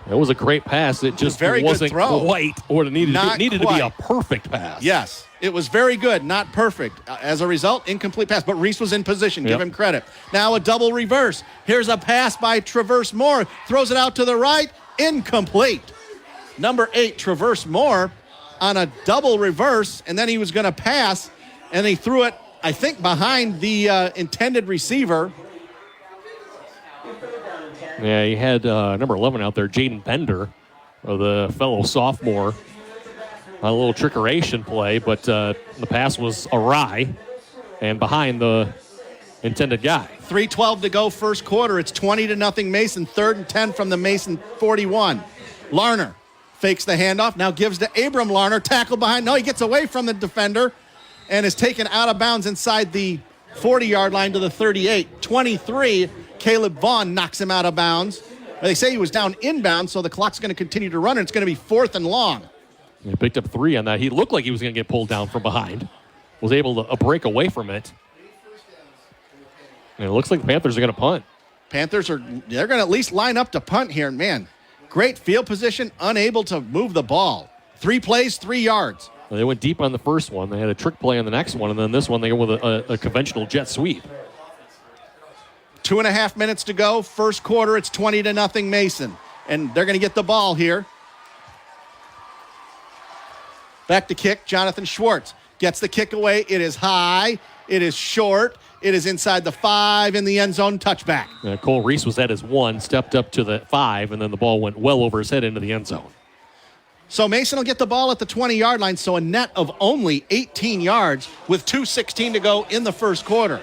It was a great pass. It just wasn't quite what it needed to be. It needed to be a perfect pass. Yes, it was very good, not perfect. As a result, incomplete pass. But Reese was in position. Give him credit. Now a double reverse. Here's a pass by Traverse Moore. Throws it out to the right. Incomplete. Number 8, Traverse Moore, on a double reverse. And then he was going to pass. And he threw it, I think, behind the intended receiver. Yeah, he had number 11 out there, Jaden Bender, the fellow sophomore, on a little trickeration play, but the pass was awry and behind the intended guy. 3:12 to go, first quarter. It's 20-0 Mason. 3rd and 10 from the Mason 41. Larner fakes the handoff, now gives to Abram Larner. Tackle behind. No, he gets away from the defender and is taken out of bounds inside the 40-yard line to the 38. 23. Caleb Vaughn knocks him out of bounds. They say he was down inbound, so the clock's going to continue to run, and it's going to be 4th and long. He picked up 3 on that. He looked like he was going to get pulled down from behind. Was able to break away from it. And it looks like the Panthers are going to punt. Panthers they're going to at least line up to punt here. Man, great field position, unable to move the ball. 3 plays, 3 yards. Well, they went deep on the first one. They had a trick play on the next one, and then this one they go with a conventional jet sweep. 2.5 minutes to go. First quarter, it's 20-0 Mason. And they're going to get the ball here. Back to kick, Jonathan Schwartz. Gets the kick away. It is high. It is short. It is inside the 5 in the end zone. Touchback. Cole Reese was at his 1, stepped up to the 5, and then the ball went well over his head into the end zone. So Mason will get the ball at the 20-yard line, so a net of only 18 yards with 2:16 to go in the first quarter.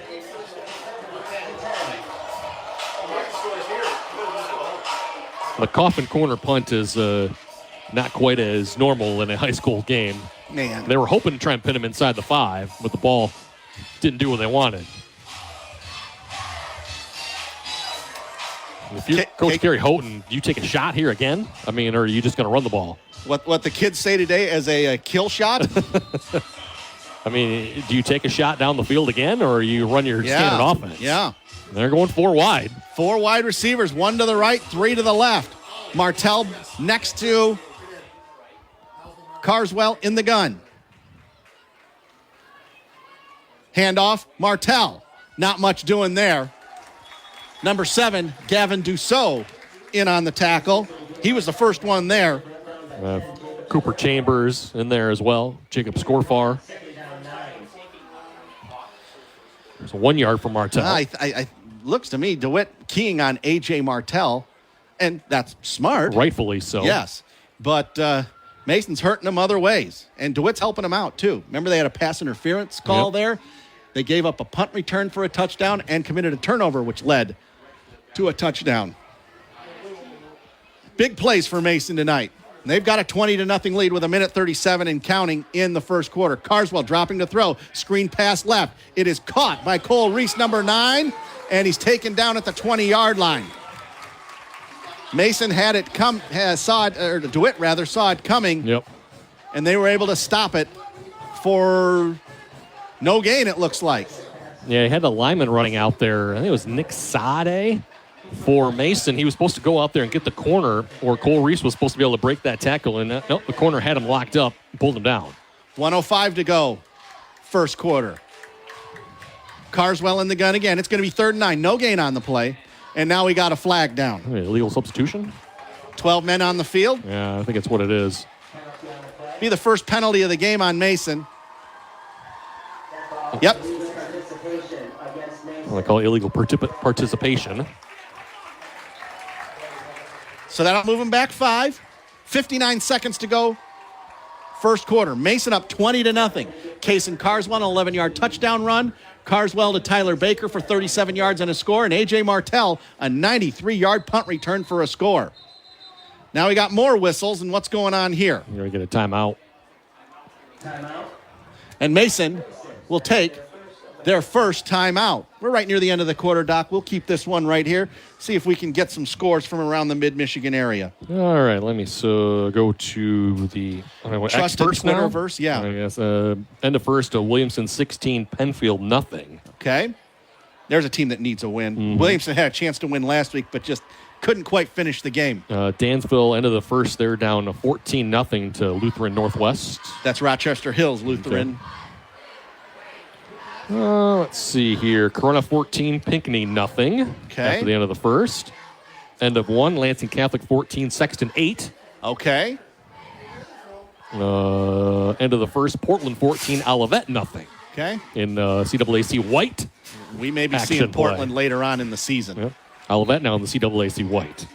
The coffin corner punt is not quite as normal in a high school game. Man. They were hoping to try and pin him inside the 5, but the ball didn't do what they wanted. If you're Coach Gary Houghton, do you take a shot here again? I mean, or are you just going to run the ball? What the kids say today as a kill shot? I mean, do you take a shot down the field again, or you run your standard offense? Yeah. They're going 4 wide. 4 wide receivers, 1 to the right, 3 to the left. Martell next to Carswell in the gun. Handoff, Martell. Not much doing there. Number 7, Gavin Dussault in on the tackle. He was the first one there. Cooper Chambers in there as well. Jacob Scorfar. There's a 1 yard from Martell. I looks to me, DeWitt keying on A.J. Martell, and that's smart. Rightfully so. Yes, but Mason's hurting them other ways, and DeWitt's helping them out, too. Remember they had a pass interference call there? They gave up a punt return for a touchdown and committed a turnover, which led to a touchdown. Big plays for Mason tonight. They've got a 20-0 lead with 1:37 and counting in the first quarter. Carswell dropping to throw. Screen pass left. It is caught by Cole Reese, number 9, and he's taken down at the 20-yard line. Mason had it come, DeWitt rather, saw it coming. Yep. And they were able to stop it for no gain, it looks like. Yeah, he had the lineman running out there. I think it was Nick Sade for Mason. He was supposed to go out there and get the corner, or Cole Reese was supposed to be able to break that tackle. And nope, the corner had him locked up, pulled him down. 1:05 to go, first quarter. Carswell in the gun again. It's going to be 3rd and 9. No gain on the play. And now we got a flag down. Illegal substitution? 12 men on the field. Yeah, I think it's what it is. Be the first penalty of the game on Mason. Yep. I call it illegal participation. So that'll move him back 5. 59 seconds to go. First quarter. Mason up 20-0. Cason Carswell, an 11-yard touchdown run. Carswell to Tyler Baker for 37 yards and a score, and A.J. Martell, a 93-yard punt return for a score. Now we got more whistles, and what's going on here? You're going to get a timeout. And Mason will take their first timeout. We're right near the end of the quarter, Doc. We'll keep this one right here, see if we can get some scores from around the mid-Michigan area. All right, let me go to the Trusted Twitterverse, yeah. I guess, end of first, Williamson 16, Penfield nothing. Okay. There's a team that needs a win. Mm-hmm. Williamson had a chance to win last week, but just couldn't quite finish the game. Dansville, end of the first, they're down 14-0 to Lutheran Northwest. That's Rochester Hills Lutheran. Okay. Let's see here. Corona 14, Pinckney nothing. Okay. After the end of the first. End of one, Lansing Catholic 14, Sexton 8. Okay. End of the first, Portland 14, Olivet nothing. Okay. In CAAC White. We may be action seeing Portland play. later on in the season. Yep. Olivet now in the CAAC White.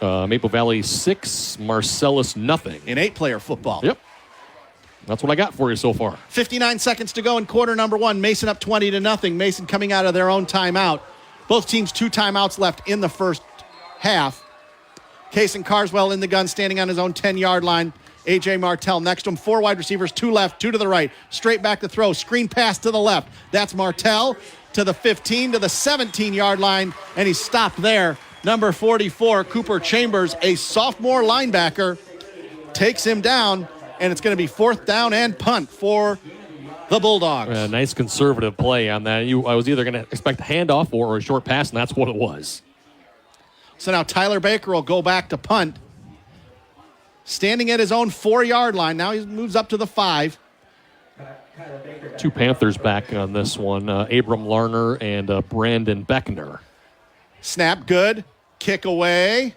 Maple Valley 6, Marcellus nothing. In 8-player football. Yep. That's what I got for you so far. 59 seconds to go in quarter number one. Mason up 20-0. Mason coming out of their own timeout. Both teams 2 timeouts left in the first half. Kason Carswell in the gun, standing on his own 10-yard line. A.J. Martell next to him. 4 wide receivers, 2 left, 2 to the right. Straight back to throw. Screen pass to the left. That's Martell to the 15, to the 17-yard line, and he's stopped there. Number 44, Cooper Chambers, a sophomore linebacker, takes him down. And it's going to be 4th down and punt for the Bulldogs. Nice conservative play on that. I was either going to expect a handoff or a short pass, and that's what it was. So now Tyler Baker will go back to punt. Standing at his own 4-yard line. Now he moves up to the 5. 2 Panthers back on this one. Abram Larner and Brandon Beckner. Snap good. Kick away.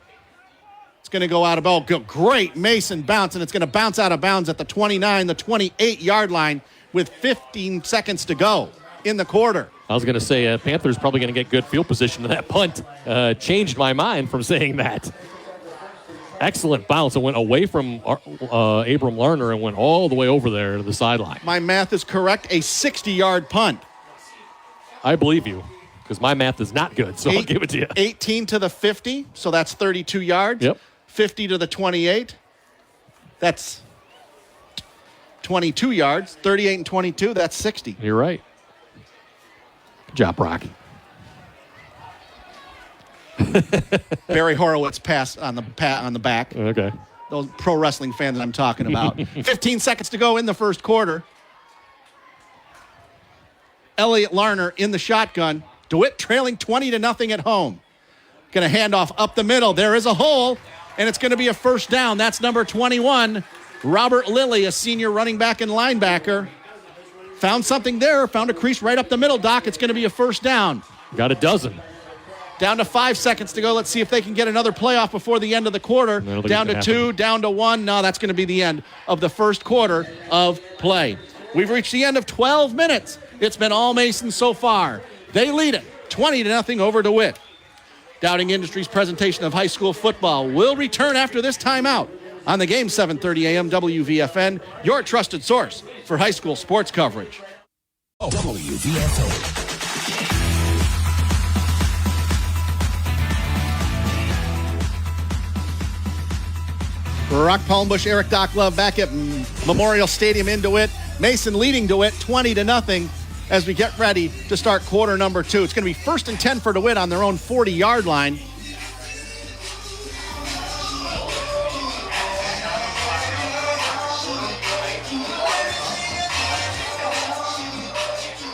It's going to go out of bounds. Great Mason bounce, and it's going to bounce out of bounds at the 29, the 28-yard line with 15 seconds to go in the quarter. I was going to say Panthers probably going to get good field position to that punt. Changed my mind from saying that. Excellent bounce. It went away from Abram Larner and went all the way over there to the sideline. My math is correct, a 60-yard punt. I believe you, because my math is not good, so I'll give it to you. 18 to the 50, so that's 32 yards. Yep. 50 to the 28. That's 22 yards. 38 and 22, that's 60. You're right. Good job, Rocky. Barry Horowitz pass on the back. Okay. Those pro wrestling fans that I'm talking about. 15 seconds to go in the first quarter. Elliott Larner in the shotgun. DeWitt trailing 20-0 at home. Going to hand off up the middle. There is a hole, and it's going to be a first down. That's number 21, Robert Lilly, a senior running back and linebacker. Found something there. Found a crease right up the middle, Doc. It's going to be a first down. Got a dozen. Down to 5 seconds to go. Let's see if they can get another playoff before the end of the quarter. Down to 2, down to 1. No, that's going to be the end of the first quarter of play. We've reached the end of 12 minutes. It's been all Mason so far. They lead it 20-0 over DeWitt. Dowding Industries' presentation of high school football will return after this timeout on the game 7:30 a.m. WVFN, your trusted source for high school sports coverage. WVFN. Rock Palmbush, Eric Doc Love back at Memorial Stadium in DeWitt. Mason leading DeWitt 20-0 as we get ready to start quarter number 2. It's going to be 1st and 10 for DeWitt on their own 40-yard line.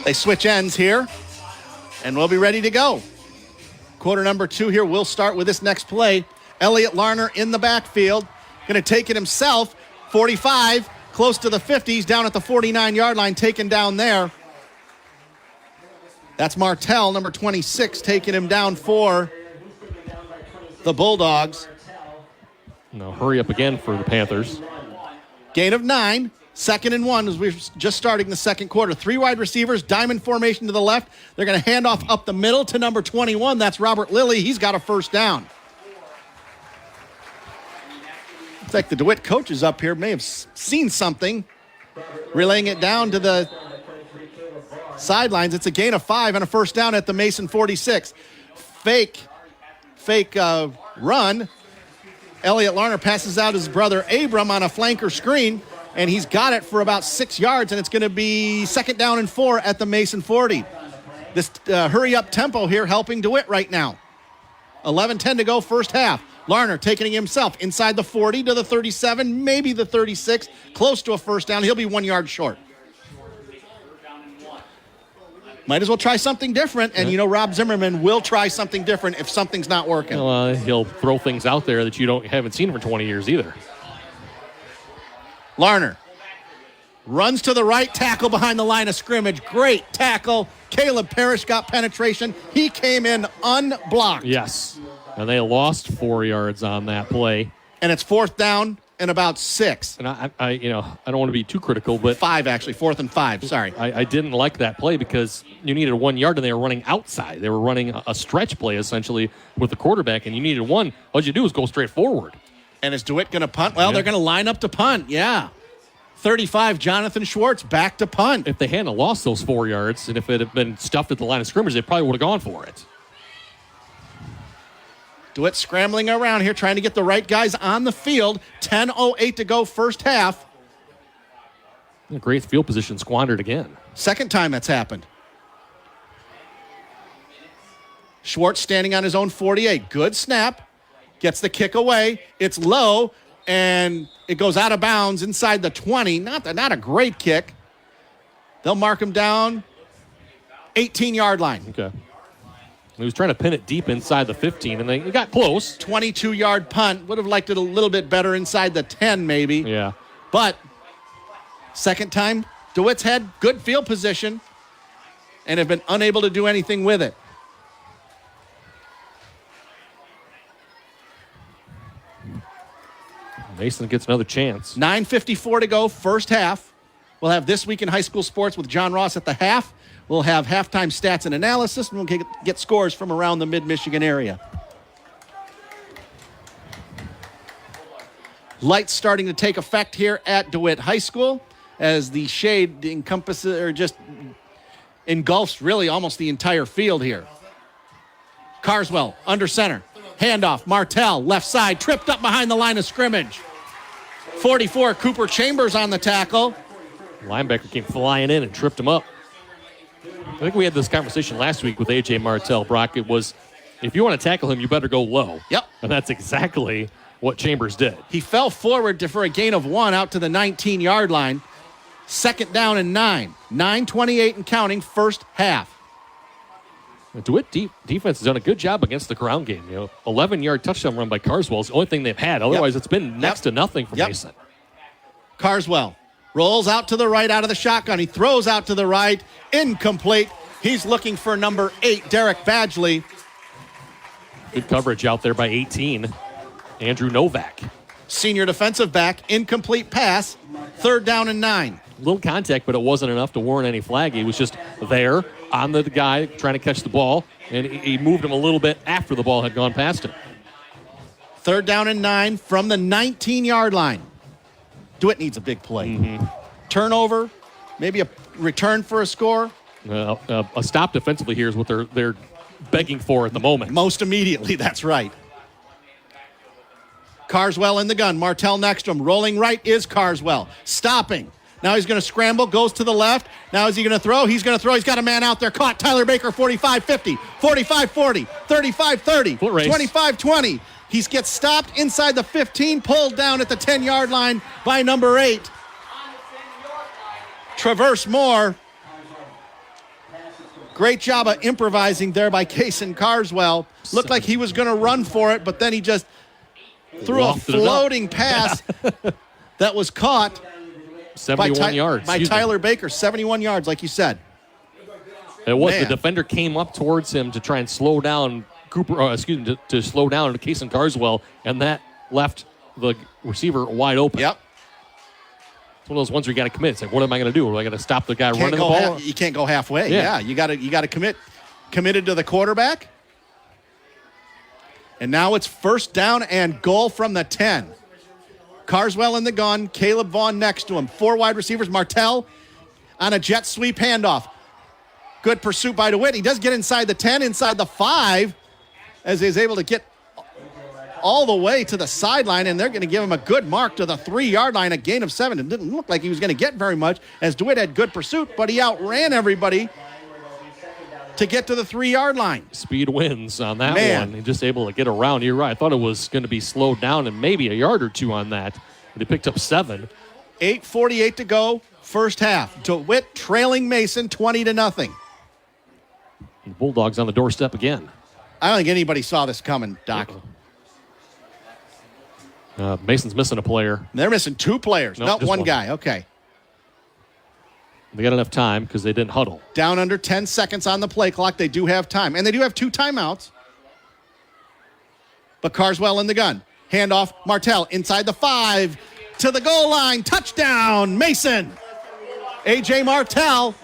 They switch ends here, and we'll be ready to go. Quarter number 2 here. We'll start with this next play. Elliott Larner in the backfield. Going to take it himself. 45, close to the 50s, down at the 49-yard line, taken down there. That's Martell, number 26, taking him down for the Bulldogs. Now hurry up again for the Panthers. Gain of 9. 2nd and 1 as we're just starting the second quarter. 3 wide receivers, diamond formation to the left. They're going to hand off up the middle to number 21. That's Robert Lilly. He's got a first down. Looks like the DeWitt coaches up here may have seen something. Relaying it down to the sidelines. It's a gain of 5 and a first down at the Mason 46. Fake run. Elliott Larner passes out his brother Abram on a flanker screen, and he's got it for about 6 yards, and it's going to be 2nd down and 4 at the Mason 40. This hurry-up tempo here helping DeWitt right now. 11:10 to go, first half. Larner taking it himself inside the 40 to the 37, maybe the 36, close to a first down. He'll be 1 yard short. Might as well try something different, and Rob Zimmerman will try something different if something's not working. Well, he'll throw things out there that you haven't seen for 20 years either. Larner runs to the right, tackle behind the line of scrimmage. Great tackle. Caleb Parrish got penetration. He came in unblocked. Yes, and they lost 4 yards on that play. And it's 4th down and about 6. And I don't want to be too critical, but 5 actually, 4th and 5. Sorry, I didn't like that play because you needed 1 yard and they were running outside. They were running a stretch play essentially with the quarterback, and you needed 1. All you do is go straight forward. And is DeWitt going to punt? Well, they're going to line up to punt. Yeah. 35, Jonathan Schwartz back to punt. If they hadn't lost those 4 yards, and if it had been stuffed at the line of scrimmage, they probably would have gone for it. DeWitt scrambling around here, trying to get the right guys on the field. 10:08 to go, first half. A great field position squandered again. Second time that's happened. Schwartz standing on his own 48. Good snap. Gets the kick away. It's low, and it goes out of bounds inside the 20. Not a great kick. They'll mark him down 18-yard line. Okay. He was trying to pin it deep inside the 15, and they got close. 22-yard punt. Would have liked it a little bit better inside the 10, maybe. Yeah. But second time, DeWitt's had good field position and have been unable to do anything with it. Mason gets another chance. 9:54 to go, first half. We'll have This Week in High School Sports with John Ross at the half. We'll have halftime stats and analysis, and we'll get scores from around the mid-Michigan area. Lights starting to take effect here at DeWitt High School as the shade encompasses or just engulfs really almost the entire field here. Carswell under center. Handoff. Martell left side. Tripped up behind the line of scrimmage. 44, Cooper Chambers on the tackle. Linebacker came flying in and tripped him up. I think we had this conversation last week with A.J. Martell, Brock. It was, if you want to tackle him, you better go low. Yep. And that's exactly what Chambers did. He fell forward for a gain of 1 out to the 19-yard line. 2nd down and 9. 9:28 and counting, first half. The DeWitt defense has done a good job against the ground game. 11-yard touchdown run by Carswell is the only thing they've had. Otherwise, It's been next to nothing for Mason. Carswell rolls out to the right out of the shotgun. He throws out to the right. Incomplete. He's looking for number 8, Derek Badgley. Good coverage out there by 18, Andrew Novak. Senior defensive back. Incomplete pass. 3rd down and 9. Little contact, but it wasn't enough to warrant any flag. He was just there on the guy trying to catch the ball, and he moved him a little bit after the ball had gone past him. 3rd down and 9 from the 19-yard line. DeWitt needs a big play. Mm-hmm. Turnover, maybe a return for a score. A stop defensively here is what they're begging for at the moment. Most immediately, that's right. Carswell in the gun. Martell next to him. Rolling right is Carswell. Stopping. Now he's going to scramble, goes to the left. Now is he going to throw? He's going to throw. He's got a man out there. Caught. Tyler Baker, 45-50, 45-40, 35-30, 25-20. He gets stopped inside the 15, pulled down at the 10-yard line by number 8. Traverse Moore. Great job of improvising there by Kason Carswell. Looked like he was going to run for it, but then he just threw a floating pass that was caught 71 yards. By Tyler Baker, 71 yards, like you said. It was. The defender came up towards him to try and slow down to slow down Kason Carswell, and that left the receiver wide open. Yep. It's one of those ones where you got to commit. It's like, what am I going to do? Am I going to stop the guy running the ball? You can't go halfway. Yeah, you got to commit. Committed to the quarterback. And now it's 1st down and goal from the 10. Carswell in the gun. Caleb Vaughn next to him. 4 wide receivers. Martell on a jet sweep handoff. Good pursuit by DeWitt. He does get inside the 10, inside the 5, as he's able to get all the way to the sideline, and they're going to give him a good mark to the 3-yard line, a gain of 7. It didn't look like he was going to get very much, as DeWitt had good pursuit, but he outran everybody to get to the 3-yard line. Speed wins on that one. He's just able to get around. You're right. I thought it was going to be slowed down and maybe a yard or two on that. But he picked up 7. 8:48 to go, first half. DeWitt trailing Mason 20-0. The Bulldogs on the doorstep again. I don't think anybody saw this coming, Doc. Mason's missing a player. They're missing 2 players. Nope, No, one guy. Okay. They got enough time because they didn't huddle. Down under 10 seconds on the play clock. They do have time. And they do have 2 timeouts. But Carswell in the gun. Handoff, Martell inside the 5 to the goal line. Touchdown, Mason. A.J. Martell,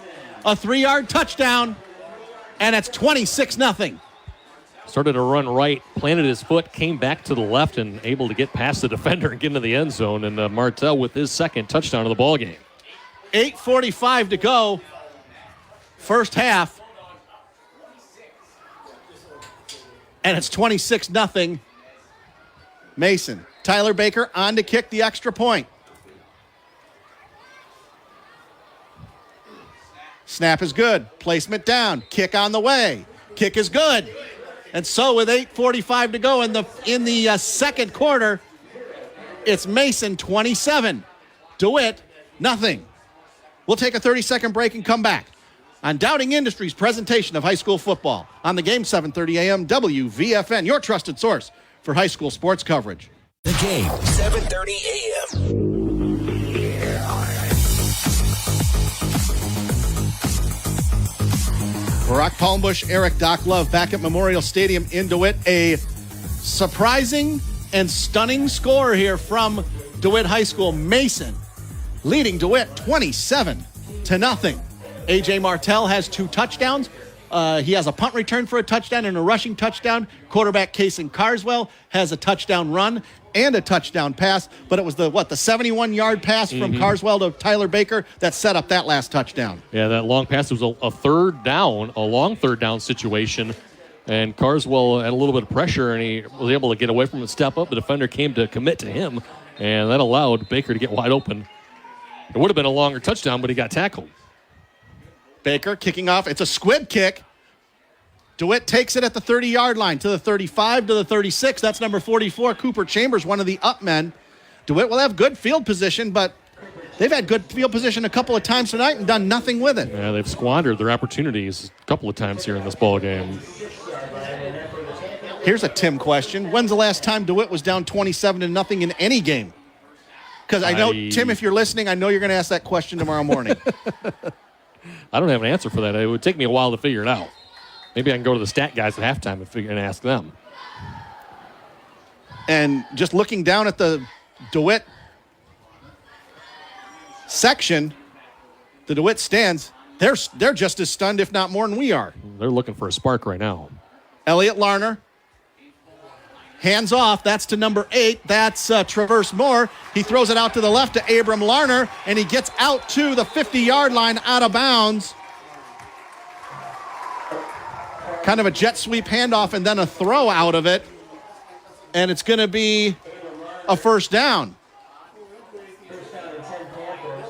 a 3-yard touchdown. And it's 26-0. Started to run right, planted his foot, came back to the left, and able to get past the defender and get into the end zone. And Martell with his second touchdown of the ball game. 8:45 to go. First half. And it's 26-0. Mason. Tyler Baker on to kick the extra point. Snap is good. Placement down. Kick on the way. Kick is good. And so with 8:45 to go in the second quarter, it's Mason 27, DeWitt nothing. We'll take a 30-second break and come back on Dowding Industries' presentation of high school football on the game 7:30 a.m. WVFN, your trusted source for high school sports coverage. The game 7:30 a.m. Brock Palmbush, Eric Doc Love back at Memorial Stadium in DeWitt. A surprising and stunning score here from DeWitt High School. Mason leading DeWitt 27-0. A.J. Martell has 2 touchdowns. He has a punt return for a touchdown and a rushing touchdown. Quarterback Kason Carswell has a touchdown run and a touchdown pass, but it was the 71-yard pass from Carswell to Tyler Baker that set up that last touchdown. Yeah, that long pass was a third down, a long third down situation, and Carswell had a little bit of pressure, and he was able to get away from it, step up. The defender came to commit to him, and that allowed Baker to get wide open. It would have been a longer touchdown, but he got tackled. Baker kicking off. It's a squib kick. DeWitt takes it at the 30-yard line to the 35 to the 36. That's number 44, Cooper Chambers, one of the up men. DeWitt will have good field position, but they've had good field position a couple of times tonight and done nothing with it. Yeah, they've squandered their opportunities a couple of times here in this ball game. Here's a Tim question. When's the last time DeWitt was down 27-0 in any game? Because I know, Tim, if you're listening, I know you're going to ask that question tomorrow morning. I don't have an answer for that. It would take me a while to figure it out. Maybe I can go to the stat guys at halftime and ask them. And just looking down at the DeWitt section, the DeWitt stands, they're just as stunned, if not more than we are. They're looking for a spark right now. Elliott Larner, hands off. That's to number 8. That's Traverse Moore. He throws it out to the left to Abram Larner, and he gets out to the 50-yard line out of bounds. Kind of a jet sweep handoff and then a throw out of it. And it's going to be a first down.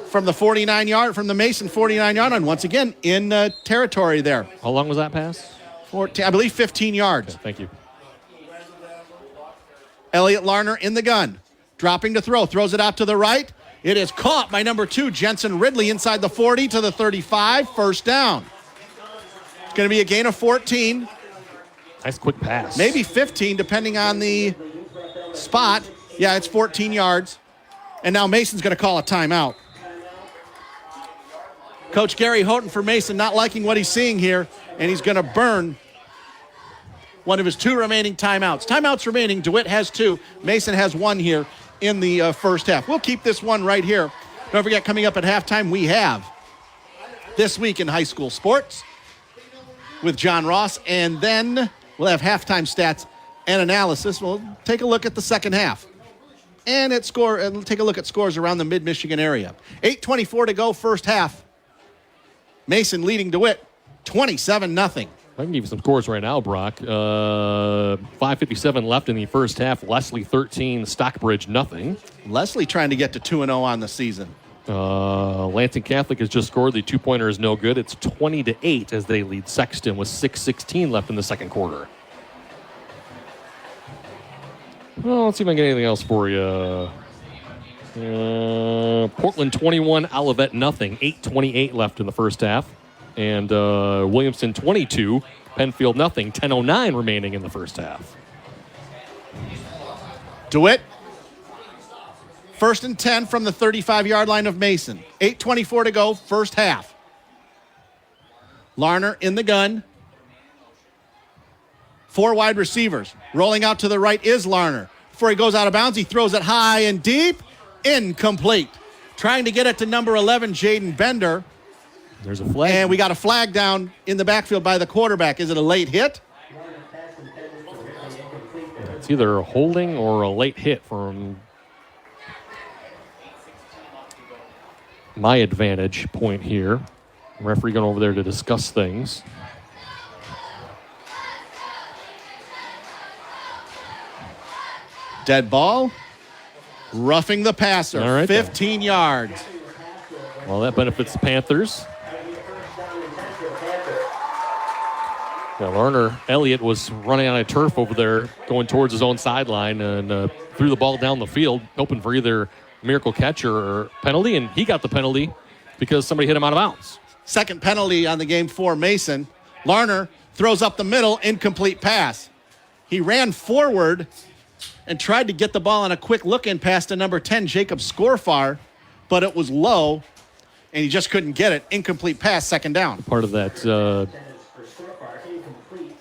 From the 49-yard, from the Mason 49-yard line. Once again, in territory there. How long was that pass? 14, I believe 15 yards. Okay, thank you. Elliott Larner in the gun. Dropping to throw. Throws it out to the right. It is caught by number 2, Jensen Ridley, inside the 40 to the 35. First down. It's going to be a gain of 14. Nice quick pass. Maybe 15, depending on the spot. Yeah, it's 14 yards. And now Mason's going to call a timeout. Coach Gary Houghton for Mason not liking what he's seeing here, and he's going to burn one of his 2 remaining timeouts. Timeouts remaining. DeWitt has 2. Mason has 1 here in the first half. We'll keep this one right here. Don't forget, coming up at halftime, we have This Week in High School Sports with John Ross, and then we'll have halftime stats and analysis. We'll take a look at the second half and take a look at scores around the mid-Michigan area. 8:24 to go, first half. Mason leading DeWitt 27-0. I can give you some scores right now, Brock. 5:57 left in the first half. Leslie 13, Stockbridge nothing. Leslie trying to get to 2-0 on the season. Lansing Catholic has just scored. The two-pointer is no good. It's 20-8 as they lead Sexton with 6:16 left in the second quarter. Well, let's see if I can get anything else for you. Portland 21, Olivet nothing. 8:28 left in the first half. And Williamson 22, Penfield nothing. 10:09 remaining in the first half. DeWitt, 1st and 10 from the 35-yard line of Mason. 8:24 to go, first half. Larner in the gun. 4 wide receivers. Rolling out to the right is Larner. Before he goes out of bounds, he throws it high and deep. Incomplete. Trying to get it to number 11, Jaden Bender. There's a flag. And we got a flag down in the backfield by the quarterback. Is it a late hit? It's either a holding or a late hit from my advantage point here. Referee going over there to discuss things. Dead ball. Roughing the passer. All right, 15 yards. Well, that benefits the Panthers. Now, Larner Elliott was running on a turf over there, going towards his own sideline, and threw the ball down the field, hoping for either miracle catch or penalty, and he got the penalty because somebody hit him out of bounds. Second penalty on the game for Mason. Larner throws up the middle, incomplete pass. He ran forward and tried to get the ball on a quick look-in pass to number 10, Jacob Scorfar, but it was low, and he just couldn't get it. Incomplete pass, second down. Part of that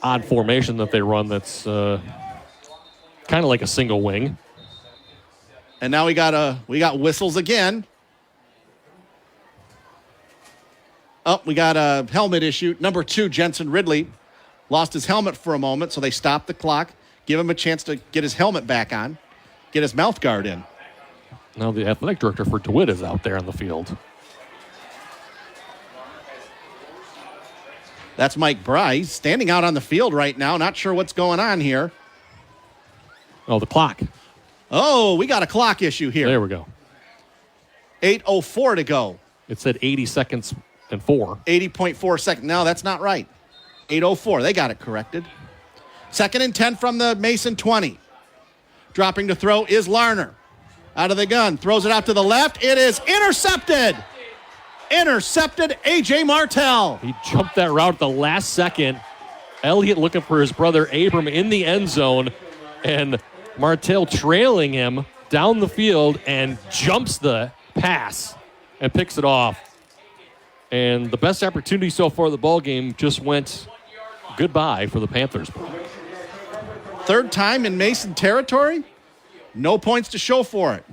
odd formation that they run that's kind of like a single wing. And now we got whistles again. Oh, we got a helmet issue. Number 2, Jensen Ridley, lost his helmet for a moment, so they stopped the clock, give him a chance to get his helmet back on, get his mouth guard in. Now the athletic director for DeWitt is out there on the field. That's Mike Bryce standing out on the field right now. Not sure what's going on here. Oh, the clock. Oh, we got a clock issue here. There we go. 8:04 to go. It said 80 seconds and 4. 80.4 seconds. No, that's not right. 8:04. They got it corrected. 2nd and 10 from the Mason 20. Dropping to throw is Larner. Out of the gun. Throws it out to the left. It is intercepted. Intercepted A.J. Martell. He jumped that route at the last second. Elliott looking for his brother Abram in the end zone. And Martell trailing him down the field and jumps the pass and picks it off. And the best opportunity so far of the ball game just went goodbye for the Panthers. Third time in Mason territory. No points to show for it.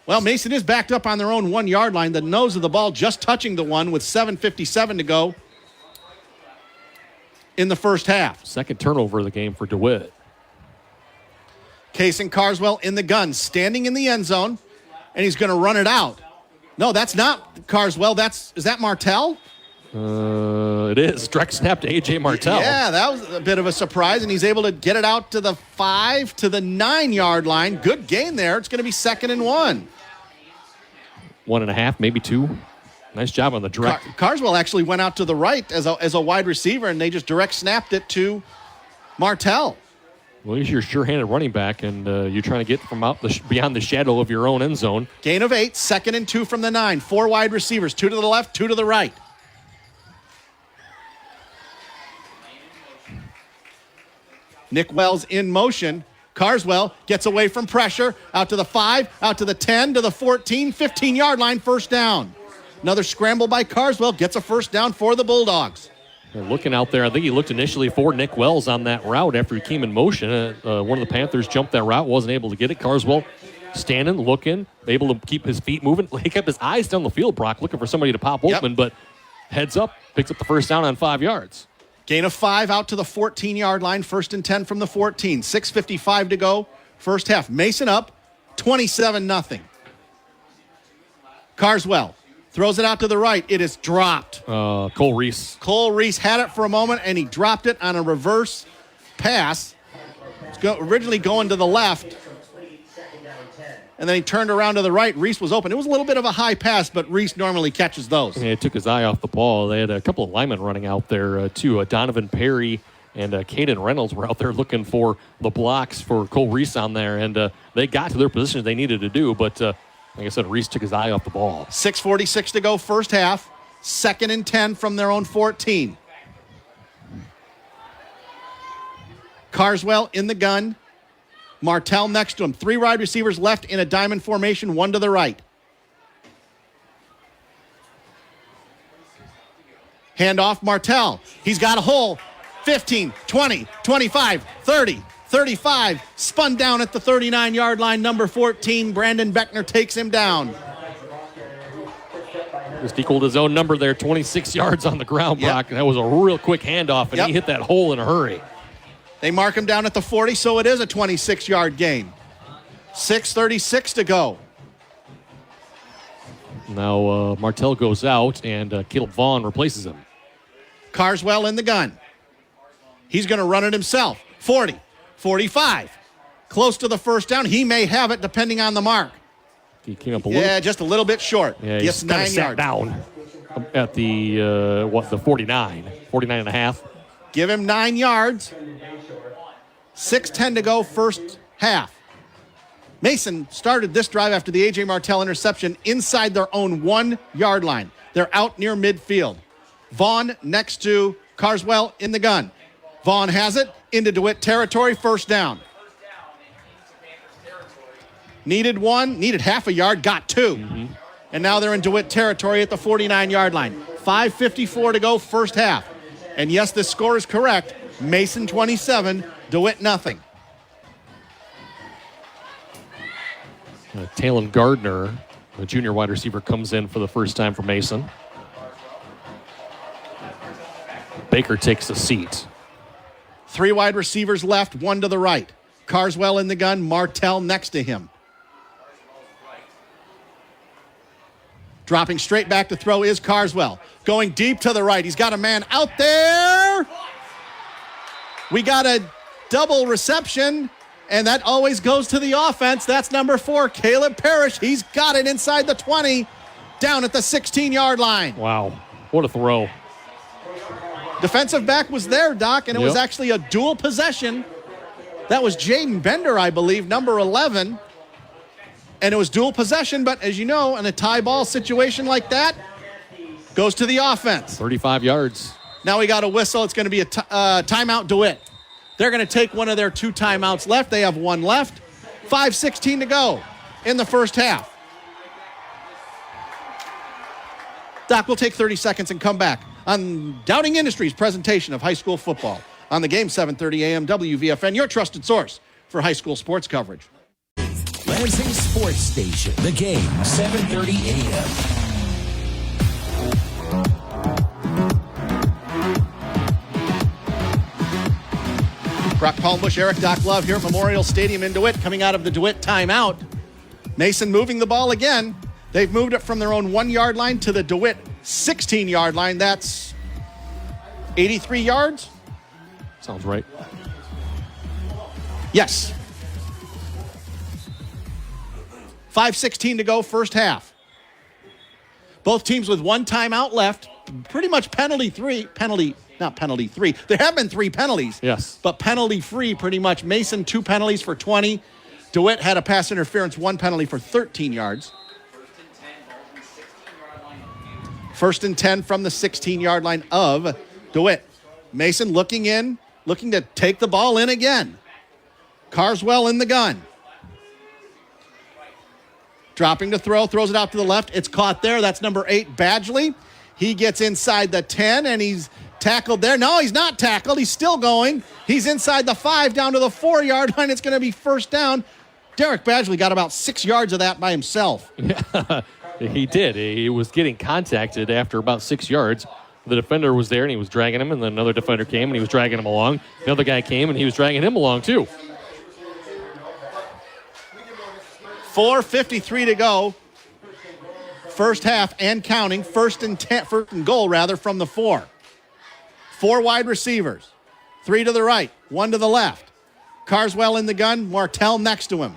Well, Mason is backed up on their own 1-yard line. The nose of the ball just touching the one with 7:57 to go in the first half. Second turnover of the game for DeWitt. Kason Carswell in the gun, standing in the end zone, and he's going to run it out. No, that's not Carswell. Is that Martell? It is. Direct snap to A.J. Martell. Yeah, that was a bit of a surprise, and he's able to get it out to the 5 to the 9-yard line. Good gain there. It's going to be 2nd and 1. 1.5, maybe 2. Nice job on the direct. Carswell actually went out to the right as a wide receiver, and they just direct snapped it to Martell. Well, he's your sure-handed running back, and you're trying to get from out beyond the shadow of your own end zone. Gain of 8, 2nd and 2 from the 9. 4 wide receivers, 2 to the left, 2 to the right. Nick Wells in motion. Carswell gets away from pressure, out to the 5, out to the 10, to the 14, 15-yard line, first down. Another scramble by Carswell gets a first down for the Bulldogs. And looking out there, I think he looked initially for Nick Wells on that route after he came in motion. One of the Panthers jumped that route, wasn't able to get it. Carswell standing, looking, able to keep his feet moving. He kept his eyes down the field, Brock, looking for somebody to pop open, but heads up, picks up the first down on 5 yards. Gain of 5 out to the 14-yard line, 1st and 10 from the 14. 6:55 to go, first half. Mason up, 27-0. Carswell Throws it out to the right. It is dropped. Cole Reese. Cole Reese had it for a moment, and he dropped it on a reverse pass. It's originally going to the left, and then he turned around to the right. Reese was open. It was a little bit of a high pass, but Reese normally catches those. Yeah, it took his eye off the ball. They had a couple of linemen running out there, too. Donovan Perry and Caden Reynolds were out there looking for the blocks for Cole Reese on there, and they got to their positions they needed to do, but like I said, Reese took his eye off the ball. 6:46 to go, first half. 2nd and 10 from their own 14. Carswell in the gun. Martell next to him. 3 wide receivers left in a diamond formation, 1 to the right. Hand off Martell. He's got a hole. 15, 20, 25, 30, 35. Spun down at the 39-yard line. Number 14, Brandon Beckner takes him down. Just equaled his own number there, 26 yards on the ground, Brock. And that was a real quick handoff, and he hit that hole in a hurry. They mark him down at the 40, so it is a 26-yard gain. 6:36 to go. Now Martell goes out, and Caleb Vaughn replaces him. Carswell in the gun. He's going to run it himself. 40, 45. Close to the first down. He may have it depending on the mark. He came up a little. Yeah, just a little bit short. Yeah, he's 9 yards. Sat down at the, the 49 and a half. Give him 9 yards. 6:10 to go, first half. Mason started this drive after the A.J. Martell interception inside their own 1-yard line. They're out near midfield. Vaughn next to Carswell in the gun. Vaughn has it into DeWitt territory, first down. Needed half a yard, got 2. Mm-hmm. And now they're in DeWitt territory at the 49-yard line. 5:54 to go, first half. And yes, this score is correct. Mason 27, DeWitt nothing. Talon Gardner, the junior wide receiver, comes in for the first time for Mason. Baker takes a seat. 3 wide receivers left, 1 to the right. Carswell in the gun, Martell next to him. Dropping straight back to throw is Carswell. Going deep to the right. He's got a man out there. We got a double reception, and that always goes to the offense. That's number 4, Caleb Parrish. He's got it inside the 20, down at the 16-yard line. Wow, what a throw. Defensive back was there, Doc, and it was actually a dual possession. That was Jaden Bender, I believe, number 11. And it was dual possession, but as you know, in a tie ball situation like that, goes to the offense. 35 yards. Now we got a whistle. It's going to be a timeout DeWitt. They're going to take one of their 2 timeouts left. They have 1 left. 5:16 to go in the first half. Doc, we'll take 30 seconds and come back on Dowding Industries' presentation of high school football on the game 7:30 a.m. WVFN, your trusted source for high school sports coverage. Lansing Sports Station. The game, 7:30 a.m. Brock Palmbush, Eric Doc Love here at Memorial Stadium in DeWitt, coming out of the DeWitt timeout. Mason moving the ball again. They've moved it from their own 1-yard line to the DeWitt 16-yard line. That's 83 yards? Sounds right. Yes. 5:16 to go, first half. Both teams with 1 timeout left. Pretty much not penalty free. There have been 3 penalties. Yes. But penalty free pretty much. Mason, 2 penalties for 20. DeWitt had a pass interference, 1 penalty for 13 yards. 1st and 10 from the 16-yard line of DeWitt. Mason looking to take the ball in again. Carswell in the gun. Dropping to throw, throws it out to the left. It's caught there. That's number 8, Badgley. He gets inside the 10, and he's tackled there. No, he's not tackled. He's still going. He's inside the 5, down to the 4-yard line. It's going to be first down. Derek Badgley got about 6 yards of that by himself. Yeah, he did. He was getting contacted after about 6 yards. The defender was there, and he was dragging him, and then another defender came, and he was dragging him along. The other guy came, and he was dragging him along, too. 4:53 to go. First half and counting. First and goal, from the 4. 4 wide receivers. 3 to the right, 1 to the left. Carswell in the gun, Martell next to him.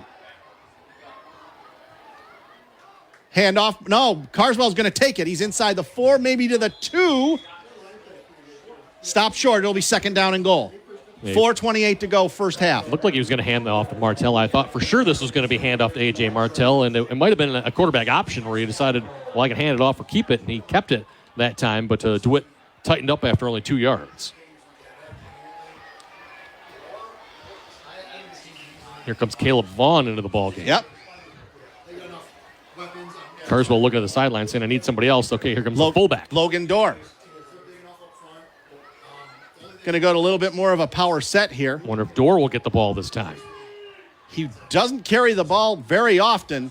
Handoff. No, Carswell's going to take it. He's inside the 4, maybe to the 2. Stop short. It'll be second down and goal. 4:28 to go, first half. Looked like he was going to hand that off to Martell. I thought for sure this was going to be handoff to A.J. Martell, and it might have been a quarterback option where he decided, well, I can hand it off or keep it, and he kept it that time, but DeWitt tightened up after only 2 yards. Here comes Caleb Vaughn into the ballgame. Yep. Carswell looking at the sideline saying, I need somebody else. Okay, here comes the fullback. Logan Dorr. Going to go to a little bit more of a power set here. Wonder if Dorr will get the ball this time. He doesn't carry the ball very often.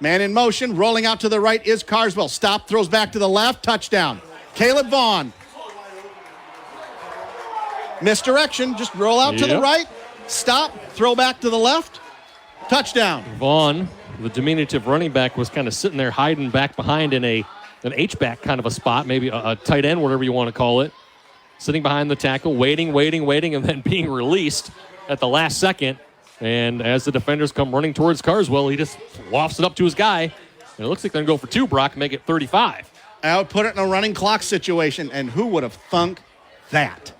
Man in motion, rolling out to the right is Carswell. Stop, throws back to the left, touchdown. Caleb Vaughn. Misdirection, just roll out to the right, stop, throw back to the left, touchdown. Vaughn, the diminutive running back, was kind of sitting there hiding back behind in an H-back kind of a spot, maybe a tight end, whatever you want to call it. Sitting behind the tackle, waiting, and then being released at the last second. And as the defenders come running towards Carswell, he just wafts it up to his guy. And it looks like they're going to go for 2, Brock, and make it 35. I would put it in a running clock situation, and who would have thunk that?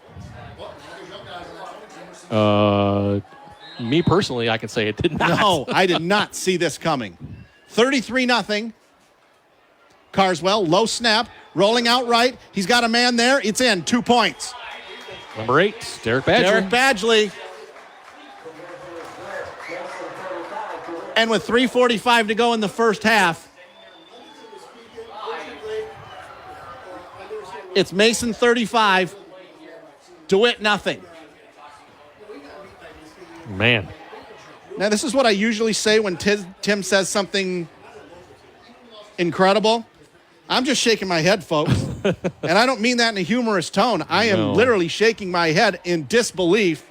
Me personally, I can say it did not. No, I did not see this coming. 33-0. Carswell, low snap, rolling out right. He's got a man there. It's in. 2 points. Number 8, Derek Badgley. Derek Badgley. And with 3:45 to go in the first half, it's Mason 35, DeWitt nothing. Man. Now, this is what I usually say when Tim says something incredible. I'm just shaking my head, folks. And I don't mean that in a humorous tone. I am literally shaking my head in disbelief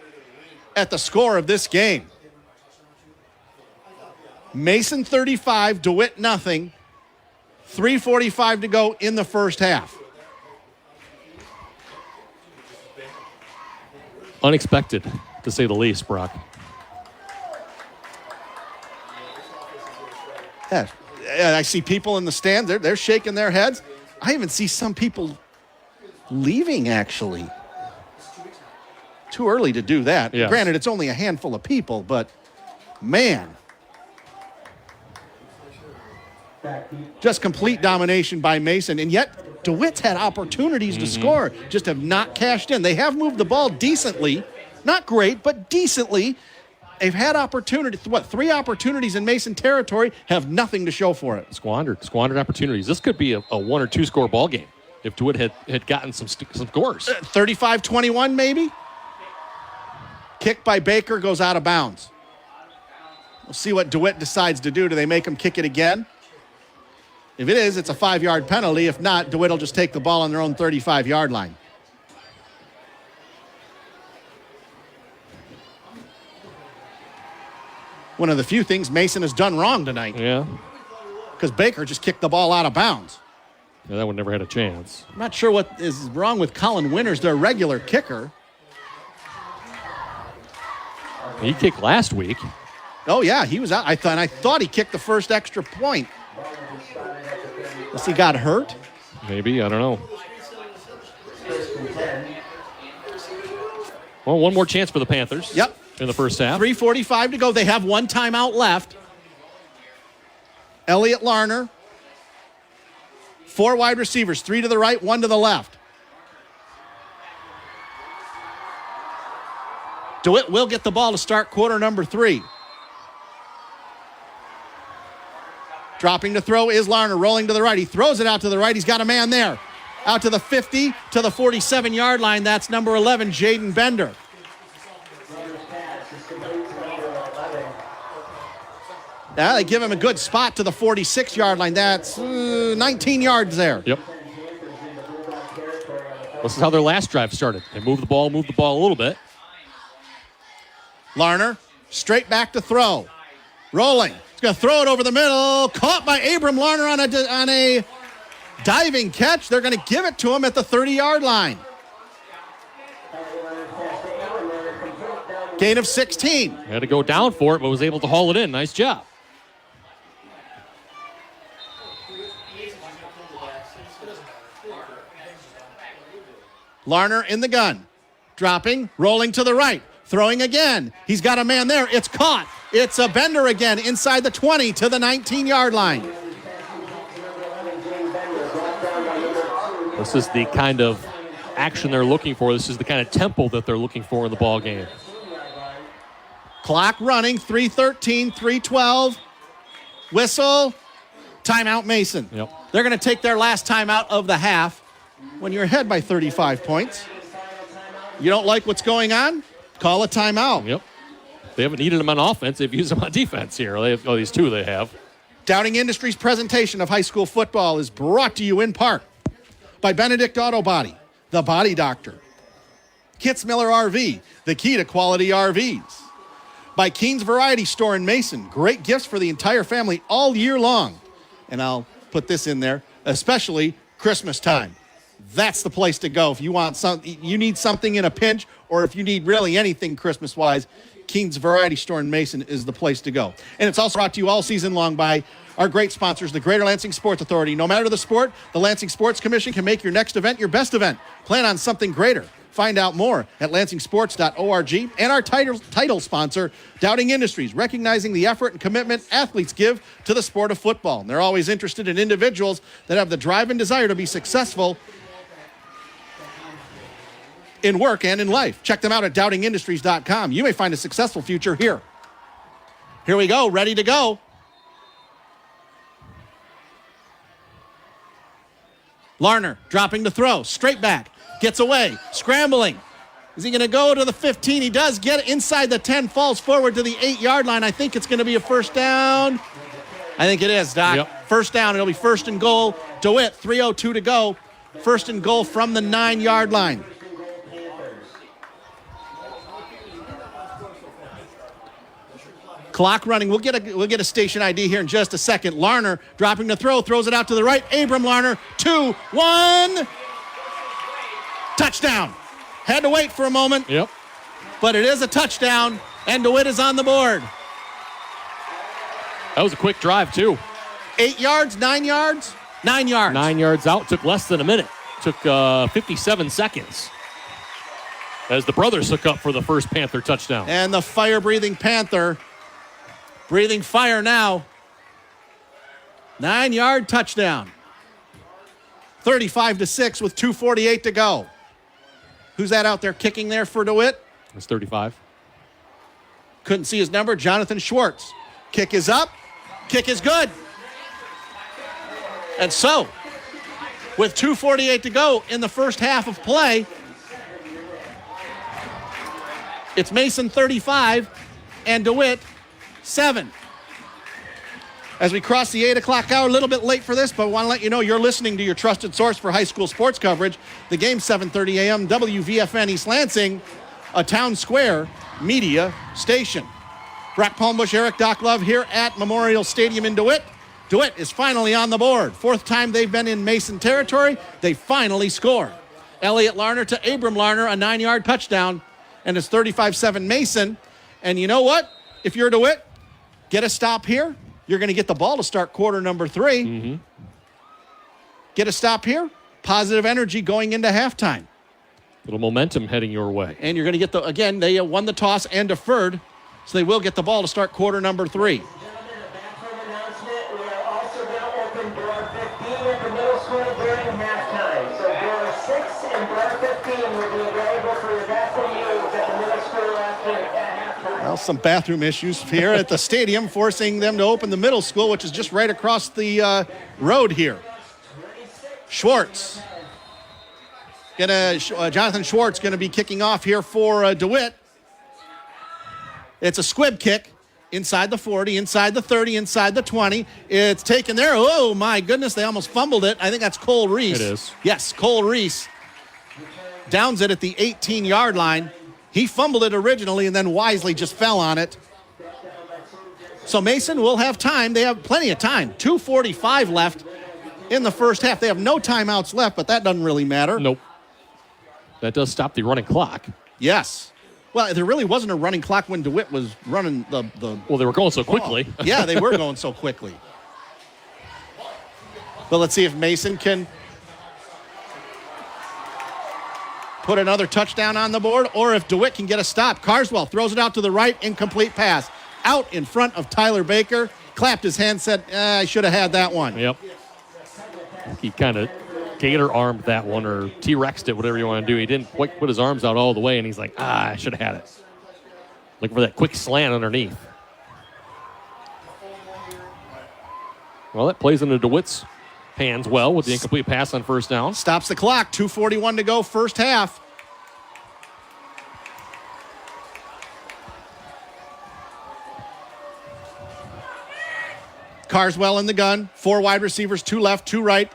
at the score of this game. Mason 35, DeWitt nothing. 3:45 to go in the first half. Unexpected, to say the least, Brock. Yeah, I see people in the stands. They're shaking their heads. I even see some people leaving, actually. Too early to do that. Yes. Granted, it's only a handful of people, but man. Just complete domination by Mason. And yet, DeWitt's had opportunities to score, just have not cashed in. They have moved the ball decently. Not great, but decently. They've had opportunities. 3 opportunities in Mason territory, have nothing to show for it. Squandered opportunities. This could be a 1 or 2 score ball game if DeWitt had gotten some scores. 35-21 maybe? Kick by Baker goes out of bounds. We'll see what DeWitt decides to do. Do they make him kick it again? If it is, it's a 5-yard penalty. If not, DeWitt will just take the ball on their own 35-yard line. One of the few things Mason has done wrong tonight. Yeah. Because Baker just kicked the ball out of bounds. Yeah, that one never had a chance. I'm not sure what is wrong with Colin Winters, their regular kicker. He kicked last week. Oh, yeah, he was out. I thought he kicked the first extra point. Unless he got hurt? Maybe, I don't know. Well, one more chance for the Panthers. Yep. In the first half. 3:45 to go. They have 1 timeout left. Elliott Larner. 4 wide receivers. 3 to the right, 1 to the left. DeWitt will get the ball to start quarter number 3. Dropping to throw is Larner, rolling to the right. He throws it out to the right. He's got a man there. Out to the 50, to the 47-yard line. That's number 11, Jaden Bender. They give him a good spot to the 46-yard line. That's 19 yards there. Yep. This is how their last drive started. They moved the ball a little bit. Larner, straight back to throw. Rolling. He's going to throw it over the middle. Caught by Abram Larner on a diving catch. They're going to give it to him at the 30-yard line. Gain of 16. Had to go down for it, but was able to haul it in. Nice job. Larner in the gun. Dropping, rolling to the right. Throwing again. He's got a man there. It's caught. It's a Bender again inside the 20 to the 19-yard line. This is the kind of action they're looking for. This is the kind of tempo that they're looking for in the ball game. Clock running, 3:13, 3:12. Whistle. Timeout, Mason. Yep. They're going to take their last timeout of the half when you're ahead by 35 points. You don't like what's going on? Call a timeout. Yep. They haven't needed them on offense. They've used them on defense here. They have, these two they have. Dowding Industries' presentation of high school football is brought to you in part by Benedict Auto Body, The Body Doctor, Kitts Miller RV, the key to quality RVs, by Keen's Variety Store in Mason, great gifts for the entire family all year long. And I'll put this in there, especially Christmas time. That's the place to go if you want you need something in a pinch, or if you need really anything Christmas-wise. Keen's Variety Store in Mason is the place to go. And it's also brought to you all season long by our great sponsors, the Greater Lansing Sports Authority. No matter the sport, the Lansing Sports Commission can make your next event your best event. Plan on something greater. Find out more at lansingsports.org. And our title sponsor, Dowding Industries, recognizing the effort and commitment athletes give to the sport of football. And they're always interested in individuals that have the drive and desire to be successful in work and in life. Check them out at dowdingindustries.com. You may find a successful future here. Here we go, ready to go. Larner dropping to throw, straight back, gets away, scrambling. Is he going to go to the 15? He does get it inside the 10, falls forward to the 8-yard line. I think it's going to be a first down. I think it is, Doc. Yep. First down. It'll be first and goal. DeWitt, 3:02 to go. First and goal from the 9-yard line. Clock running. We'll get a station ID here in just a second. Larner dropping the throw, throws it out to the right. Abram Larner, 2-1. Touchdown. Had to wait for a moment. Yep. But it is a touchdown, and DeWitt is on the board. That was a quick drive, too. 8 yards, 9 yards? 9 yards. 9 yards out. Took less than a minute. Took 57 seconds. As the brothers hook up for the first Panther touchdown. And the fire-breathing Panther breathing fire now. 9-yard touchdown. 35-6 with 2:48 to go. Who's that out there kicking there for DeWitt? It's 35. Couldn't see his number. Jonathan Schwartz. Kick is up. Kick is good. And so, with 2:48 to go in the first half of play, it's Mason 35 and DeWitt 7. As we cross the 8 o'clock hour, a little bit late for this, but I want to let you know you're listening to your trusted source for high school sports coverage. The game, 7:30 a.m., WVFN East Lansing, a Town Square media station. Brock Palmbush, Eric Doc Love here at Memorial Stadium in DeWitt. DeWitt is finally on the board. Fourth time they've been in Mason territory. They finally scored. Elliott Larner to Abram Larner, a 9-yard touchdown, and it's 35-7 Mason. And you know what? If you're DeWitt, get a stop here. You're going to get the ball to start quarter number 3. Mm-hmm. Get a stop here. Positive energy going into halftime. Little momentum heading your way. And you're going to get again, they won the toss and deferred, so they will get the ball to start quarter number 3. Well, some bathroom issues here at the stadium, forcing them to open the middle school, which is just right across the road here. Schwartz. Jonathan Schwartz going to be kicking off here for DeWitt. It's a squib kick inside the 40, inside the 30, inside the 20. It's taken there. Oh, my goodness, they almost fumbled it. I think that's Cole Reese. It is. Yes, Cole Reese downs it at the 18-yard line. He fumbled it originally and then wisely just fell on it. So Mason will have time. They have plenty of time. 2:45 left in the first half. They have no timeouts left, but that doesn't really matter. Nope. That does stop the running clock. Yes. Well, there really wasn't a running clock when DeWitt was running the Well, they were going so quickly. Yeah, they were going so quickly. But let's see if Mason can put another touchdown on the board, or if DeWitt can get a stop. Carswell throws it out to the right, incomplete pass. Out in front of Tyler Baker. Clapped his hand, said, I should have had that one. Yep. He kind of gator-armed that one, or T-Rexed it, whatever you want to do. He didn't quite put his arms out all the way, and he's like, I should have had it. Looking for that quick slant underneath. Well, that plays into DeWitt's hands well with the incomplete pass on first down. Stops the clock. 2:41 to go, first half. Carswell in the gun. 4 wide receivers, 2 left, 2 right.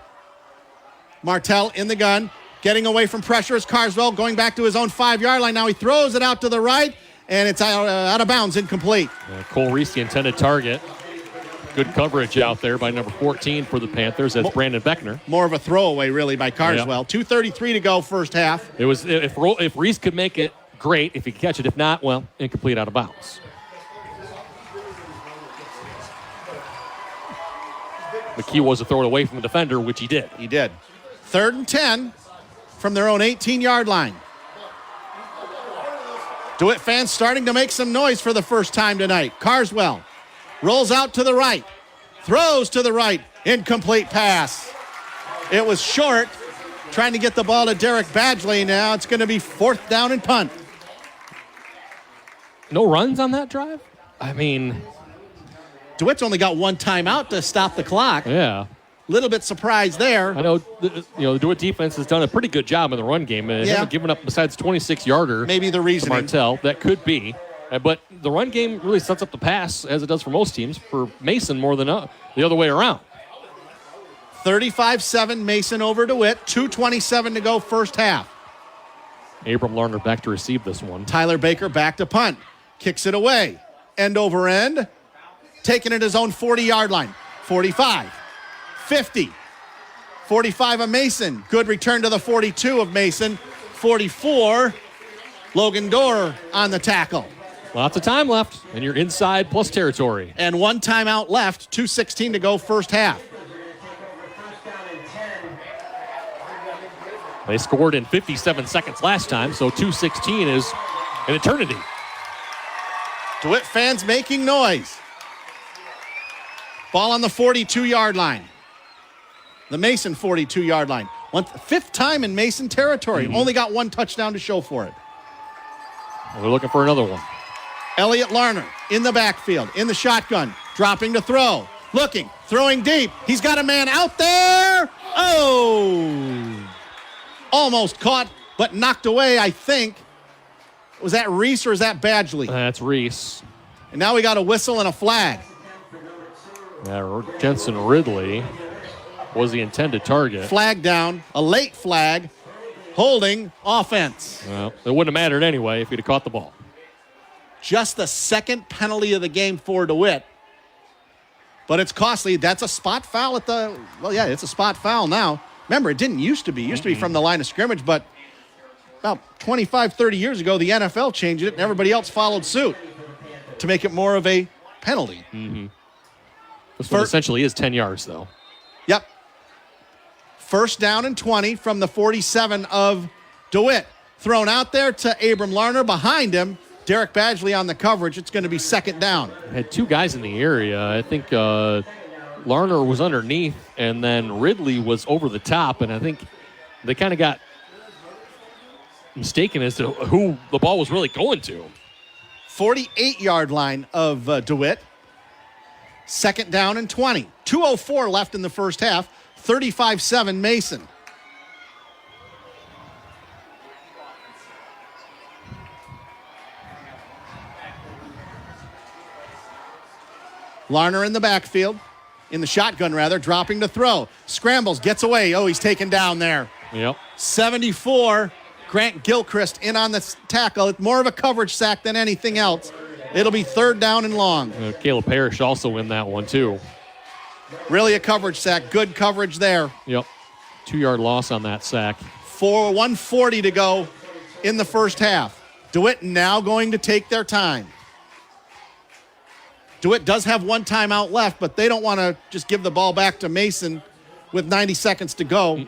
Martell in the gun. Getting away from pressure is Carswell, going back to his own 5-yard line. Now he throws it out to the right, and it's out of bounds, incomplete. Cole Reese, the intended target. Good coverage out there by number 14 for the Panthers. That's Brandon Beckner. More of a throwaway, really, by Carswell. 2:33 to go, first half. It was if Reese could make it, great. If he could catch it, if not, well, incomplete, out of bounds. The key was to throw it away from the defender, which he did. He did. 3rd and 10 from their own 18-yard line. DeWitt fans starting to make some noise for the first time tonight. Carswell rolls out to the right, throws to the right, incomplete pass. It was short, trying to get the ball to Derek Badgley. Now it's going to be 4th down and punt. No runs on that drive? I mean, DeWitt's only got 1 timeout to stop the clock. Yeah. Little bit surprised there. I know, the DeWitt defense has done a pretty good job in the run game. They haven't given up besides 26-yarder. Maybe the reasoning. Martell, that could be. But the run game really sets up the pass, as it does for most teams, for Mason more than the other way around. 35-7, Mason over DeWitt. 2:27 to go, first half. Abram Larner back to receive this one. Tyler Baker back to punt. Kicks it away. End over end. Taking it his own 40-yard line. 45. 50. 45 of Mason. Good return to the 42 of Mason. 44. Logan Dorr on the tackle. Lots of time left, and you're inside plus territory. And 1 timeout left. 2:16 to go, first half. They scored in 57 seconds last time, so 2:16 is an eternity. DeWitt fans making noise. Ball on the 42-yard line. The Mason 42-yard line. 5th time in Mason territory. Only got 1 touchdown to show for it. We're looking for another one. Elliott Larner in the backfield, in the shotgun, dropping to throw. Looking, throwing deep. He's got a man out there. Oh! Almost caught, but knocked away, I think. Was that Reese or is that Badgley? That's Reese. And now we got a whistle and a flag. Yeah, Jensen Ridley was the intended target. Flag down, a late flag, holding offense. Well, it wouldn't have mattered anyway if he'd have caught the ball. Just the 2nd penalty of the game for DeWitt. But it's costly. That's a spot foul it's a spot foul now. Remember, it didn't used to be. It used to be from the line of scrimmage, but about 25, 30 years ago, the NFL changed it, and everybody else followed suit to make it more of a penalty. This one essentially is 10 yards, though. Yep. 1st down and 20 from the 47 of DeWitt. Thrown out there to Abram Larner. Behind him, Derek Badgley on the coverage. It's going to be 2nd down. Had 2 guys in the area. I think Larner was underneath, and then Ridley was over the top, and I think they kind of got mistaken as to who the ball was really going to. 48-yard line of DeWitt. 2nd down and 20. 2:04 left in the first half. 35-7 Mason. Larner in the backfield, in the shotgun rather, dropping to throw. Scrambles, gets away. Oh, he's taken down there. Yep. 74, Grant Gilchrist in on the tackle. It's more of a coverage sack than anything else. It'll be 3rd down and long. Caleb Parrish also in that one, too. Really a coverage sack. Good coverage there. Yep. 2-yard loss on that sack. 1:40 to go in the first half. DeWitt now going to take their time. DeWitt does have 1 timeout left, but they don't want to just give the ball back to Mason with 90 seconds to go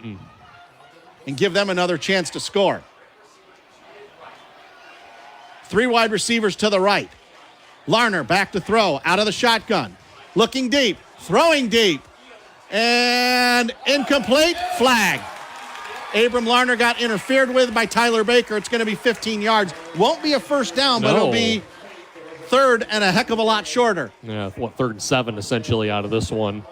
and give them another chance to score. 3 wide receivers to the right. Larner back to throw, out of the shotgun. Looking deep, throwing deep, and incomplete, flag. Abram Larner got interfered with by Tyler Baker. It's going to be 15 yards. Won't be a first down, but it'll be 3rd and a heck of a lot shorter. Yeah, 3rd and 7 essentially out of this one.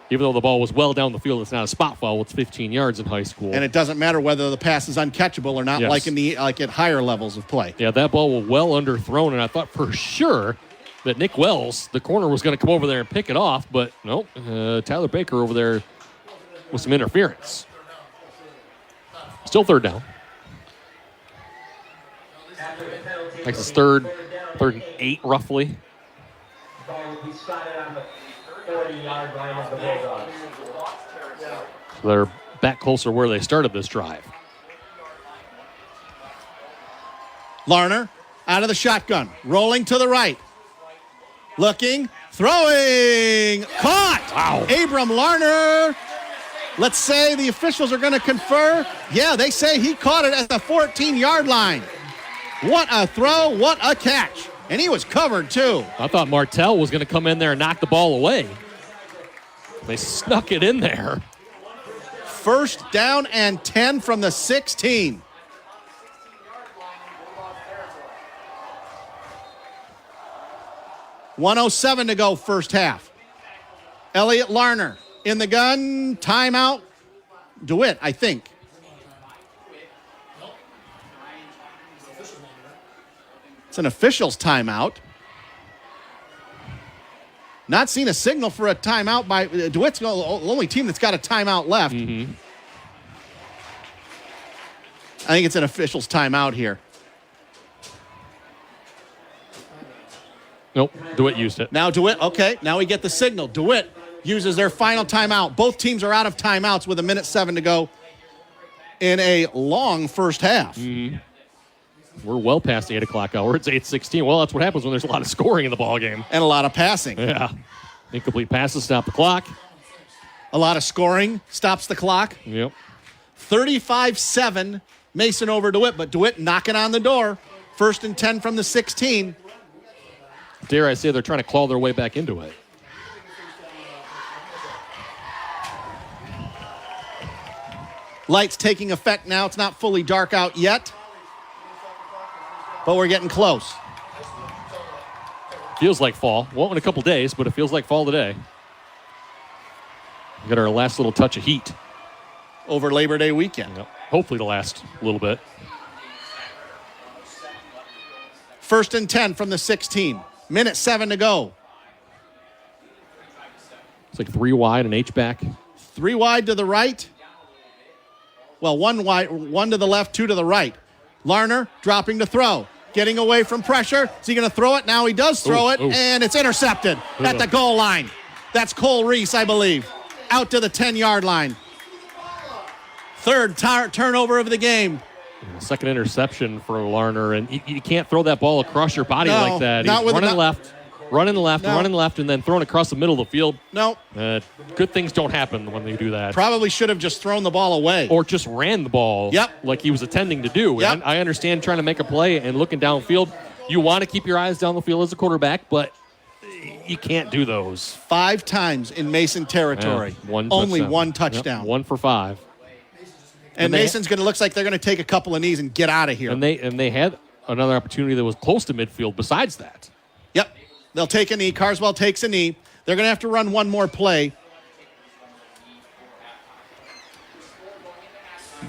Even though the ball was well down the field, it's not a spot foul. It's 15 yards in high school. And it doesn't matter whether the pass is uncatchable or not, Yes. like at higher levels of play. Yeah, that ball was well underthrown, and I thought for sure that Nick Wells, the corner, was going to come over there and pick it off, but nope. Tyler Baker over there with some interference. Still 3rd down. Next is 3rd and 8 roughly. Ball will be spotted on the 40-yard line of the Bulldogs. So they're back closer where they started this drive. Larner out of the shotgun, rolling to the right. Looking, throwing, caught! Wow. Abram Larner. Let's say the officials are going to confer. Yeah, they say he caught it at the 14-yard line. What a throw, what a catch. And he was covered, too. I thought Martell was going to come in there and knock the ball away. They snuck it in there. 1st down and 10 from the 16. $1:07 to go first half. Elliott Larner in the gun. Timeout. DeWitt, I think. It's an official's timeout. Not seen a signal for a timeout by DeWitt's the only team that's got a timeout left. I think it's an official's timeout here. Nope, DeWitt used it. Now DeWitt, okay, now we get the signal. DeWitt uses their final timeout. Both teams are out of timeouts with 1:07 to go in a long first half. We're well past the 8 o'clock hour. It's 8:16. Well, that's what happens when there's a lot of scoring in the ball game. And a lot of passing. Yeah. Incomplete passes stop the clock. A lot of scoring stops the clock. Yep. 35-7, Mason over DeWitt, but DeWitt knocking on the door. 1st and 10 from the 16. Dare I say they're trying to claw their way back into it. Lights taking effect now. It's not fully dark out yet, but we're getting close. Feels like fall. Won't in a couple days, but it feels like fall today. We got our last little touch of heat. Over Labor Day weekend. Yep. Hopefully to last a little bit. 1st and 10 from the 16. 1:07 to go. It's like 3 wide and H-back. 3 wide to the right. Well, 1 wide, 1 to the left, 2 to the right. Larner dropping to throw. Getting away from pressure. Is he going to throw it? Now he does throw it, and it's intercepted at the goal line. That's Cole Reese, I believe. Out to the 10-yard line. 3rd turnover of the game. Second interception for Larner, and you can't throw that ball across your body like that. Not He's with running left, running left, and then throwing across the middle of the field. No. Good things don't happen when they do that. Probably should have just thrown the ball away. Or just ran the ball like he was intending to do. Yep. And I understand trying to make a play and looking downfield. You want to keep your eyes down the field as a quarterback, but you can't do those. 5 times in Mason territory. Only 1 touchdown. Yep, 1 for 5. And Mason's going to look like they're going to take a couple of knees and get out of here. And they had another opportunity that was close to midfield besides that. Yep. They'll take a knee. Carswell takes a knee. They're going to have to run one more play.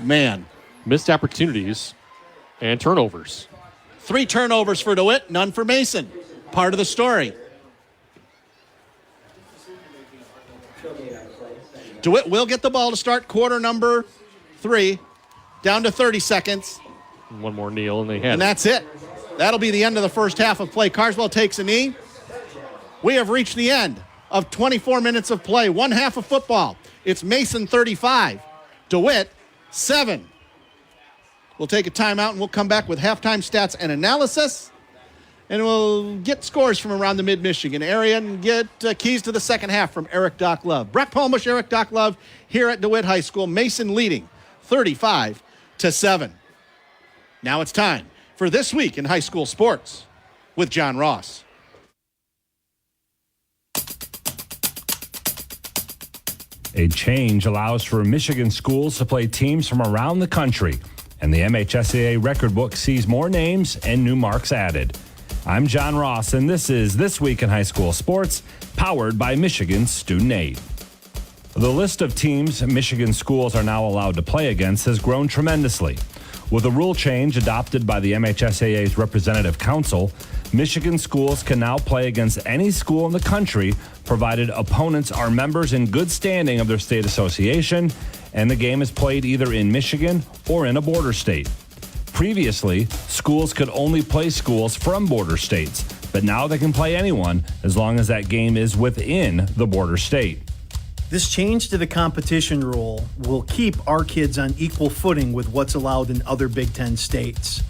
Man. Missed opportunities and turnovers. 3 turnovers for DeWitt, none for Mason. Part of the story. DeWitt will get the ball to start quarter number 3. Down to 30 seconds. One more kneel, and they had And that's it. That'll be the end of the first half of play. Carswell takes a knee. We have reached the end of 24 minutes of play. One half of football. It's Mason 35, DeWitt 7. We'll take a timeout and we'll come back with halftime stats and analysis. And we'll get scores from around the mid-Michigan area and get keys to the second half from Eric Doc Love. Breck Palmush, Eric Doc Love here at DeWitt High School. Mason leading 35-7. Now it's time for This Week in High School Sports with John Ross. A change allows for Michigan schools to play teams from around the country, and the MHSAA record book sees more names and new marks added. I'm John Ross, and this is This Week in High School Sports, powered by Michigan Student Aid. The list of teams Michigan schools are now allowed to play against has grown tremendously. With a rule change adopted by the MHSAA's Representative Council, Michigan schools can now play against any school in the country, provided opponents are members in good standing of their state association, and the game is played either in Michigan or in a border state. Previously, schools could only play schools from border states, but now they can play anyone as long as that game is within the border state. This change to the competition rule will keep our kids on equal footing with what's allowed in other Big Ten states.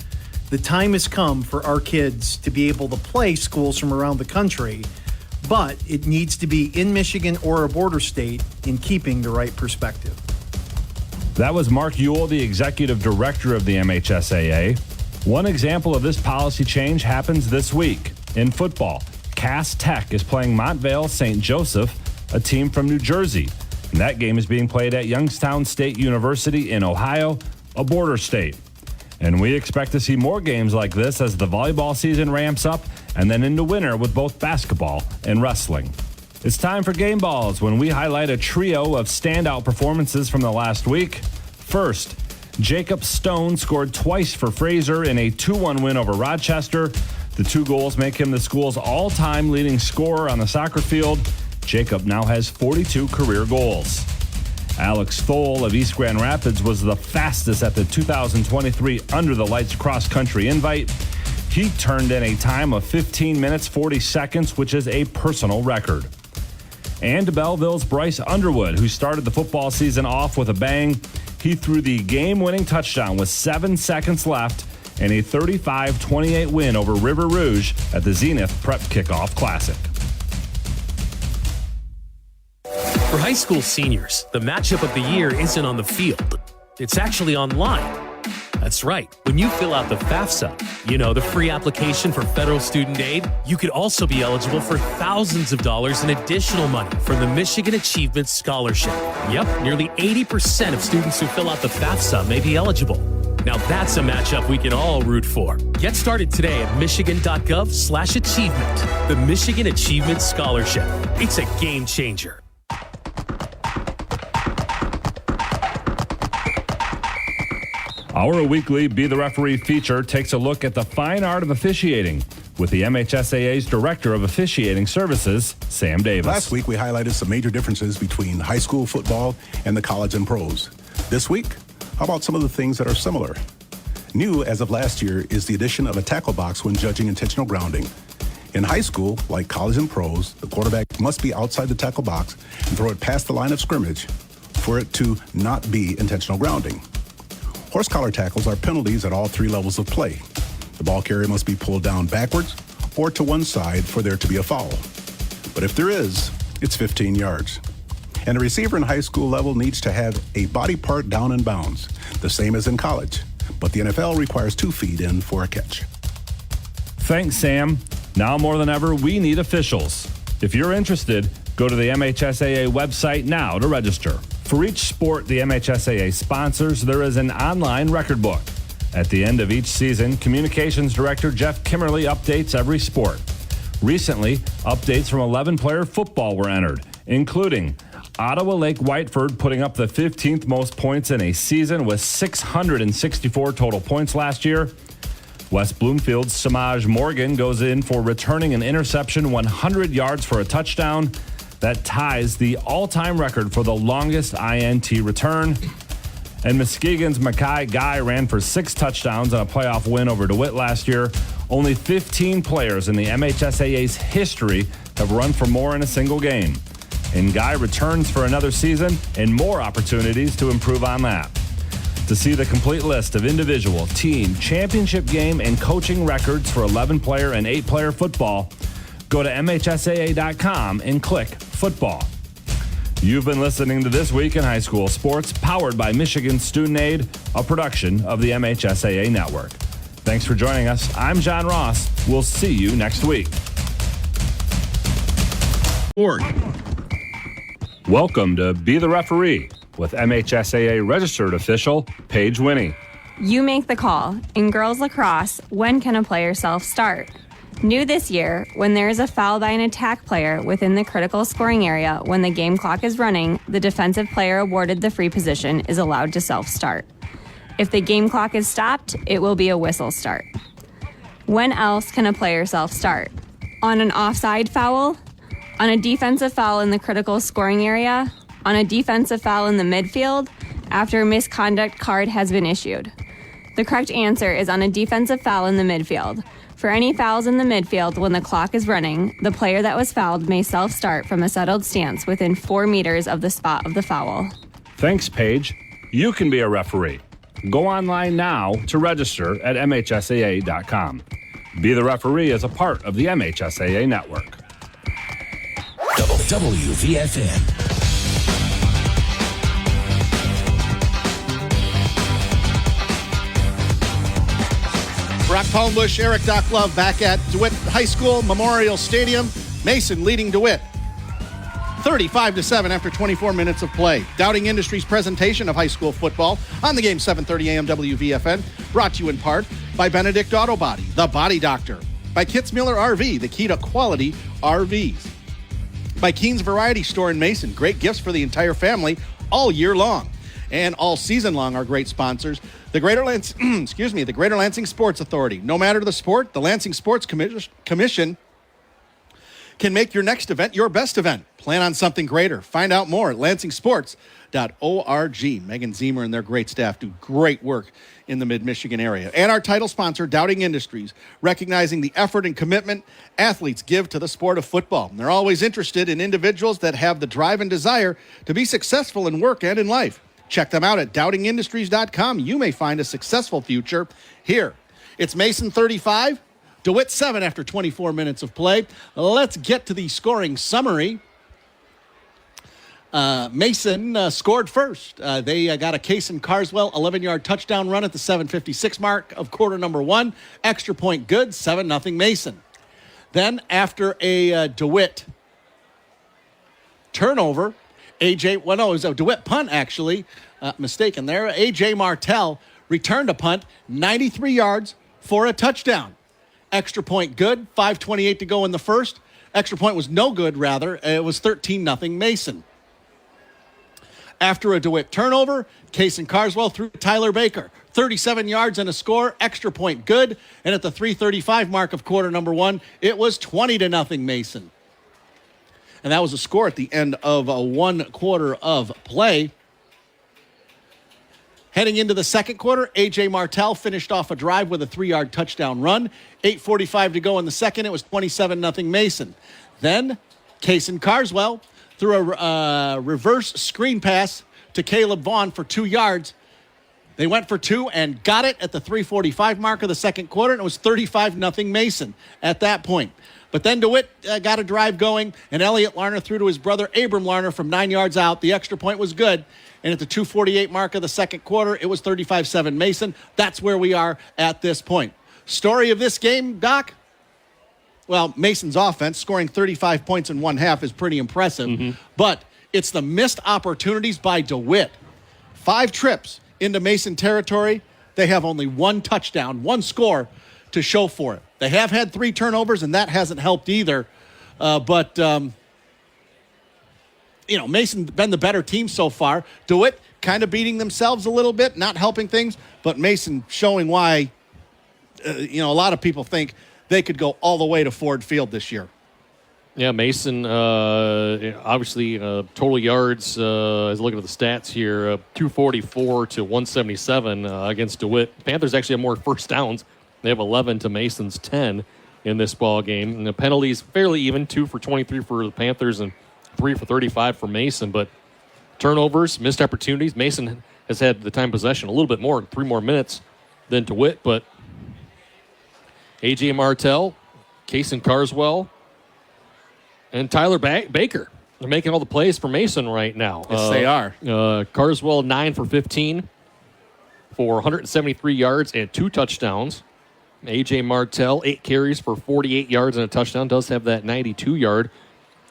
The time has come for our kids to be able to play schools from around the country, but it needs to be in Michigan or a border state in keeping the right perspective. That was Mark Ewell, the executive director of the MHSAA. One example of this policy change happens this week. In football, Cass Tech is playing Montvale St. Joseph, a team from New Jersey. And that game is being played at Youngstown State University in Ohio, a border state. And we expect to see more games like this as the volleyball season ramps up and then into winter with both basketball and wrestling. It's time for Game Balls, when we highlight a trio of standout performances from the last week. First, Jacob Stone scored twice for Fraser in a 2-1 win over Rochester. The 2 goals make him the school's all-time leading scorer on the soccer field. Jacob now has 42 career goals. Alex Thole of East Grand Rapids was the fastest at the 2023 Under the Lights cross-country invite. He turned in a time of 15 minutes, 40 seconds, which is a personal record. And Belleville's Bryce Underwood, who started the football season off with a bang. He threw the game-winning touchdown with 7 seconds left in a 35-28 win over River Rouge at the Zenith Prep Kickoff Classic. For high school seniors, the matchup of the year isn't on the field. It's actually online. That's right. When you fill out the FAFSA, the free application for federal student aid, you could also be eligible for thousands of dollars in additional money from the Michigan Achievement Scholarship. Yep, nearly 80% of students who fill out the FAFSA may be eligible. Now that's a matchup we can all root for. Get started today at michigan.gov/achievement. The Michigan Achievement Scholarship. It's a game changer. Our weekly Be the Referee feature takes a look at the fine art of officiating with the MHSAA's Director of Officiating Services, Sam Davis. Last week, we highlighted some major differences between high school football and the college and pros. This week, how about some of the things that are similar? New as of last year is the addition of a tackle box when judging intentional grounding. In high school, like college and pros, the quarterback must be outside the tackle box and throw it past the line of scrimmage for it to not be intentional grounding. Horse collar tackles are penalties at all 3 levels of play. The ball carrier must be pulled down backwards or to one side for there to be a foul. But if there is, it's 15 yards. And a receiver in high school level needs to have a body part down in bounds, the same as in college. But the NFL requires 2 feet in for a catch. Thanks, Sam. Now more than ever, we need officials. If you're interested, go to the MHSAA website now to register. For each sport the MHSAA sponsors, there is an online record book. At the end of each season, Communications Director Jeff Kimmerly updates every sport. Recently, updates from 11-player football were entered, including Ottawa Lake Whiteford putting up the 15th most points in a season with 664 total points last year. West Bloomfield's Samaj Morgan goes in for returning an interception 100 yards for a touchdown. That ties the all-time record for the longest INT return. And Muskegon's Mackay Guy ran for 6 touchdowns on a playoff win over DeWitt last year. Only 15 players in the MHSAA's history have run for more in a single game. And Guy returns for another season and more opportunities to improve on that. To see the complete list of individual, team, championship game, and coaching records for 11-player and 8-player football, go to MHSAA.com and click Football. You've been listening to This Week in High School Sports, powered by Michigan Student Aid, a production of the MHSAA Network. Thanks for joining us. I'm John Ross. We'll see you next week. Welcome to Be the Referee with MHSAA registered official Paige Winnie. You make the call. In girls lacrosse, when can a player self-start? New this year, when there is a foul by an attack player within the critical scoring area when the game clock is running, the defensive player awarded the free position is allowed to self-start. If the game clock is stopped, it will be a whistle start. When else can a player self-start? On an offside foul? On a defensive foul in the critical scoring area? On a defensive foul in the midfield? After a misconduct card has been issued. The correct answer is on a defensive foul in the midfield. For any fouls in the midfield when the clock is running, the player that was fouled may self-start from a settled stance within 4 meters of the spot of the foul. Thanks, Paige. You can be a referee. Go online now to register at MHSAA.com. Be the Referee is a part of the MHSAA Network. WVFN. Brock Palmbush, Eric Doc Love back at DeWitt High School Memorial Stadium. Mason leading DeWitt 35-7 after 24 minutes of play. Dowding Industries presentation of high school football on the game 7:30 a.m. WVFN, brought to you in part by Benedict Auto Body, the Body Doctor, by Kitzmiller RV, the key to quality RVs, by Keen's Variety Store in Mason, great gifts for the entire family all year long. And all season long, our great sponsors, the Greater Lansing Sports Authority. No matter the sport, the Lansing Sports Commission can make your next event your best event. Plan on something greater. Find out more at lansingsports.org. Megan Zemer and their great staff do great work in the mid-Michigan area. And our title sponsor, Dowding Industries, recognizing the effort and commitment athletes give to the sport of football. And they're always interested in individuals that have the drive and desire to be successful in work and in life. Check them out at dowdingindustries.com. You may find a successful future here. It's Mason 35, DeWitt 7 after 24 minutes of play. Let's get to the scoring summary. Mason scored first. They got a Kason Carswell 11-yard touchdown run at the 7:56 mark of quarter number 1. Extra point good, 7-0 Mason. Then after a DeWitt turnover, it was a DeWitt punt, actually. Mistaken there. A.J. Martell returned a punt, 93 yards for a touchdown. Extra point good, 5:28 to go in the first. Extra point was no good, rather. It was 13-0 Mason. After a DeWitt turnover, Kason Carswell threw Tyler Baker, 37 yards and a score, extra point good. And at the 3:35 mark of quarter number 1, it was 20-0 Mason. And that was a score at the end of 1 quarter of play. Heading into the second quarter, A.J. Martell finished off a drive with a 3-yard touchdown run. 8:45 to go in the second. It was 27-0 Mason. Then Kason Carswell threw a reverse screen pass to Caleb Vaughn for 2 yards. They went for 2 and got it at the 3:45 mark of the second quarter, and it was 35-0 Mason at that point. But then DeWitt got a drive going, and Elliot Larner threw to his brother Abram Larner from 9 yards out. The extra point was good. And at the 2:48 mark of the second quarter, it was 35-7 Mason. That's where we are at this point. Story of this game, Doc? Well, Mason's offense, scoring 35 points in 1 half, is pretty impressive. But it's the missed opportunities by DeWitt. 5 trips into Mason territory. They have only 1 touchdown, 1 score to show for it. They have had 3 turnovers, and that hasn't helped either. But Mason's been the better team so far. DeWitt kind of beating themselves a little bit, not helping things, but Mason showing why, a lot of people think they could go all the way to Ford Field this year. Yeah, Mason, obviously, total yards, as looking at the stats here, 244 to 177 against DeWitt. Panthers actually have more first downs. They have 11 to Mason's 10 in this ball game. And the penalties fairly even, 2 for 23 for the Panthers and 3 for 35 for Mason. But turnovers, missed opportunities. Mason has had the time possession a little bit more, 3 more minutes than DeWitt. But A.J. Martell, Kason Carswell, and Tyler Baker. They're making all the plays for Mason right now. Yes, they are. Carswell, 9 for 15 for 173 yards and 2 touchdowns. A.J. Martell, 8 carries for 48 yards and a touchdown. Does have that 92-yard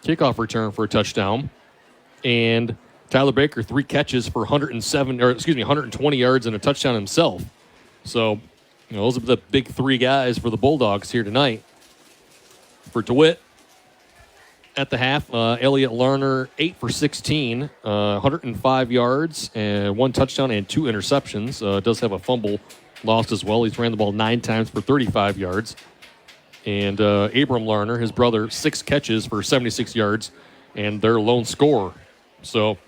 kickoff return for a touchdown. And Tyler Baker, 3 catches for 120 yards and a touchdown himself. So, those are the big 3 guys for the Bulldogs here tonight. For DeWitt, at the half, Elliott Lerner, 8 for 16, 105 yards, and 1 touchdown and 2 interceptions. Does have a fumble lost as well. He's ran the ball 9 times for 35 yards. And Abram Lerner, his brother, 6 catches for 76 yards, and their lone scorer. So,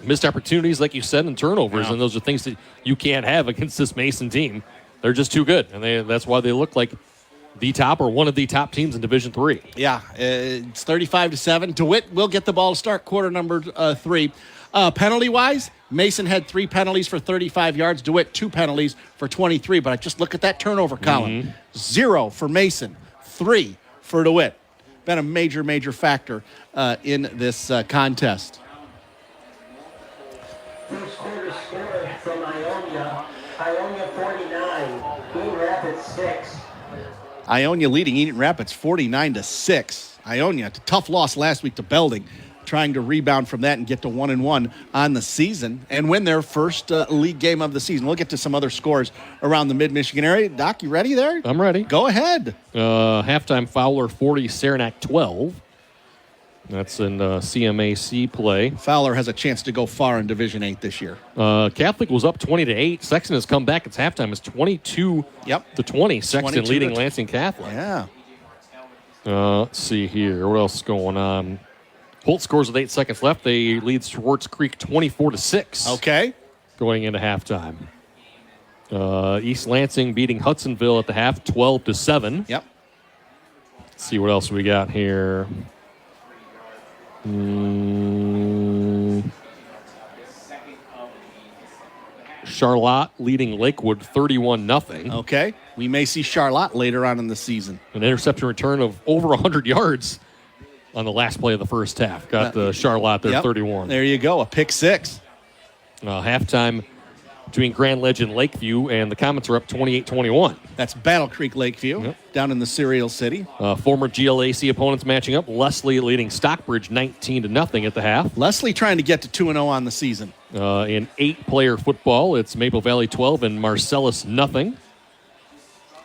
missed opportunities, like you said, and turnovers, and those are things that you can't have against this Mason team. They're just too good, and that's why they look like the top or one of the top teams in Division III. Yeah, it's 35-7. DeWitt will get the ball to start quarter number 3. Penalty-wise, Mason had 3 penalties for 35 yards. DeWitt 2 penalties for 23. But I just look at that turnover column. 0 for Mason, 3 for DeWitt. Been a major, major factor in this contest. First quarter score from Ionia. Ionia 49, Green Rapids 6. Ionia leading Eaton Rapids 49-6. Ionia, tough loss last week to Belding, trying to rebound from that and get to 1-1 on the season and win their first league game of the season. We'll get to some other scores around the mid-Michigan area. Doc, you ready there? I'm ready. Go ahead. Halftime Fowler 40, Saranac 12. That's in CMAC play. Fowler has a chance to go far in Division 8 this year. Catholic was up 20-8. Sexton has come back. Its halftime is 22-20. Sexton leading Lansing Catholic. Yeah. Let's see here. What else is going on? Holt scores with 8 seconds left. They lead Swartz Creek 24-6. Okay. Going into halftime. East Lansing beating Hudsonville at the half 12-7. Yep. Let's see what else we got here. Charlotte leading Lakewood 31-0. Okay. We may see Charlotte later on in the season. An interception return of over 100 yards on the last play of the first half. Got the Charlotte there, 31. There you go, a pick 6. Halftime between Grand Ledge and Lakeview, and the Comets are up 28-21. That's Battle Creek Lakeview down in the Cereal City. Former GLAC opponents matching up. Leslie leading Stockbridge 19-0 at the half. Leslie trying to get to 2-0 on the season. In 8-player football, it's Maple Valley 12 and Marcellus 0.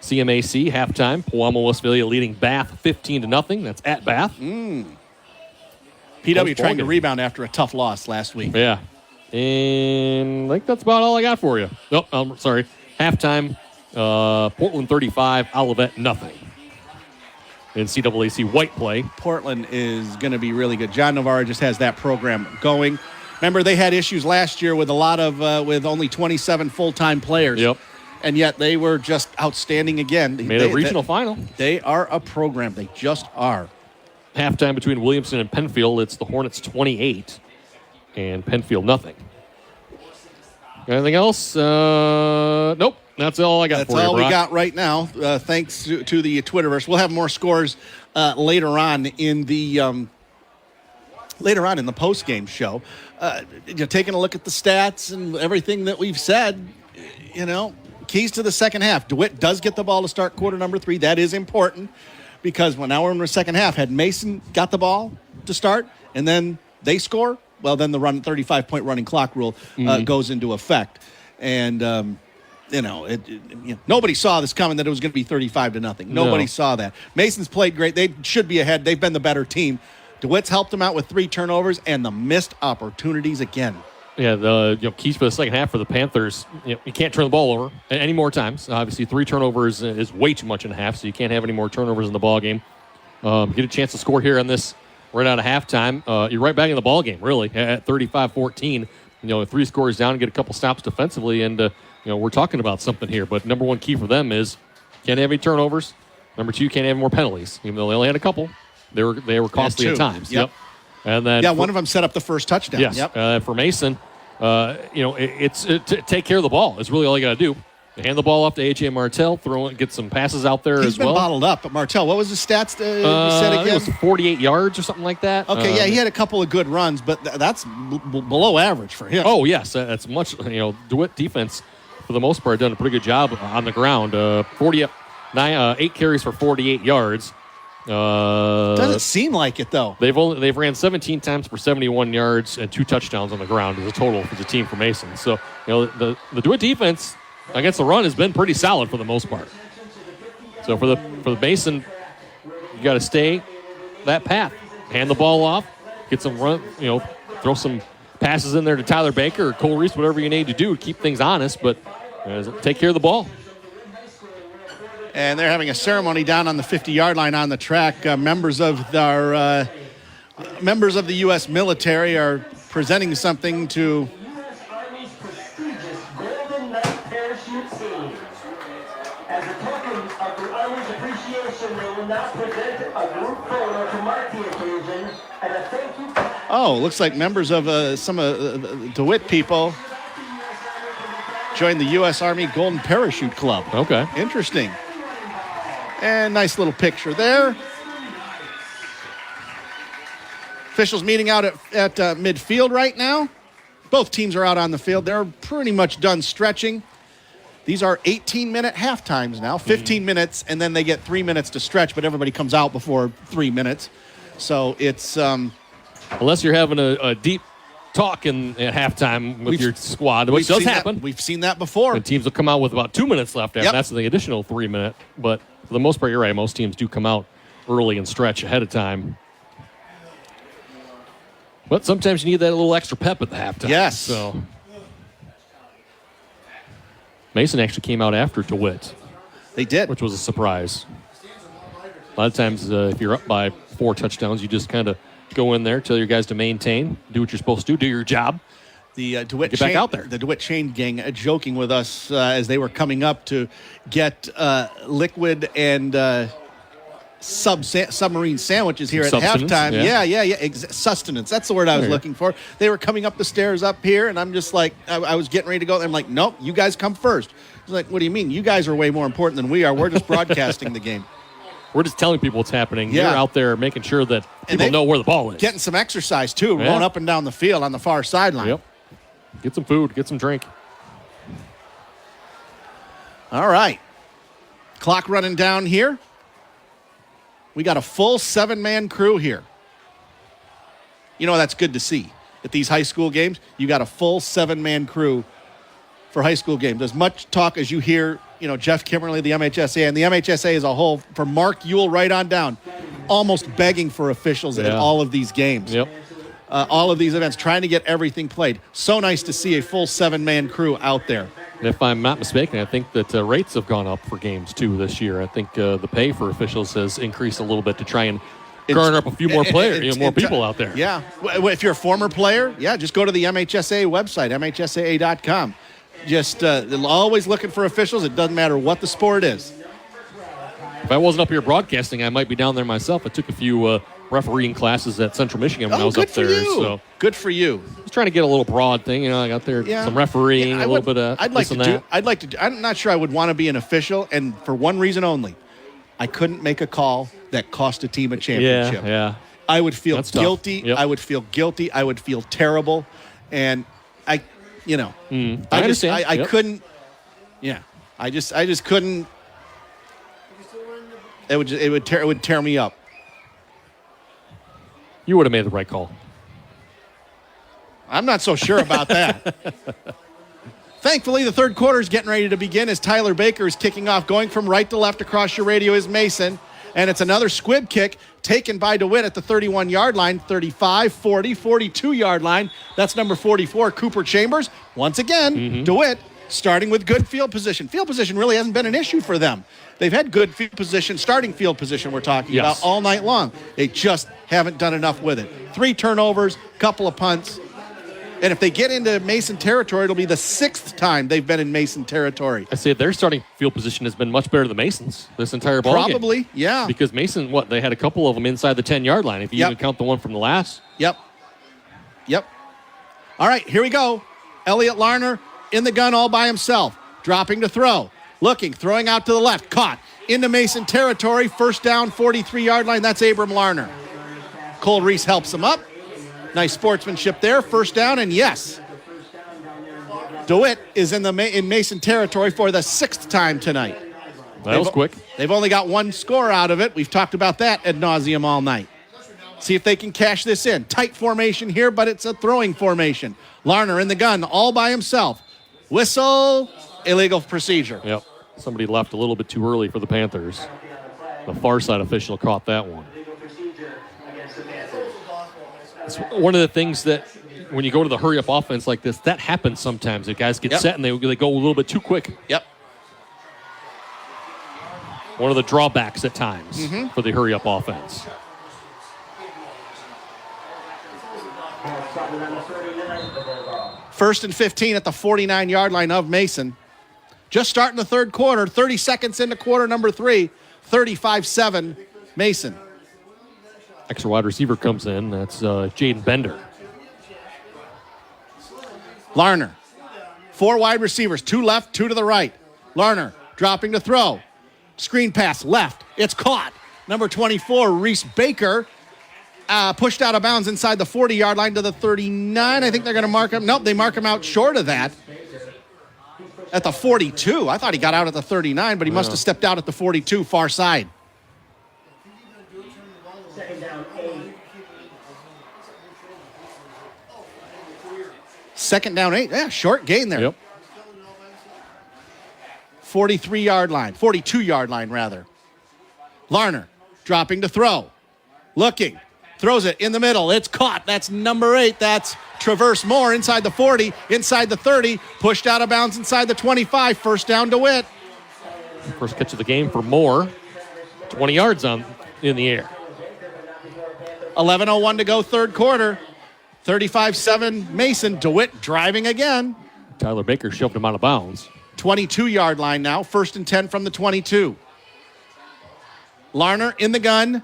CMAC halftime, Pewamo Westphalia leading Bath 15-0. That's at Bath. PW trying to rebound after a tough loss last week. Yeah. And I think that's about all I got for you. Oh, I'm sorry. Halftime, Portland 35, Olivet 0. In CAAC white play. Portland is going to be really good. John Navarro just has that program going. Remember, they had issues last year with a lot of with only 27 full-time players. Yep. And yet they were just outstanding again. Made a regional final. They are a program. They just are. Halftime between Williamson and Penfield, it's the Hornets 28 and Penfield 0. Anything else? Nope. That's all I got for you, That's all Brock. we got right now. Thanks to the Twitterverse. We'll have more scores later on in the post-game show. Taking a look at the stats and everything that we've said, keys to the second half. DeWitt does get the ball to start quarter number 3. That is important because now we're in the second half. Had Mason got the ball to start and then they score, well, then the 35-point running clock rule goes into effect. And, nobody saw this coming that it was going to be 35-0. Nobody saw that. Mason's played great. They should be ahead. They've been the better team. DeWitt's helped them out with 3 turnovers and the missed opportunities again. Yeah, the keys for the second half for the Panthers, you can't turn the ball over any more times. Obviously, 3 turnovers is way too much in a half, so you can't have any more turnovers in the ball game. get a chance to score here on this right out of halftime. You're right back in the ball game, really, at 35-14. 3 scores down, get a couple stops defensively, and we're talking about something here. But number one key for them is can't have any turnovers. Number 2, can't have more penalties, even though they only had a couple. They were costly at times. Yep. And then one of them set up the first touchdown. Yes. Yep. For Mason, it's take care of the ball. Is really all you got to do. Hand the ball off to A.J. Martell, get some passes out there He's as well. He's been bottled up. But Martell, what was the stats you said again? It was 48 yards or something like that. Okay, he had a couple of good runs, but that's below average for him. Oh, yes. That's much, DeWitt defense, for the most part, done a pretty good job on the ground. 8 carries for 48 yards. Doesn't seem like it, though. They've ran 17 times for 71 yards and 2 touchdowns on the ground as a total for the team for Mason. So, the DeWitt defense against the run has been pretty solid for the most part. So for the Mason, you got to stay that path. Hand the ball off, get some run, throw some passes in there to Tyler Baker or Cole Reese, whatever you need to do to keep things honest, but take care of the ball. And they're having a ceremony down on the 50-yard line on the track. Members of the U.S. military are presenting something to looks like members of some of the DeWitt people joined the U.S. Army Golden Parachute Club. Okay. Interesting. And nice little picture there. Officials meeting out at midfield right now. Both teams are out on the field. They're pretty much done stretching. These are 18-minute half times now, 15 minutes, and then they get 3 minutes to stretch, but everybody comes out before 3 minutes. So it's... unless you're having a deep talk at halftime with your squad, which does happen. We've seen that before. And teams will come out with about 2 minutes left, and that's the additional 3 minute. But for the most part, you're right. Most teams do come out early and stretch ahead of time. But sometimes you need that little extra pep at the halftime. Yes. So Mason actually came out after DeWitt. They did. Which was a surprise. A lot of times, if you're up by 4 touchdowns, you just kind of go in there, tell your guys to maintain, do what you're supposed to do your job. The DeWitt get back out there. The DeWitt chain gang joking with us as they were coming up to get liquid and submarine sandwiches here at halftime. Yeah. Sustenance. That's the word I was looking for. They were coming up the stairs up here, and I'm just like, I was getting ready to go. I'm like, nope, you guys come first. I was like, what do you mean? You guys are way more important than we are. We're just broadcasting the game. We're just telling people what's happening. Yeah. You're out there making sure that people know where the ball is. Getting some exercise, too, going up and down the field on the far sideline. Yep. Get some food, get some drink. All right. Clock running down here. We got a full 7-man crew here. That's good to see. At these high school games, you got a full 7-man crew for high school games. As much talk as you hear, Jeff Kimmerly, the MHSA, and the MHSA as a whole, for Mark Ewell right on down, almost begging for officials in all of these games. Yep. All of these events, trying to get everything played. So nice to see a full 7-man crew out there. And if I'm not mistaken, I think that rates have gone up for games, too, this year. I think the pay for officials has increased a little bit to try and garner up a few more players, more people out there. Yeah. If you're a former player, just go to the MHSA website, MHSAA.com. Just always looking for officials. It doesn't matter what the sport is. If I wasn't up here broadcasting, I might be down there myself. I took a few refereeing classes at Central Michigan when I was up there. So good for you. I was trying to get a little broad thing. I got there some refereeing, a little bit of this and that. I'm not sure I would want to be an official, and for one reason only. I couldn't make a call that cost a team a championship. Yeah. I would feel guilty. Yep. I would feel guilty. I would feel terrible. And I understand. I couldn't. Yeah. I just couldn't. It would tear me up. You would have made the right call. I'm not so sure about that. Thankfully, the third quarter is getting ready to begin as Tyler Baker is kicking off. Going from right to left across your radio is Mason. And it's another squib kick taken by DeWitt at the 31-yard line, 35, 40, 42-yard line. That's number 44, Cooper Chambers. Once again, DeWitt starting with good field position. Field position really hasn't been an issue for them. They've had good field position, starting field position we're talking about all night long. They just haven't done enough with it. 3 turnovers, couple of punts. And if they get into Mason territory, it'll be the 6th time they've been in Mason territory. I say their starting field position has been much better than Mason's this entire ball game. Probably, yeah. Because Mason, they had a couple of them inside the 10-yard line, if you even count the one from the last. Yep. All right, here we go. Elliot Larner in the gun all by himself. Dropping to throw. Looking, throwing out to the left. Caught. Into Mason territory. First down, 43-yard line. That's Abram Larner. Cole Reese helps him up. Nice sportsmanship there. First down, and yes, DeWitt is in Mason territory for the 6th time tonight. That was quick. They've only got 1 score out of it. We've talked about that ad nauseum all night. See if they can cash this in. Tight formation here, but it's a throwing formation. Larner in the gun all by himself. Whistle, illegal procedure. Yep. Somebody left a little bit too early for the Panthers. The far side official caught that one. It's one of the things that when you go to the hurry-up offense like this, that happens sometimes. The guys get set and they go a little bit too quick. Yep. One of the drawbacks at times for the hurry-up offense. First and 15 at the 49-yard line of Mason. Just starting the 3rd quarter, 30 seconds into quarter number 3, 35-7 Mason. Extra wide receiver comes in. That's Jaden Bender. Larner. 4 wide receivers, 2 left, 2 to the right. Larner dropping to throw. Screen pass left. It's caught. Number 24, Reese Baker. Pushed out of bounds inside the 40-yard line to the 39. I think they're going to mark him. Nope, they mark him out short of that. At the 42. I thought he got out at the 39, but he must have stepped out at the 42, far side. Second down 8. Yeah, short gain there. Yep. 43-yard line. 42-yard line, rather. Larner dropping to throw. Looking. Throws it in the middle. It's caught. That's number 8. That's Traverse Moore inside the 40, inside the 30. Pushed out of bounds inside the 25. First down DeWitt. First catch of the game for Moore. 20 yards in the air. 11:01 to go, 3rd quarter. 35-7 Mason. DeWitt driving again. Tyler Baker shoved him out of bounds. 22-yard line now. 1st and 10 from the 22. Larner in the gun.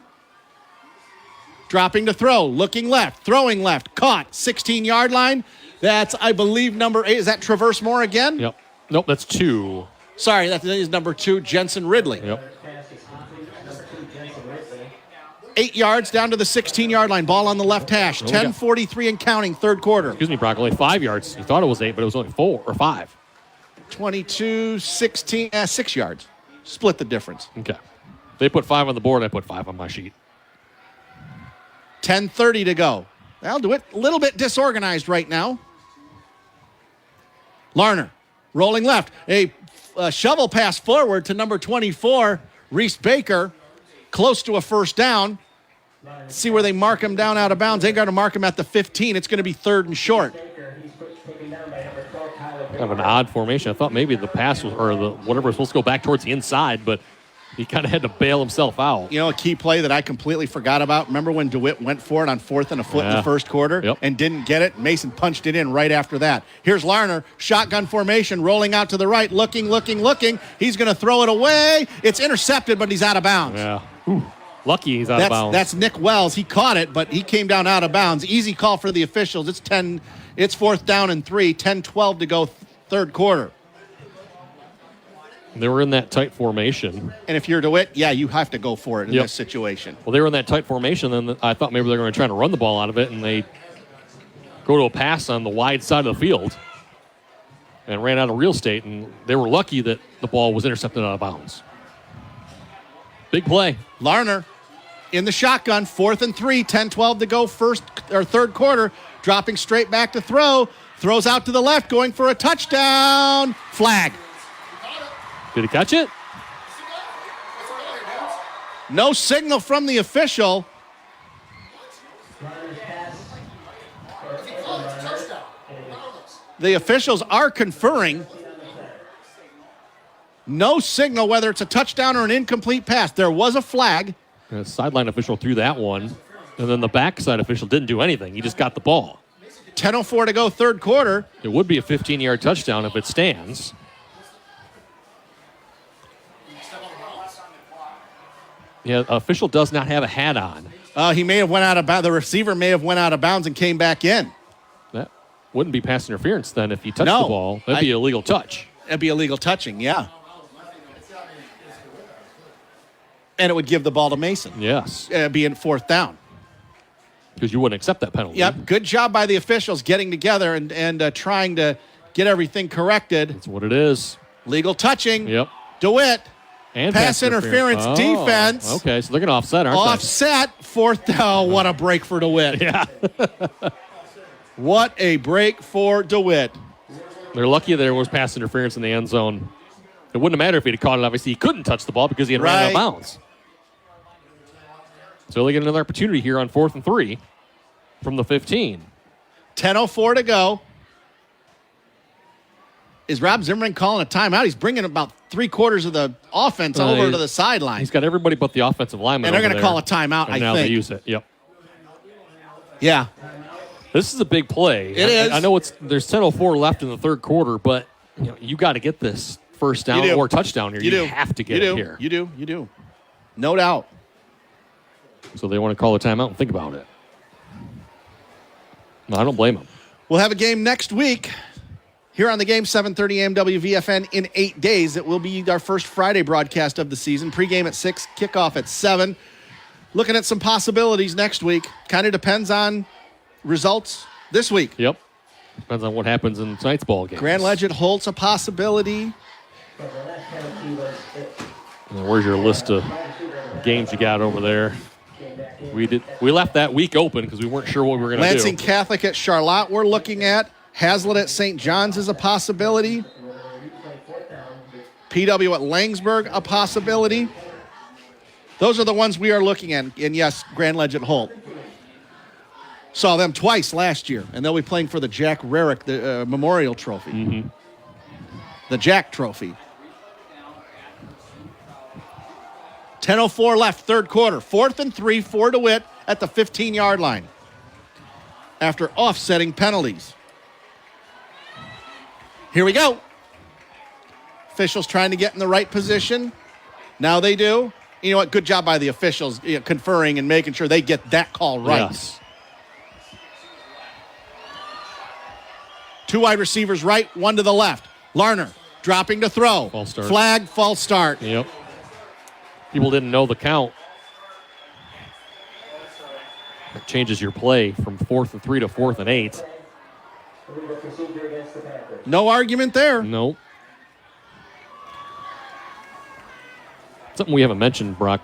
Dropping to throw, looking left, throwing left, caught, 16-yard line. That's, I believe, number 8. Is that Traverse Moore again? Yep. Nope, that's 2. Sorry, that is number 2, Jensen Ridley. Yep. 8 yards down to the 16-yard line. Ball on the left hash. 10:43 and counting, 3rd quarter. Excuse me, Brock, only 5 yards. You thought it was 8, but it was only 4 or 5. 22, 16, 6 yards. Split the difference. Okay. They put 5 on the board. I put 5 on my sheet. 10:30 to go. Well, DeWitt a little bit disorganized right now. Larner rolling left. A shovel pass forward to number 24, Reese Baker. Close to a first down. Let's see where they mark him down out of bounds. They're going to mark him at the 15. It's going to be 3rd and short. Kind of an odd formation. I thought maybe the pass was, or the whatever was supposed to go back towards the inside, but he kind of had to bail himself out. You know, a key play that I completely forgot about. Remember when DeWitt went for it on 4th and a foot in the 1st quarter and didn't get it? Mason punched it in right after that. Here's Larner, shotgun formation, rolling out to the right, looking. He's going to throw it away. It's intercepted, but he's out of bounds. Yeah. Ooh. Lucky he's out of bounds. That's Nick Wells. He caught it, but he came down out of bounds. Easy call for the officials. It's 4th down and 3, 10-12 to go, 3rd quarter. They were in that tight formation. And if you're DeWitt, you have to go for it in this situation. Well, they were in that tight formation, and I thought maybe they were going to try to run the ball out of it, and they go to a pass on the wide side of the field and ran out of real estate, and they were lucky that the ball was intercepted out of bounds. Big play. Larner in the shotgun, 4th and 3, 10-12 to go, 3rd quarter, dropping straight back to throw, throws out to the left, going for a touchdown. Flag. Did he catch it? No signal from the official. The officials are conferring. No signal whether it's a touchdown or an incomplete pass. There was a flag. The sideline official threw that one, and then the backside official didn't do anything. He just got the ball. 10:04 to go, third quarter. It would be a 15-yard touchdown if it stands. Yeah, official does not have a hat on. He may have went out of bounds. The receiver may have went out of bounds and came back in. That wouldn't be pass interference then if he touched the ball. That'd be illegal touch. That'd be illegal touching, yeah. And it would give the ball to Mason. Yes. Being fourth down. Because you wouldn't accept that penalty. Yep, good job by the officials getting together and trying to get everything corrected. That's what it is. Legal touching. Yep. DeWitt. And pass interference defense. Okay, so they're going to offset, aren't they? Offset, fourth down. What a break for DeWitt. Yeah. What a break for DeWitt. They're lucky there was pass interference in the end zone. It wouldn't have mattered if he'd caught it. Obviously, he couldn't touch the ball because he had ran out of bounds. So they get another opportunity here on 4th and 3 from the 15. 10:04 to go. Is Rob Zimmerman calling a timeout? He's bringing about 3/4 of the offense over to the sideline. He's got everybody but the offensive lineman. And they're going to call a timeout, and I now think. They use it. Yep. Yeah. This is a big play. It is. I know there's 10:04 left in the third quarter, but you got to get this first down or touchdown here. You have to get it here. You do. No doubt. So they want to call a timeout and think about it. No, I don't blame them. We'll have a game next week here on the game, 7:30 a.m. WVFN in 8 days. It will be our first Friday broadcast of the season. Pregame at 6, kickoff at 7. Looking at some possibilities next week. Kind of depends on results this week. Yep. Depends on what happens in tonight's ball game. Grand Legend Holt's a possibility. And where's your list of games you got over there? We left that week open because we weren't sure what we were going to do. Lansing Catholic at Charlotte we're looking at. Hazlitt at St. John's is a possibility. PW at Langsburg, a possibility. Those are the ones we are looking at. And yes, Grand Legend Holt. Saw them twice last year, and they'll be playing for the Jack Rarick Memorial Trophy. Mm-hmm. The Jack Trophy. 10:04 left, third quarter. 4th and 3 for DeWitt at the 15-yard line after offsetting penalties. Here we go. Officials trying to get in the right position. Now they do. You know what? Good job by the officials conferring and making sure they get that call right. Yes. 2 wide receivers right, 1 to the left. Larner dropping to throw. False start. Flag, false start. Yep. People didn't know the count. It changes your play from 4th and 3 to 4th and 8. No argument there. Nope. Something we haven't mentioned, Brock.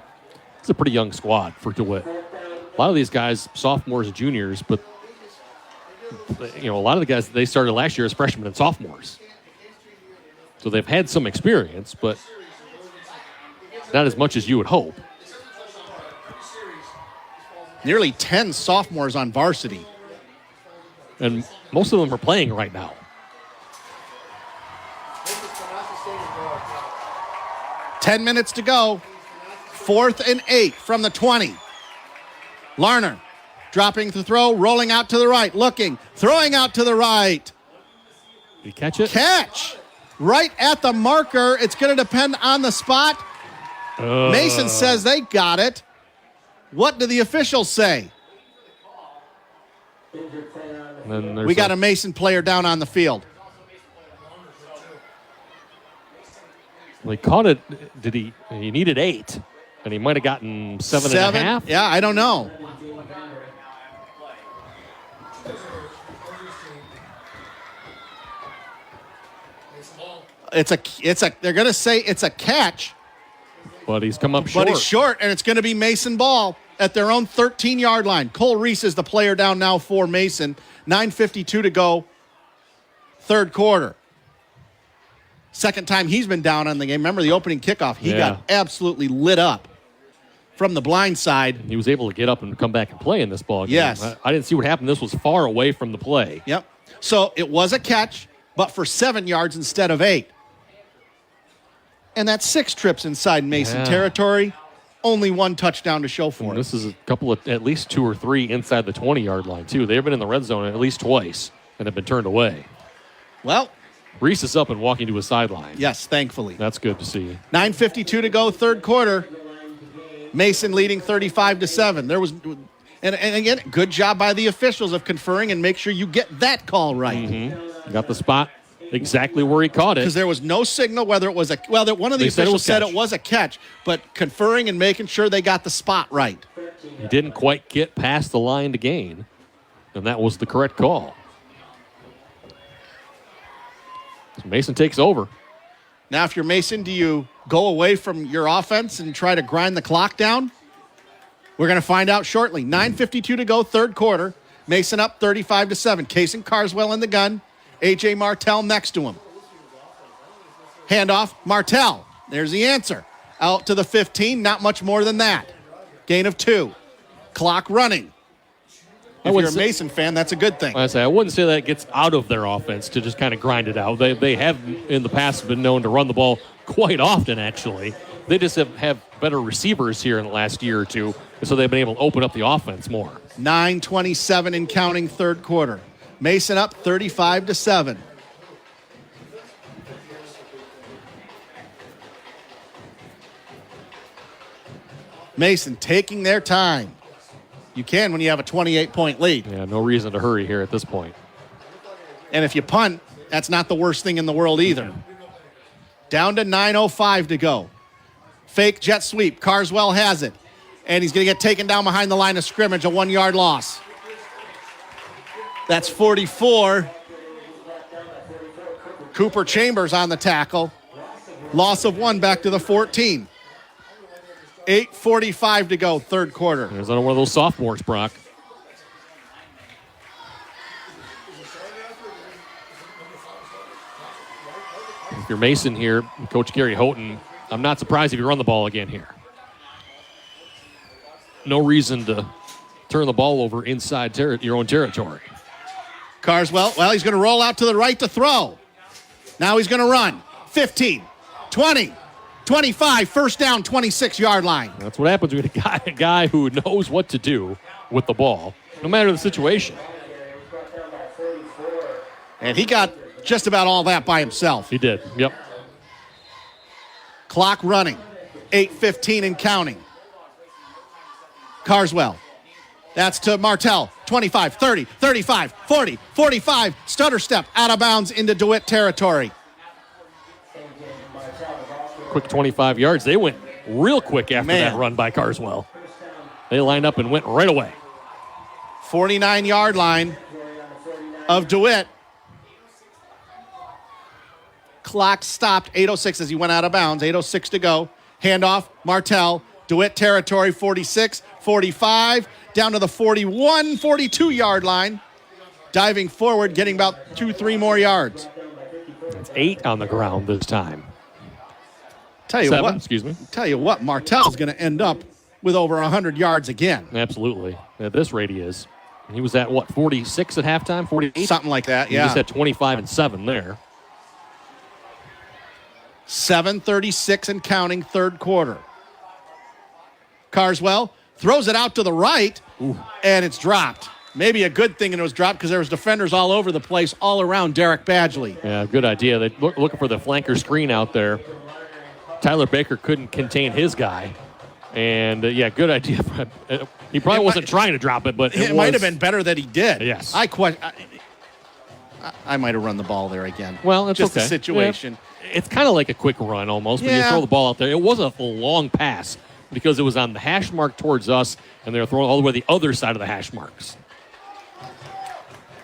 It's a pretty young squad for DeWitt. A lot of these guys, sophomores and juniors, but a lot of the guys, they started last year as freshmen and sophomores. So they've had some experience, but not as much as you would hope. Nearly 10 sophomores on varsity. And most of them are playing right now. Ten minutes to go. 4th and 8 from the 20. Larner dropping the throw, rolling out to the right, looking, throwing out to the right. Did he catch it? Catch. Right at the marker. It's going to depend on the spot. Mason says they got it. What do the officials say? We got a Mason player down on the field. Well, he caught it. He needed 8, and he might have gotten 7.5. Yeah, I don't know. They're going to say it's a catch. But he's come up short. But he's short, and it's going to be Mason ball at their own 13-yard line. Cole Reese is the player down now for Mason. 9:52 to go, third quarter. Second time he's been down on the game. Remember the opening kickoff? He got absolutely lit up from the blind side. He was able to get up and come back and play in this ball game. Yes. I didn't see what happened. This was far away from the play. Yep. So it was a catch, but for 7 yards instead of 8. And that's 6 trips inside Mason territory. Only 1 touchdown to show for it. This is a couple of, at least 2 or 3 inside the 20-yard line, too. They've been in the red zone at least twice and have been turned away. Well, Reese is up and walking to his sideline. Yes, thankfully. That's good to see. 9:52 to go, third quarter. Mason leading 35-7. There was, and again, good job by the officials of conferring and make sure you get that call right. Mm-hmm. Got the spot exactly where he caught it. Because there was no signal whether it was a, well, one of the officials said it was a catch, but conferring and making sure they got the spot right. He didn't quite get past the line to gain, and that was the correct call. So Mason takes over. Now, if you're Mason, do you go away from your offense and try to grind the clock down? We're going to find out shortly. 9:52 to go, third quarter. Mason up 35-7. Case and Carswell in the gun. A.J. Martell next to him. Handoff, Martell. There's the answer. Out to the 15, not much more than that. Gain of 2. Clock running. If you're a Mason fan, that's a good thing. I wouldn't say that gets out of their offense to just kind of grind it out. They have in the past been known to run the ball quite often, actually. They just have better receivers here in the last year or two, so they've been able to open up the offense more. 9:27 and counting, third quarter. Mason up 35-7. Mason taking their time. You can when you have a 28-point lead. Yeah, no reason to hurry here at this point. And if you punt, that's not the worst thing in the world either. Down to 9:05 to go. Fake jet sweep. Carswell has it. And he's going to get taken down behind the line of scrimmage, a 1-yard loss. That's 44. Cooper Chambers on the tackle. Loss of 1 back to the 14. 8:45 to go, third quarter. There's another one of those sophomores, Brock. If you're Mason here, Coach Gary Houghton, I'm not surprised if you run the ball again here. No reason to turn the ball over inside your own territory. Carswell, well, he's going to roll out to the right to throw. Now he's going to run. 15, 20, 25, first down, 26-yard line. That's what happens when you got a guy who knows what to do with the ball, no matter the situation. And he got just about all that by himself. He did, yep. Clock running. 8:15 and counting. Carswell. That's to Martell. 25, 30, 35, 40, 45. Stutter step out of bounds into DeWitt territory. Quick 25 yards. They went real quick after that run by Carswell. They lined up and went right away. 49-yard line of DeWitt. Clock stopped. 8:06 as he went out of bounds. 8:06 to go. Handoff. Martell. DeWitt territory. 46, 45. Down to the 41, 42-yard line. Diving forward, getting about 2-3 more yards. It's 8 on the ground this time. Tell you 7, what, excuse me. Tell you what, Martell's going to end up with over 100 yards again. Absolutely. At this rate, he is. He was at, 46 at halftime? 48? Something like that, yeah. He just had 25 and 7 there. 7:36 and counting, third quarter. Carswell throws it out to the right, and it's dropped. Maybe a good thing it was dropped because there was defenders all over the place, all around Derek Badgley. Yeah, good idea. They're looking for the flanker screen out there. Tyler Baker couldn't contain his guy. And, good idea. He probably wasn't trying to drop it, but it might have been better that he did. Yes. I might have run the ball there again. Well, it's just okay. the situation. Yeah. It's kind of like a quick run almost when you throw the ball out there. It wasn't a long pass because it was on the hash mark towards us, and they were throwing all the way to the other side of the hash marks.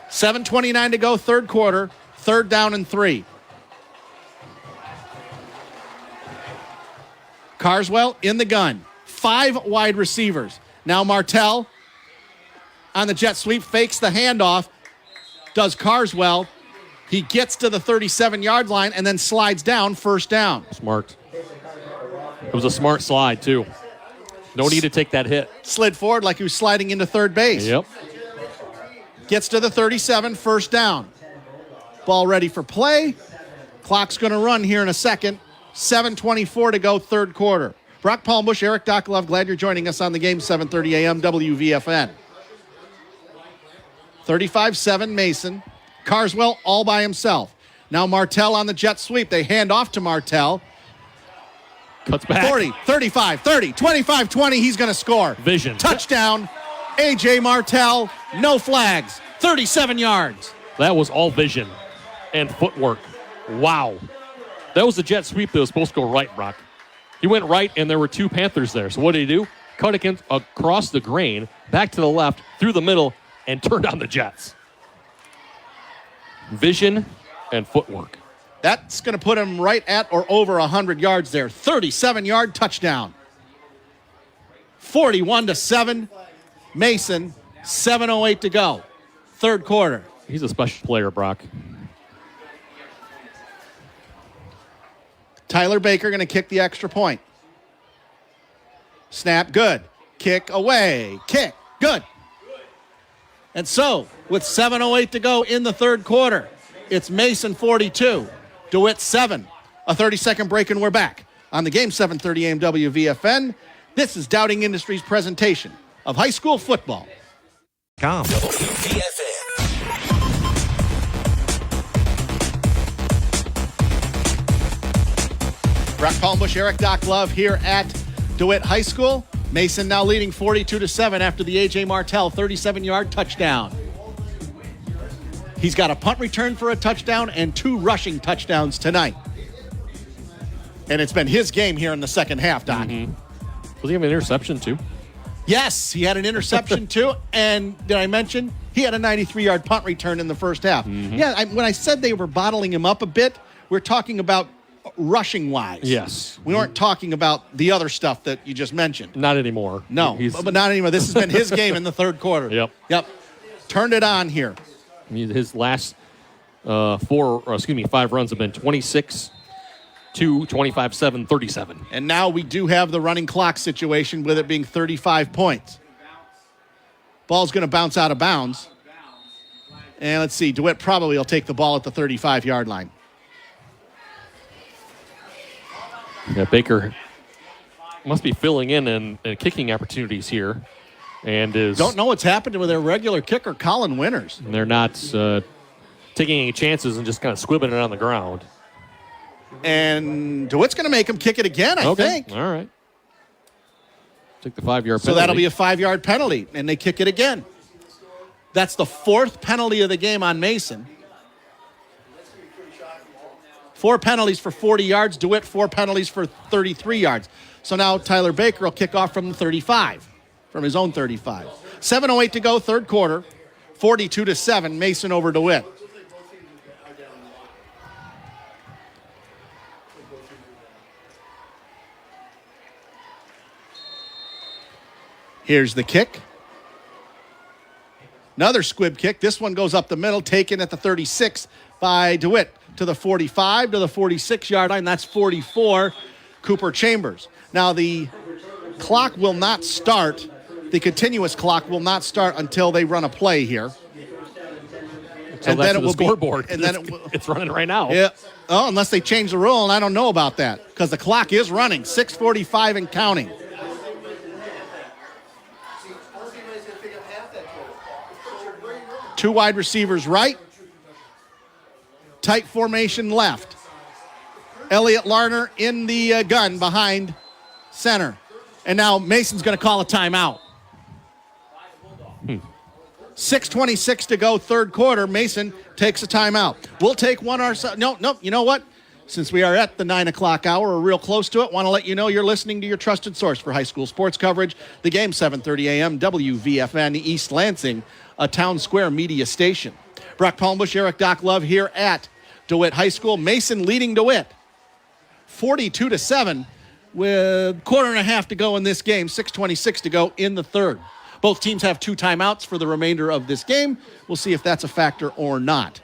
7:29 to go, third quarter. Third down and 3. Carswell in the gun. 5 wide receivers. Now Martell on the jet sweep, fakes the handoff, does Carswell. He gets to the 37-yard line and then slides down, first down. Smart. It was a smart slide, too. No need to take that hit. Slid forward like he was sliding into third base. Yep. Gets to the 37, first down. Ball ready for play. Clock's going to run here in a second. 7:24 to go, third quarter. Brock Palmbush, Eric Dokolov, glad you're joining us on the game, 7:30 a.m. WVFN. 35-7 Mason. Carswell all by himself. Now Martell on the jet sweep. They hand off to Martell. Cuts back. 40, 35, 30, 25, 20. He's going to score. Vision. Touchdown. A.J. Martell. No flags. 37 yards. That was all vision and footwork. Wow. That was the jet sweep that was supposed to go right, Brock. He went right, and there were two Panthers there. So what did he do? Cut across the grain, back to the left, through the middle, and turned on the Jets. Vision and footwork. That's going to put him right at or over 100 yards there. 37-yard touchdown. 41-7. Mason, 7:08 to go. Third quarter. He's a special player, Brock. Tyler Baker going to kick the extra point. Snap, good. Kick away. Kick, good. And so, with 7:08 to go in the third quarter, it's Mason 42, DeWitt 7. A 30-second break, and we're back on the game, 7:30 a.m. WVFN. This is Dowding Industries' presentation of high school football. WVFN. Brock Palmbush, Eric Doc Love here at DeWitt High School. Mason now leading 42-7 after the A.J. Martell 37-yard touchdown. He's got a punt return for a touchdown and 2 rushing touchdowns tonight. And it's been his game here in the second half, Doc. Mm-hmm. Was he have an interception too? Yes, he had an interception too. And did I mention he had a 93-yard punt return in the first half? Mm-hmm. Yeah, when I said they were bottling him up a bit, we're talking about rushing-wise. Yes. We weren't talking about the other stuff that you just mentioned. Not anymore. No, but not anymore. This has been his game in the third quarter. Yep. Turned it on here. His last 5 runs have been 26, 2, 25, 7, 37. And now we do have the running clock situation with it being 35 points. Ball's going to bounce out of bounds. And let's see, DeWitt probably will take the ball at the 35-yard line. Yeah, Baker must be filling in and kicking opportunities here. And don't know what's happened with their regular kicker, Colin Winters. And they're not taking any chances and just kind of squibbing it on the ground. And DeWitt's going to make him kick it again, I think. All right. Take the 5-yard penalty. So that'll be a 5-yard penalty, and they kick it again. That's the 4th penalty of the game on Mason. 4 penalties for 40 yards. DeWitt, 4 penalties for 33 yards. So now Tyler Baker will kick off from the 35, from his own 35. 7:08 to go, third quarter. 42-7, Mason over DeWitt. Here's the kick. Another squib kick. This one goes up the middle, taken at the 36 by DeWitt. To the 45, to the 46-yard line. That's 44, Cooper Chambers. Now, the clock will not start. The continuous clock will not start until they run a play here. So and then it will scoreboard. And then it's running right now. Yeah. Oh, unless they change the rule, and I don't know about that because the clock is running. 6:45 and counting. Two wide receivers right. Tight formation left. Elliott Larner in the gun behind center. And now Mason's going to call a timeout. 6:26 to go, third quarter. Mason takes a timeout. We'll take one ourselves. No, you know what? Since we are at the 9 o'clock hour, or real close to it, want to let you know you're listening to your trusted source for high school sports coverage. The game, 7:30 a.m., WVFN East Lansing, a Town Square media station. Brock Palmbush, Eric Doc Love here at DeWitt High School. Mason leading DeWitt 42-7 with quarter and a half to go in this game. 6:26 to go in the third. Both teams have 2 timeouts for the remainder of this game. We'll see if that's a factor or not.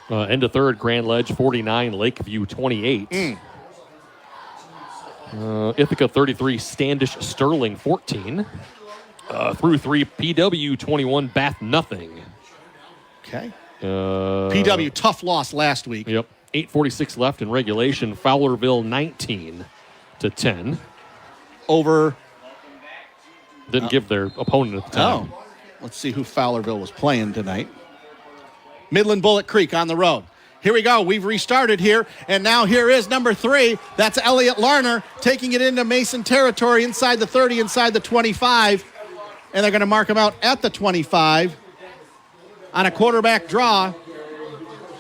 End of third, Grand Ledge 49, Lakeview 28. Ithaca 33, Standish Sterling 14. Through 3, PW 21, Bath nothing. Okay. PW, tough loss last week. Yep. 8:46 left in regulation. Fowlerville 19-10. Over. Didn't give their opponent at the time. Oh. Let's see who Fowlerville was playing tonight. Midland Bullet Creek on the road. Here we go. We've restarted here. And now here is number 3. That's Elliot Larner taking it into Mason territory inside the 30, inside the 25. And they're going to mark him out at the 25 on a quarterback draw.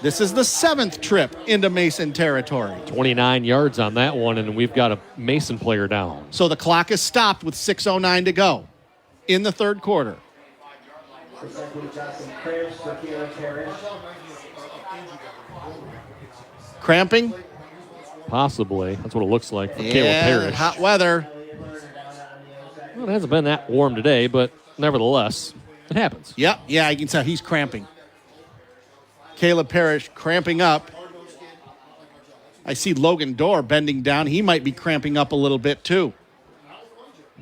This is the 7th trip into Mason territory. 29 yards on that one, and we've got a Mason player down. So the clock is stopped with 6:09 to go in the third quarter. Cramping? Possibly. That's what it looks like for Caleb Yeah, Parrish. hot weather. Well, it hasn't been that warm today, but nevertheless, it happens. Yep, yeah, you can tell he's cramping. Caleb Parrish cramping up. I see Logan Dorr bending down. He might be cramping up a little bit too.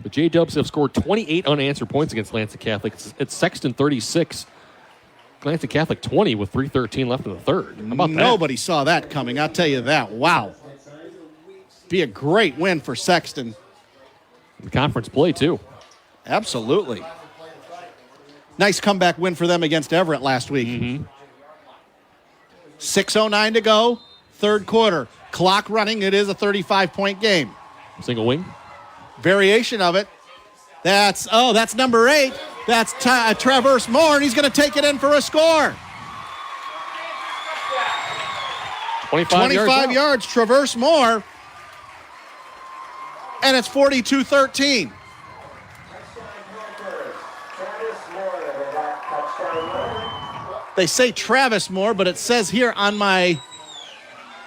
The J-Dubs have scored 28 unanswered points against Lansing Catholic. It's Sexton 36. Lansing Catholic 20 with 3:13 left in the third. How about that? Nobody saw that coming, I'll tell you that. Wow. Be a great win for Sexton. The conference play, too. Absolutely. Nice comeback win for them against Everett last week. Mm-hmm. 6:09 to go, third quarter. Clock running. It is a 35-point game. Single wing. Variation of it. That's number 8. That's Traverse Moore, and he's going to take it in for a score. 25 yards, Traverse Moore. And it's 42-13. They say Travis Moore, but it says here on my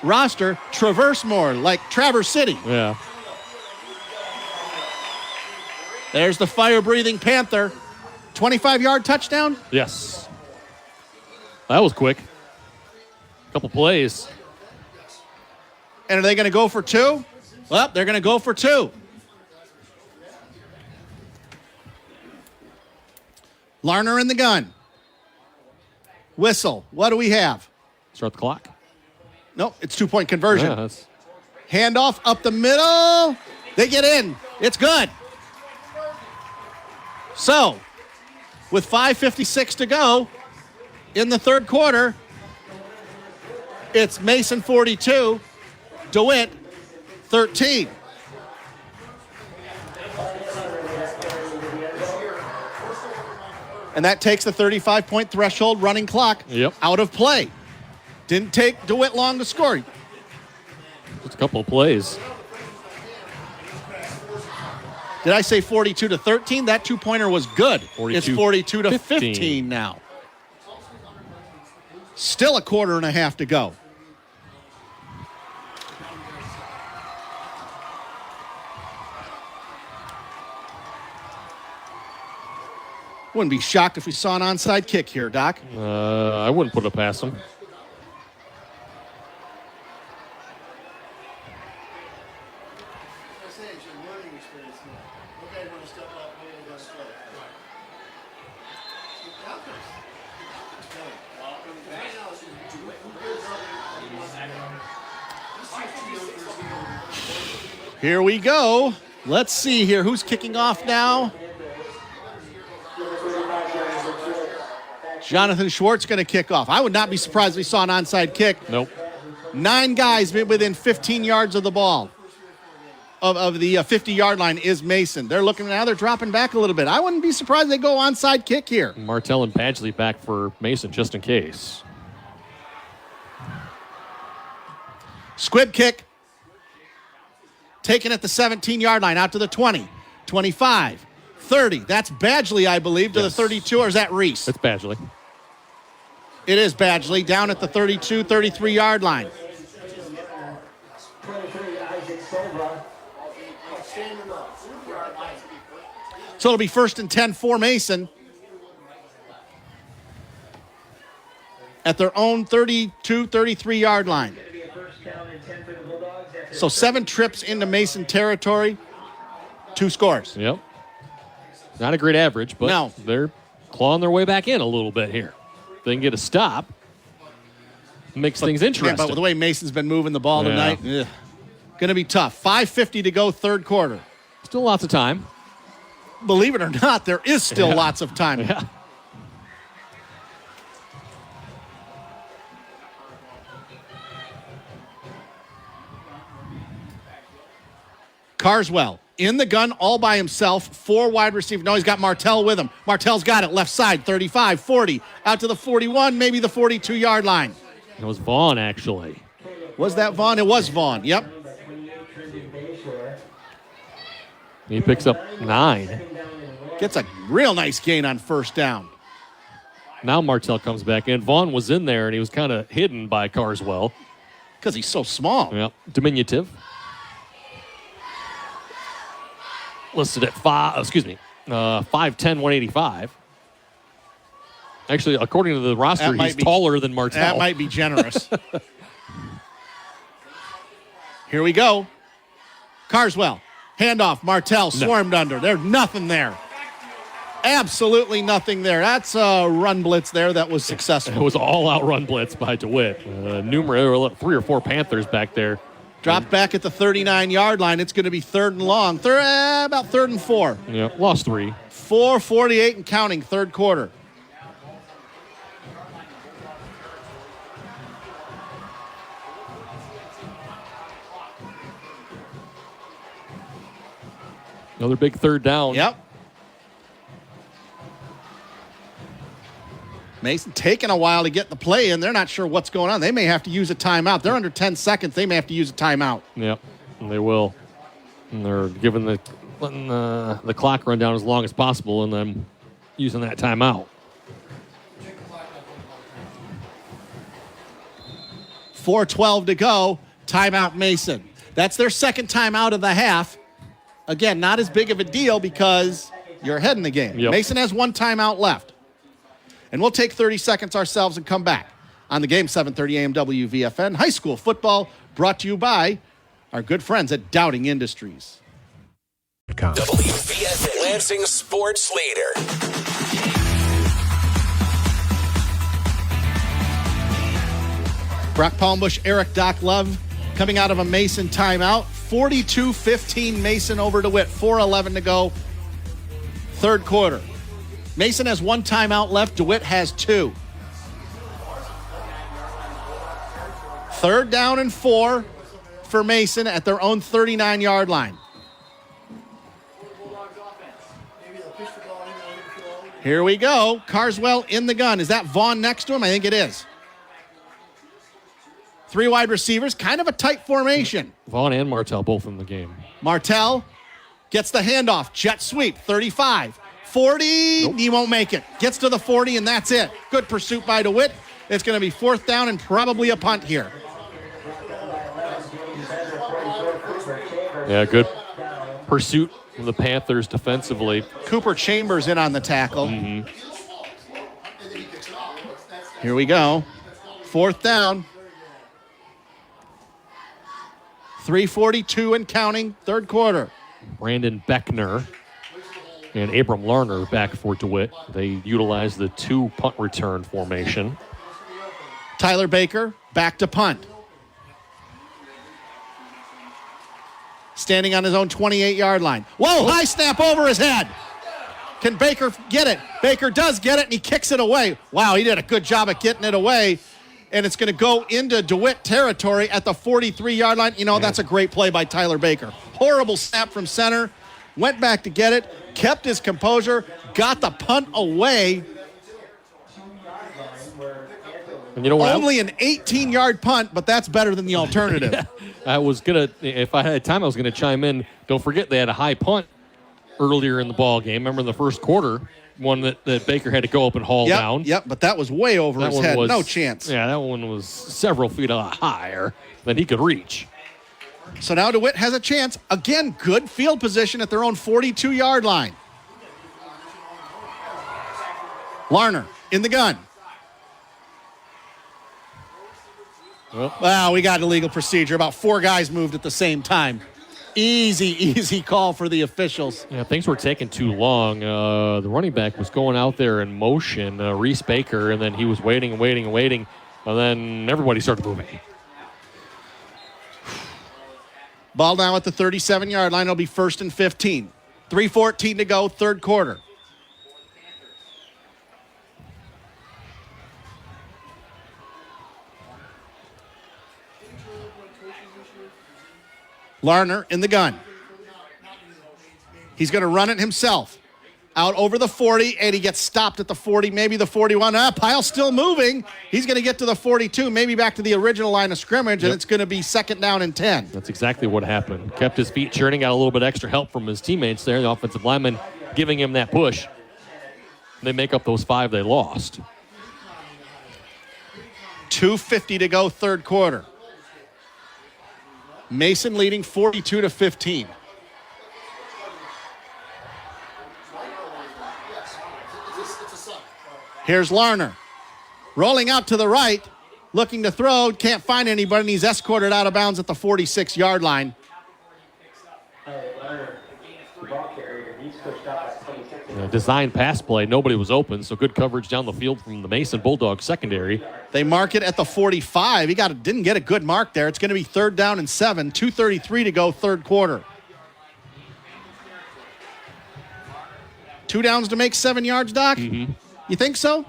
roster, Traverse Moore, like Traverse City. Yeah. There's the fire-breathing Panther. 25-yard touchdown? Yes. That was quick. Couple plays. And are they going to go for 2? Well, they're going to go for 2. Larner in the gun. Whistle. What do we have? Start the clock. Nope, it's 2-point conversion. Yeah, that's... Handoff up the middle. They get in. It's good. So, with 5:56 to go in the third quarter, it's Mason 42, DeWitt 13. And that takes the 35-point threshold running clock out of play. Didn't take DeWitt long to score. Just a couple of plays. Did I say 42-13? That 2-pointer was good. It's 42-15 now. Still a quarter and a half to go. Wouldn't be shocked if we saw an onside kick here, Doc. I wouldn't put it past him. Here we go. Let's see here. Who's kicking off now? Jonathan Schwartz going to kick off. I would not be surprised if we saw an onside kick. Nope. 9 guys within 15 yards of the ball. Of the 50-yard line is Mason. They're looking now. They're dropping back a little bit. I wouldn't be surprised if they go onside kick here. Martell and Badgley back for Mason just in case. Squib kick. Taken at the 17-yard line, out to the 20, 25, 30. That's Badgley, I believe, to the 32, or is that Reese? It's Badgley. It is Badgley, down at the 32, 33-yard line. So it'll be 1st and 10 for Mason at their own 32, 33-yard line. So 7 trips into Mason territory, 2 scores. Yep. Not a great average, but they're clawing their way back in a little bit here. They can get a stop. makes things interesting. But with the way Mason's been moving the ball tonight, going to be tough. 5:50 to go, third quarter. Still lots of time. Believe it or not, there is still lots of time. Yeah. Carswell in the gun all by himself. 4 wide receivers. No, he's got Martell with him. Martell's got it. Left side, 35, 40. Out to the 41, maybe the 42-yard line. It was Vaughn, actually. Was that Vaughn? It was Vaughn. Yep. He picks up 9. Gets a real nice gain on first down. Now Martell comes back in. Vaughn was in there, and he was kind of hidden by Carswell. Because he's so small. Yep. Diminutive. Listed at 5'10", 185. Actually, according to the roster, he's taller than Martell. That might be generous. Here we go. Carswell. Handoff. Martell swarmed under. There's nothing there. Absolutely nothing there. That's a run blitz there that was successful. It was all-out run blitz by DeWitt. Numerous 3 or 4 Panthers back there. Dropped back at the 39-yard line. It's going to be third and long. About third and 4. Yeah, lost 3. 4:48 and counting, third quarter. Another big third down. Yep. Mason taking a while to get the play in. They're not sure what's going on. They may have to use a timeout. They're under 10 seconds. They may have to use a timeout. Yep, they will. And they're letting the clock run down as long as possible and then using that timeout. 4:12 to go. Timeout Mason. That's their second timeout of the half. Again, not as big of a deal because you're ahead in the game. Yep. Mason has 1 timeout left. And we'll take 30 seconds ourselves and come back on the game, 7:30 a.m. WVFN. High school football brought to you by our good friends at Dowding Industries. WVFN Lansing Sports Leader. Brock Palmbush, Eric Doc Love coming out of a Mason timeout. 42-15 Mason over DeWitt. 4:11 to go. Third quarter. Mason has 1 timeout left. DeWitt has 2. Third down and 4 for Mason at their own 39-yard line. Here we go. Carswell in the gun. Is that Vaughn next to him? I think it is. 3 wide receivers. Kind of a tight formation. Vaughn and Martell both in the game. Martell gets the handoff. Jet sweep. 35. 40, nope. He won't make it. Gets to the 40, and that's it. Good pursuit by DeWitt. It's going to be 4th down and probably a punt here. Yeah, good pursuit from the Panthers defensively. Cooper Chambers in on the tackle. Mm-hmm. Here we go. 4th down. 3:42 and counting, third quarter. Brandon Beckner and Abram Larner back for DeWitt. They utilize the 2 punt return formation. Tyler Baker back to punt. Standing on his own 28-yard line. Whoa, high snap over his head. Can Baker get it? Baker does get it, and he kicks it away. Wow, he did a good job at getting it away. And it's going to go into DeWitt territory at the 43-yard line. You know, that's a great play by Tyler Baker. Horrible snap from center. Went back to get it. Kept his composure. Got the punt away. And you know what? Only an 18-yard punt, but that's better than the alternative. Yeah. If I had time, I was going to chime in. Don't forget they had a high punt earlier in the ball game. Remember in the first quarter, one that Baker had to go up and haul down. Yep, but that was way over his head. No chance. Yeah, that one was several feet higher than he could reach. So now DeWitt has a chance. Again, good field position at their own 42-yard line. Larner in the gun. Well, we got illegal procedure. About 4 guys moved at the same time. Easy call for the officials. Yeah, things were taking too long. The running back was going out there in motion, Reese Baker, and then he was waiting. And then everybody started moving. Ball now at the 37-yard line. It'll be 1st and 15. 3:14 to go, third quarter. Larner in the gun. He's going to run it himself. Out over the 40, and he gets stopped at the 40, maybe the 41. Pyle's still moving. He's going to get to the 42, maybe back to the original line of scrimmage, and it's going to be 2nd down and 10. That's exactly what happened. Kept his feet churning, got a little bit extra help from his teammates there, the offensive lineman giving him that push. They make up those 5 they lost. 2:50 to go, third quarter. Mason leading 42-15. Here's Larner. Rolling out to the right, looking to throw, can't find anybody, and he's escorted out of bounds at the 46-yard line. Design pass play, nobody was open, so good coverage down the field from the Mason Bulldogs secondary. They mark it at the 45. He didn't get a good mark there. It's going to be 3rd down and 7. 2:33 to go, third quarter. 2 downs to make 7 yards, Doc? Mm-hmm. You think so?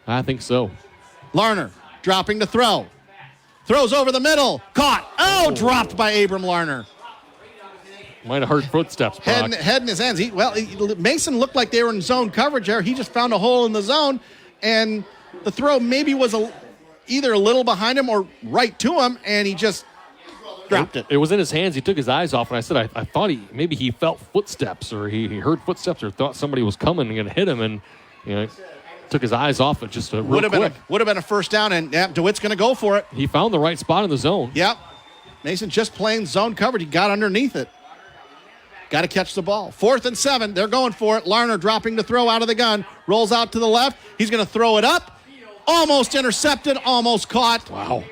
I think so. Larner dropping to throw. Throws over the middle. Caught. Oh, dropped by Abram Larner. Might have heard footsteps, Brock. Head in his hands. Mason looked like they were in zone coverage there. He just found a hole in the zone, and the throw maybe was either a little behind him or right to him, and he just dropped it. It was in his hands. He took his eyes off, and I said, I thought maybe he felt footsteps, or he heard footsteps, or thought somebody was coming and going to hit him, and took his eyes off it just real quick. Would have been a first down, and DeWitt's going to go for it. He found the right spot in the zone. Yep. Mason just playing zone coverage. He got underneath it. Got to catch the ball. 4th and 7. They're going for it. Larner dropping to throw out of the gun. Rolls out to the left. He's going to throw it up. Almost intercepted. Almost caught. Wow.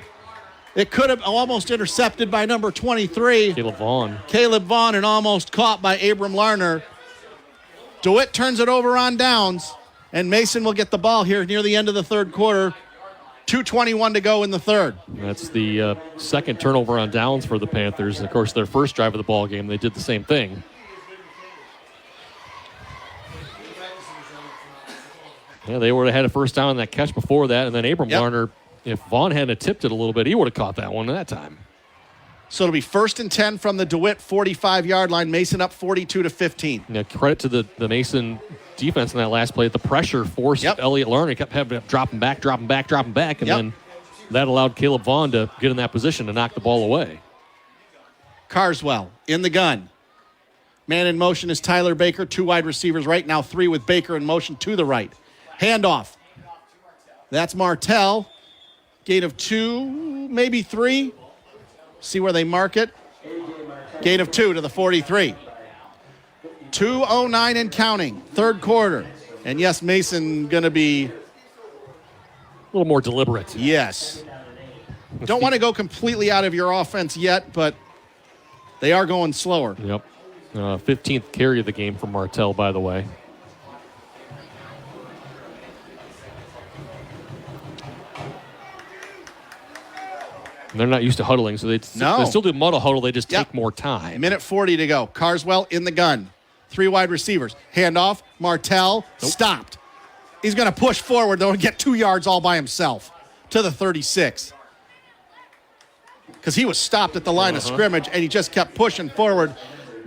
It could have almost intercepted by number 23. Caleb Vaughn, and almost caught by Abram Larner. DeWitt turns it over on downs, and Mason will get the ball here near the end of the third quarter. 2:21 to go in the third. That's the second turnover on downs for the Panthers. And, of course, their first drive of the ball game, they did the same thing. Yeah, they would have had a first down on that catch before that, and then Abram Larner, if Vaughn hadn't tipped it a little bit, he would have caught that one at that time. So it'll be 1st and 10 from the DeWitt 45-yard line. Mason up 42-15. Yeah, credit to the Mason defense in that last play. The pressure forced Elliott Larner. He kept having to drop him back, and then that allowed Caleb Vaughn to get in that position to knock the ball away. Carswell in the gun. Man in motion is Tyler Baker. 2 wide receivers right now, 3 with Baker in motion to the right. Handoff. That's Martell. Gain of 2, maybe 3. See where they mark it. Gain of 2 to the 43. 2:09 and counting. Third quarter. And yes, Mason going to be a little more deliberate. Yes. Don't want to go completely out of your offense yet, but they are going slower. Yep. 15th carry of the game for Martell, by the way. And they're not used to huddling, so they still do muddle huddle. They just take more time. 1:40 to go. Carswell in the gun. 3 wide receivers. Handoff. Martell stopped. He's going to push forward, though, and get 2 yards all by himself to the 36. Because he was stopped at the line of scrimmage, and he just kept pushing forward,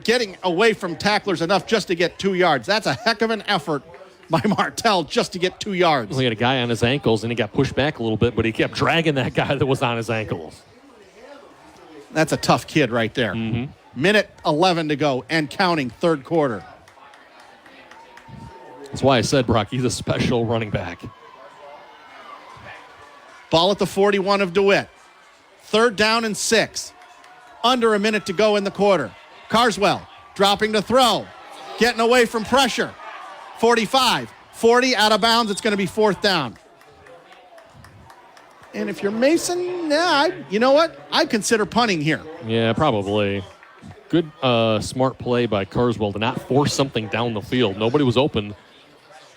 getting away from tacklers enough just to get 2 yards. That's a heck of an effort by Martell just to get 2 yards. He had a guy on his ankles, and he got pushed back a little bit, but he kept dragging that guy that was on his ankles. That's a tough kid right there. 1:11 to go and counting, third quarter. That's why I said, Brock, he's a special running back. Ball at the 41 of DeWitt. 3rd down and 6. Under a minute to go in the quarter. Carswell dropping to throw. Getting away from pressure. 45, 40, out of bounds. It's going to be 4th down. And if you're Mason, you know what? I'd consider punting here. Yeah, probably. Good, smart play by Carswell to not force something down the field. Nobody was open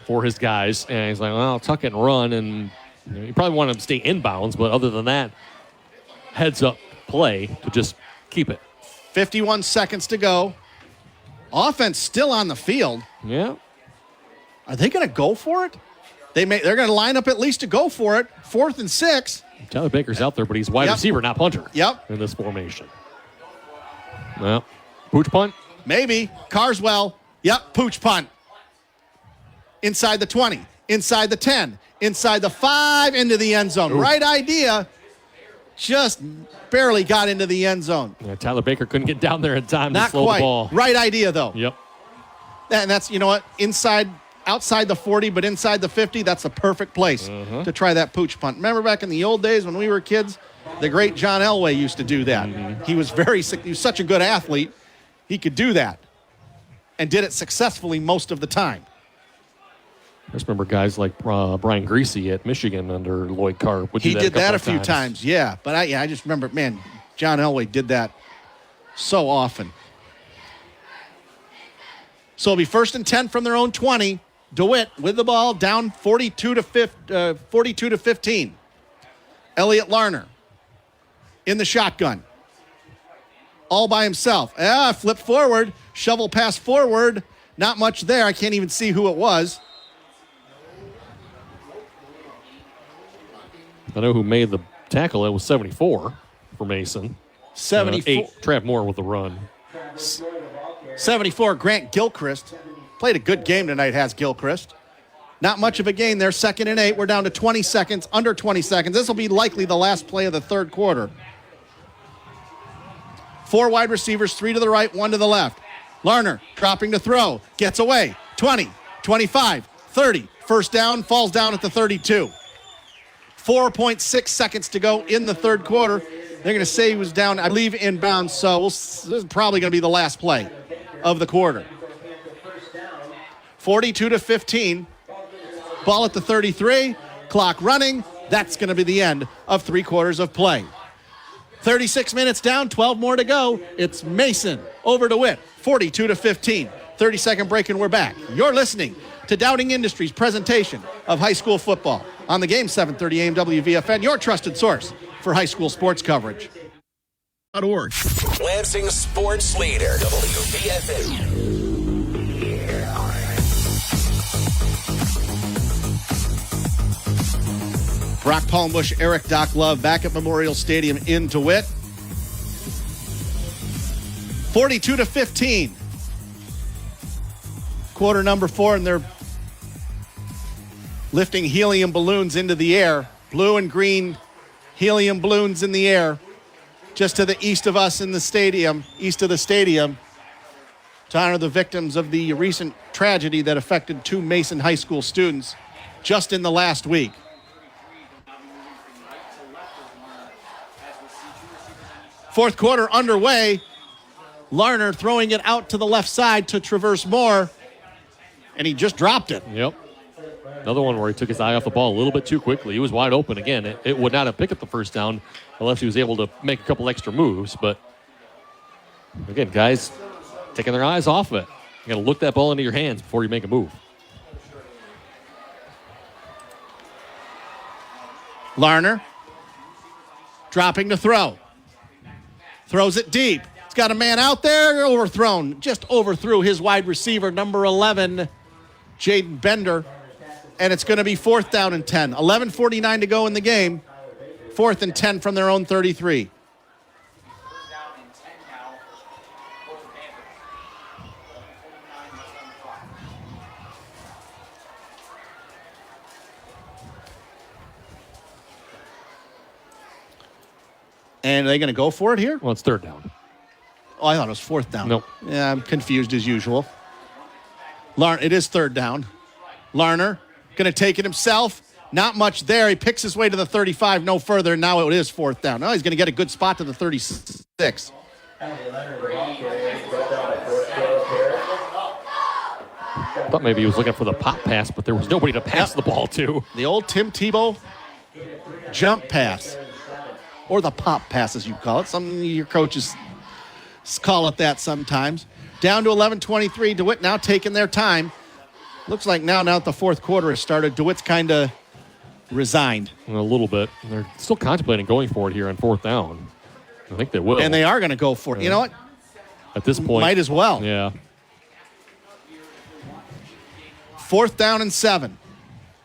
for his guys, and he's like, well, I'll tuck it and run, and You probably want to stay inbounds, but other than that, heads-up play to just keep it. 51 seconds to go. Offense still on the field. Yeah. Are they going to go for it? They're going to line up at least to go for it. 4th and 6. Tyler Baker's out there, but he's wide receiver, not punter. Yep. In this formation. Well, pooch punt? Maybe. Carswell. Yep, pooch punt. Inside the 20. Inside the 10. Inside the 5. Into the end zone. Ooh. Right idea. Just barely got into the end zone. Yeah, Tyler Baker couldn't get down there in time not to slow quite. The ball. Right idea, though. Yep. And that's, you know what, outside the 40, but inside the 50, that's the perfect place to try that pooch punt. Remember back in the old days when we were kids, the great John Elway used to do that. He was he was such a good athlete, he could do that and did it successfully most of the time. I just remember guys like Brian Greasy at Michigan under Lloyd Carr. He did that a few times, yeah. But I just remember, man, John Elway did that so often. So it'll be 1st and 10 from their own 20. DeWitt with the ball, down 42 to 15. Elliott Larner in the shotgun. All by himself. Flip forward. Shovel pass forward. Not much there. I can't even see who it was. I know who made the tackle. It was 74 for Mason. 74. 8, Trav Moore with the run. 74, Grant Gilchrist. Played a good game tonight, has Gilchrist. Not much of a gain there. 2nd and 8. We're down to 20 seconds, under 20 seconds. This will be likely the last play of the third quarter. 4 wide receivers, 3 to the right, 1 to the left. Larner dropping to throw. Gets away. 20, 25, 30. First down, falls down at the 32. 4.6 seconds to go in the third quarter. They're going to say he was down, I believe, inbounds, so this is probably going to be the last play of the quarter. 42 to 15. Ball at the 33. Clock running. That's going to be the end of 3 quarters of play. 36 minutes down, 12 more to go. It's Mason over DeWitt, 42 to 15. 30-second break and we're back. You're listening to Dowding Industries' presentation of high school football on the game 730 AM WVFN, your trusted source for high school sports coverage. Lansing Sports Leader, WVFN. Brock Palmbush, Eric Doc Love back at Memorial Stadium in DeWitt. 42 to 15. Quarter number 4, and they're lifting helium balloons into the air. Blue and green helium balloons in the air. Just to the east of us in the stadium, east of the stadium, to honor the victims of the recent tragedy that affected 2 Mason High School students just in the last week. Fourth quarter underway. Larner throwing it out to the left side to Traverse Moore, and he just dropped it. Yep. Another one where he took his eye off the ball a little bit too quickly. He was wide open again. It would not have picked up the first down unless he was able to make a couple extra moves. But, again, guys taking their eyes off of it. You got to look that ball into your hands before you make a move. Larner dropping to throw. Throws it deep. He's got a man out there, overthrown. Just overthrew his wide receiver, number 11, Jaden Bender. And it's going to be 4th down and 10. 11:49 to go in the game. 4th and 10 from their own 33. And are they going to go for it here? Well, it's 3rd down. Oh, I thought it was 4th down. Nope. Yeah, I'm confused as usual. It is 3rd down. Larner going to take it himself. Not much there. He picks his way to the 35, no further. Now it is 4th down. Now he's going to get a good spot to the 36. Thought maybe he was looking for the pop pass, but there was nobody to pass the ball to. The old Tim Tebow jump pass. Or the pop pass, as you call it. Some of your coaches call it that sometimes. Down to 11:23. DeWitt now taking their time. Looks like now that the fourth quarter has started, DeWitt's kind of resigned. A little bit. They're still contemplating going for it here on 4th down. I think they will. And they are going to go for it. You know what? At this point. Might as well. Yeah. 4th down and 7.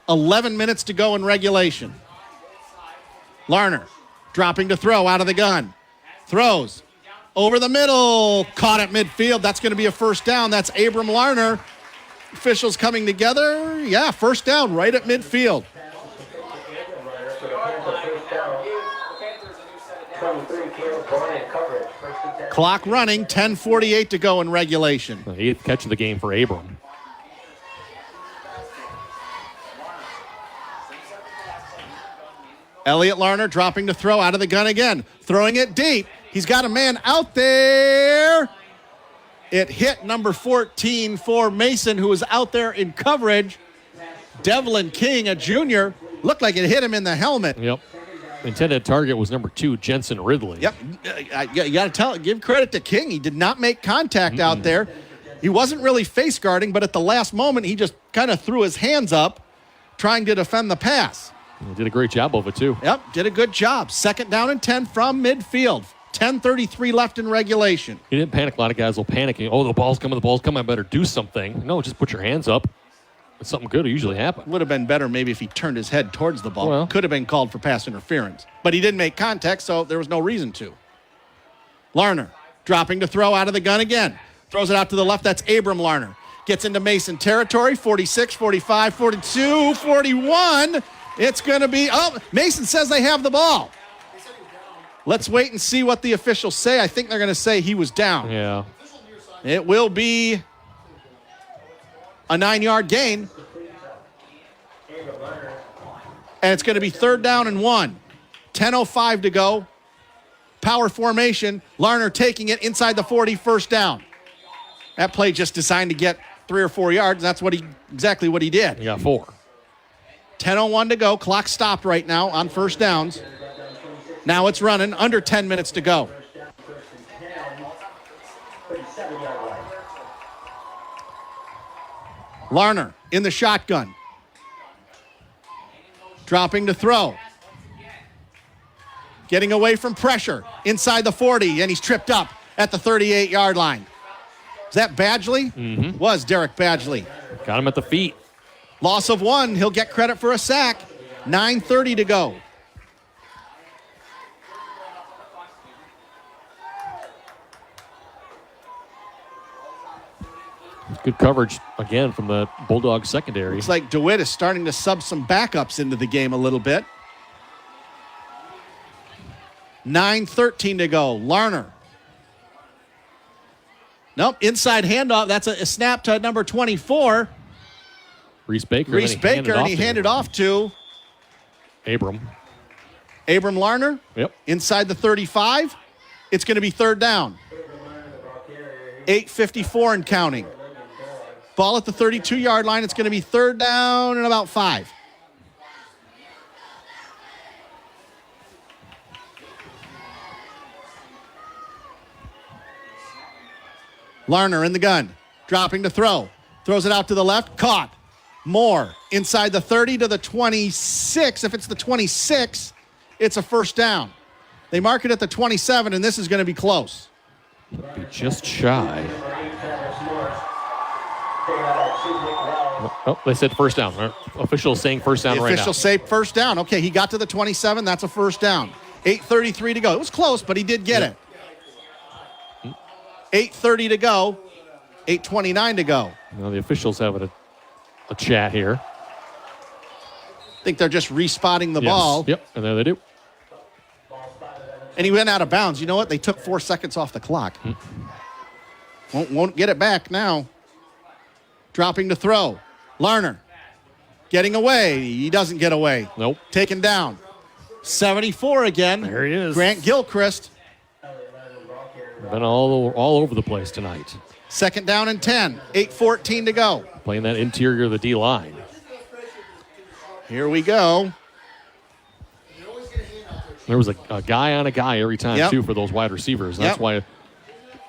11 minutes to go in regulation. Larner dropping to throw out of the gun. Throws over the middle. Caught at midfield. That's going to be a first down. That's Abram Larner. Officials coming together. Yeah, first down right at midfield. Clock running, 10:48 to go in regulation. The 8th catch of the game for Abram. Elliott Larner dropping to throw out of the gun again. Throwing it deep. He's got a man out there. It hit number 14 for Mason, who was out there in coverage. Devlin King, a junior, looked like it hit him in the helmet. Yep. Intended target was number 2, Jensen Ridley. Yep. You got to give credit to King. He did not make contact out there. He wasn't really face guarding, but at the last moment, he just kind of threw his hands up trying to defend the pass. He did a great job of it, too. Yep, did a good job. 2nd down and 10 from midfield. 10:33 left in regulation. He didn't panic. A lot of guys will panic. Oh, the ball's coming, I better do something. No, just put your hands up. Something good will usually happen. Would have been better maybe if he turned his head towards the ball. Well, could have been called for pass interference. But he didn't make contact, so there was no reason to. Larner dropping to throw out of the gun again. Throws it out to the left. That's Abram Larner. Gets into Mason territory. 46, 45, 42, 41. It's going to be, Mason says they have the ball. Let's wait and see what the officials say. I think they're going to say he was down. Yeah. It will be a 9-yard gain. And it's going to be 3rd down and 1. 10:05 to go. Power formation. Larner taking it inside the 40, first down. That play just designed to get 3 or 4 yards. That's exactly what he did. He got 4. 10:01 to go. Clock stopped right now on first downs. Now it's running. Under 10 minutes to go. Larner in the shotgun. Dropping to throw. Getting away from pressure. Inside the 40, and he's tripped up at the 38-yard line. Is that Badgley? Mm-hmm. Was Derek Badgley. Got him at the feet. Loss of 1. He'll get credit for a sack. 9:30 to go. Good coverage, again, from the Bulldogs secondary. Looks like DeWitt is starting to sub some backups into the game a little bit. 9:13 to go. Larner. Nope, inside handoff. That's a snap to number 24. Reese Baker. And he handed off to Abram Larner. Yep. Inside the 35. It's going to be 3rd down. 8:54 and counting. Ball at the 32-yard line. It's going to be 3rd down and about 5. Larner in the gun. Dropping to throw. Throws it out to the left. Caught. Moore inside the 30 to the 26. If it's the 26, it's a first down. They mark it at the 27, and this is going to be close. Be just shy. Oh, they said first down. Our officials saying first down right now. Officials say first down. Okay, he got to the 27. That's a first down. 8:33 to go. It was close, but he did get it. 8:30 to go. 8:29 to go. Well, the officials having a chat here. I think they're just respotting the ball. Yep, and there they do. And he went out of bounds. You know what? They took 4 seconds off the clock. Won't get it back now. Dropping to throw. Larner getting away. He doesn't get away. Nope. Taken down. 74 again. There he is. Grant Gilchrist. Been all over the place tonight. 2nd down and 10. 8:14 to go. Playing that interior of the D-line. Here we go. There was a guy on a guy every time, too, for those wide receivers. That's why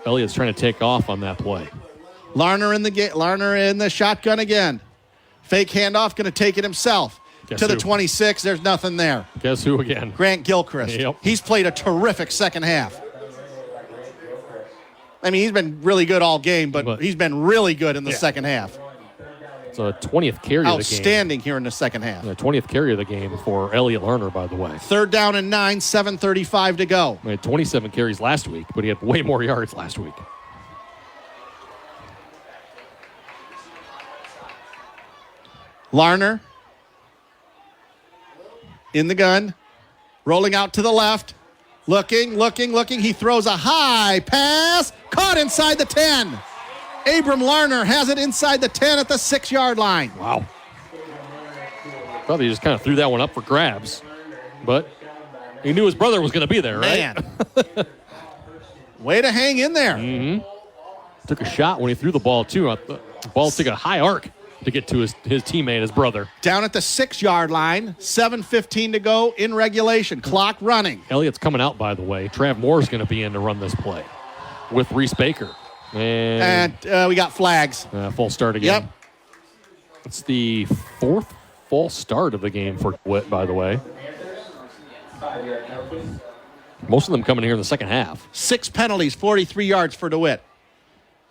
Elliott's trying to take off on that play. Larner in the shotgun again. Fake handoff, going to take it himself. to the 26. There's nothing there. Guess who again? Grant Gilchrist. Yep. He's played a terrific second half. I mean, he's been really good all game, but he's been really good in the second half. It's a 20th carry of the game. Outstanding here in the second half. The 20th carry of the game for Elliott Lerner, by the way. 3rd down and 9, 7:35 to go. He had 27 carries last week, but he had way more yards last week. Larner in the gun, rolling out to the left, looking. He throws a high pass, caught inside the 10. Abram Larner has it inside the 10 at the 6-yard line. Wow. Thought he just kind of threw that one up for grabs, but he knew his brother was going to be there, right? Man. Way to hang in there. Mm-hmm. Took a shot when he threw the ball, too. The ball took a high arc to get to his teammate, his brother. Down at the 6-yard line, 7:15 to go in regulation. Clock running. Elliott's coming out, by the way. Trav Moore's going to be in to run this play with Reese Baker. And we got flags. Full start again. Yep. It's the 4th false start of the game for DeWitt, by the way. Most of them coming here in the second half. 6 penalties, 43 yards for DeWitt.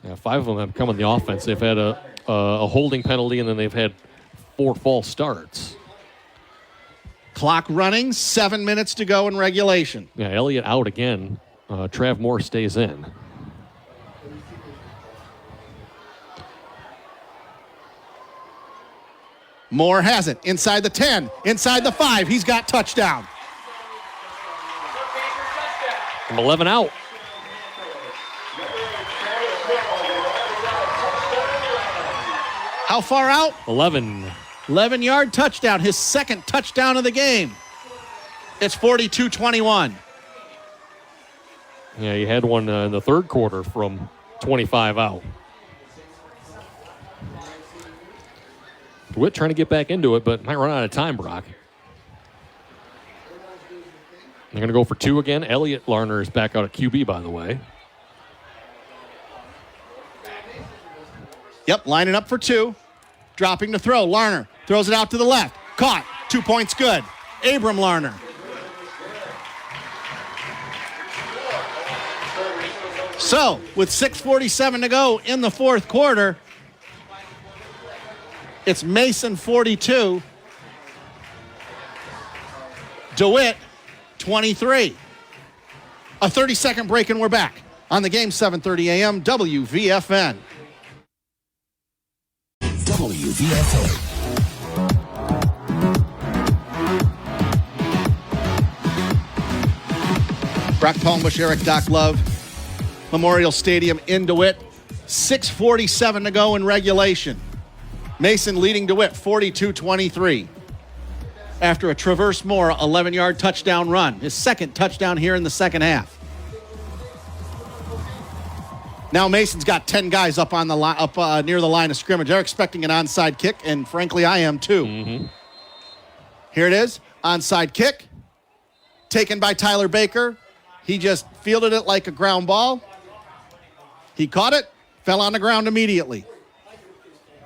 Yeah, 5 of them have come on the offense. They've had a holding penalty, and then they've had 4 false starts. Clock running, 7 minutes to go in regulation. Yeah, Elliott out again. Trav Moore stays in. Moore has it inside the 10, inside the 5. He's got touchdown. From 11 out. How far out? 11. 11-yard touchdown, his second touchdown of the game. It's 42-21. Yeah, he had one in the third quarter from 25 out. DeWitt trying to get back into it, but might run out of time, Brock. They're going to go for 2 again. Elliott Larner is back out at QB, by the way. Yep, lining up for 2. Dropping to throw. Larner throws it out to the left. Caught. 2 points good. Abram Larner. So, with 6:47 to go in the fourth quarter, it's Mason 42, DeWitt 23. A 30-second break and we're back on the game, 7:30 a.m. WVFN. WVFN. Brock Palmbush, Eric Doc Love, Memorial Stadium in DeWitt. 6:47 to go in regulation. Mason leading DeWitt 42-23. After a Traverse Moore 11-yard touchdown run. His second touchdown here in the second half. Now Mason's got 10 guys up on the near the line of scrimmage. They're expecting an onside kick, and frankly, I am too. Mm-hmm. Here it is, onside kick, taken by Tyler Baker. He just fielded it like a ground ball. He caught it, fell on the ground immediately.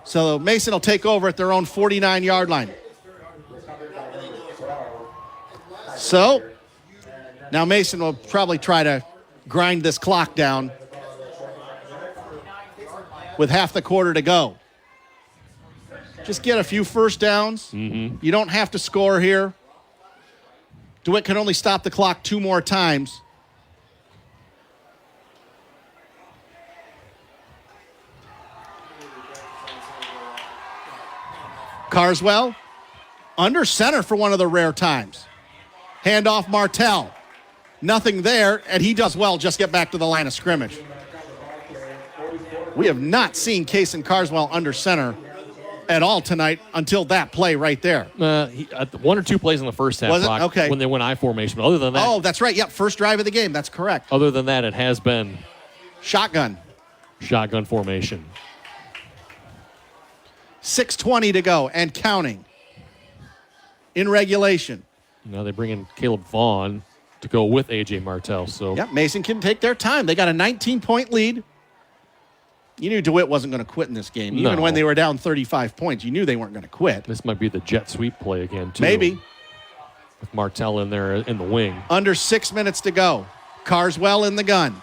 So Mason will take over at their own 49-yard line. So now Mason will probably try to grind this clock down with half the quarter to go. Just get a few first downs. Mm-hmm. You don't have to score here. DeWitt can only stop the clock 2 more times. Carswell under center for one of the rare times. Handoff Martell. Nothing there, and he does well just get back to the line of scrimmage. We have not seen Kason Carswell under center at all tonight until that play right there. 1 or 2 plays in the first half, Was it? Brock, Okay. when they went I formation. But other than that, Oh, that's right. Yep, first drive of the game. That's correct. other than that, it has been Shotgun. shotgun formation. 6:20 to go and counting in regulation. Now they bring in Caleb Vaughn to go with A.J. Martell. So Yep, Mason can take their time. They got a 19-point lead. You knew DeWitt wasn't going to quit in this game. Even when they were down 35 points, you knew they weren't going to quit. This might be the jet sweep play again, too. Maybe. With Martell in there in the wing. Under 6 minutes to go. Carswell in the gun.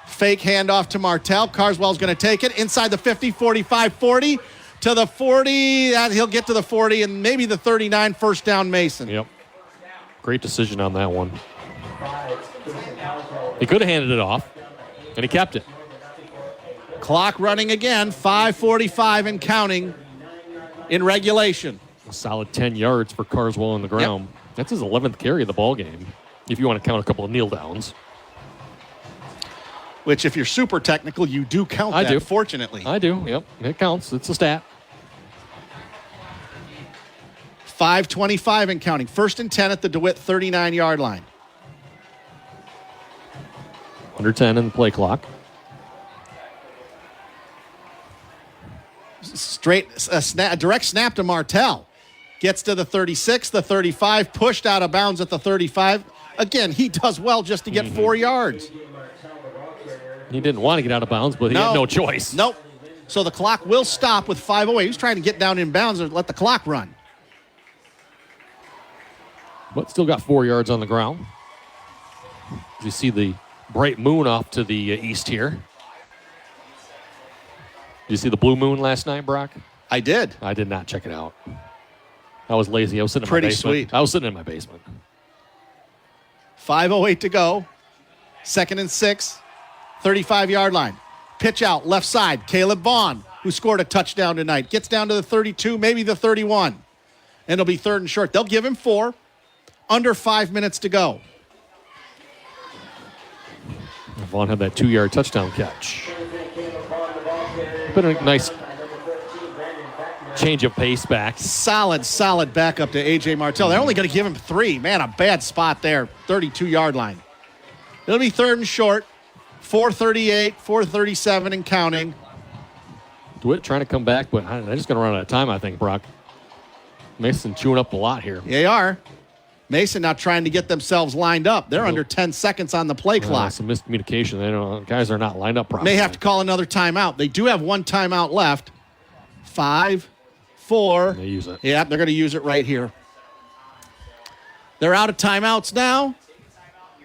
Fake handoff to Martell. Carswell's going to take it inside the 50, 45, 40 to the 40. He'll get to the 40 and maybe the 39. First down, Mason. Yep. Great decision on that one. He could have handed it off, and he kept it. Clock running again. 5:45 and counting in regulation. A solid 10 yards for Carswell on the ground. Yep. That's his 11th carry of the ball game, if you want to count a couple of kneel downs. Which, if you're super technical, you do count I that, do. fortunately. I do, yep. It counts. It's a stat. 5:25 and counting. 1st and 10 at the DeWitt 39-yard line. Under 10 in the play clock. A direct snap to Martell. Gets to the 36, the 35, pushed out of bounds at the 35. Again, he does well just to get 4 yards. He didn't want to get out of bounds, but he had no choice. Nope. So the clock will stop with 5:08. He was trying to get down in bounds and let the clock run. But still got 4 yards on the ground. You see the bright moon off to the east here. Did you see the blue moon last night, Brock? I did. I did not check it out. I was lazy. I was sitting in Pretty my basement. sweet. I was sitting in my basement. 5:08 to go. 2nd and 6. 35-yard line. Pitch out, left side. Caleb Vaughn, who scored a touchdown tonight, gets down to the 32, maybe the 31. And it'll be 3rd and short. They'll give him 4. Under 5 minutes to go. Vaughn had that 2-yard touchdown catch. Been a nice change of pace back. Solid backup to A.J. Martell. They're only going to give him 3. Man, a bad spot there. 32-yard line. It'll be 3rd and short. 4:38, 4:37 and counting. DeWitt trying to come back, but they're just going to run out of time, I think, Brock. Mason chewing up a lot here. They are. Mason now trying to get themselves lined up. They're under 10 seconds on the play clock. Some miscommunication. Guys are not lined up properly. May have to call another timeout. They do have 1 timeout left. 5, 4. They use it. Yeah, they're going to use it right here. They're out of timeouts now.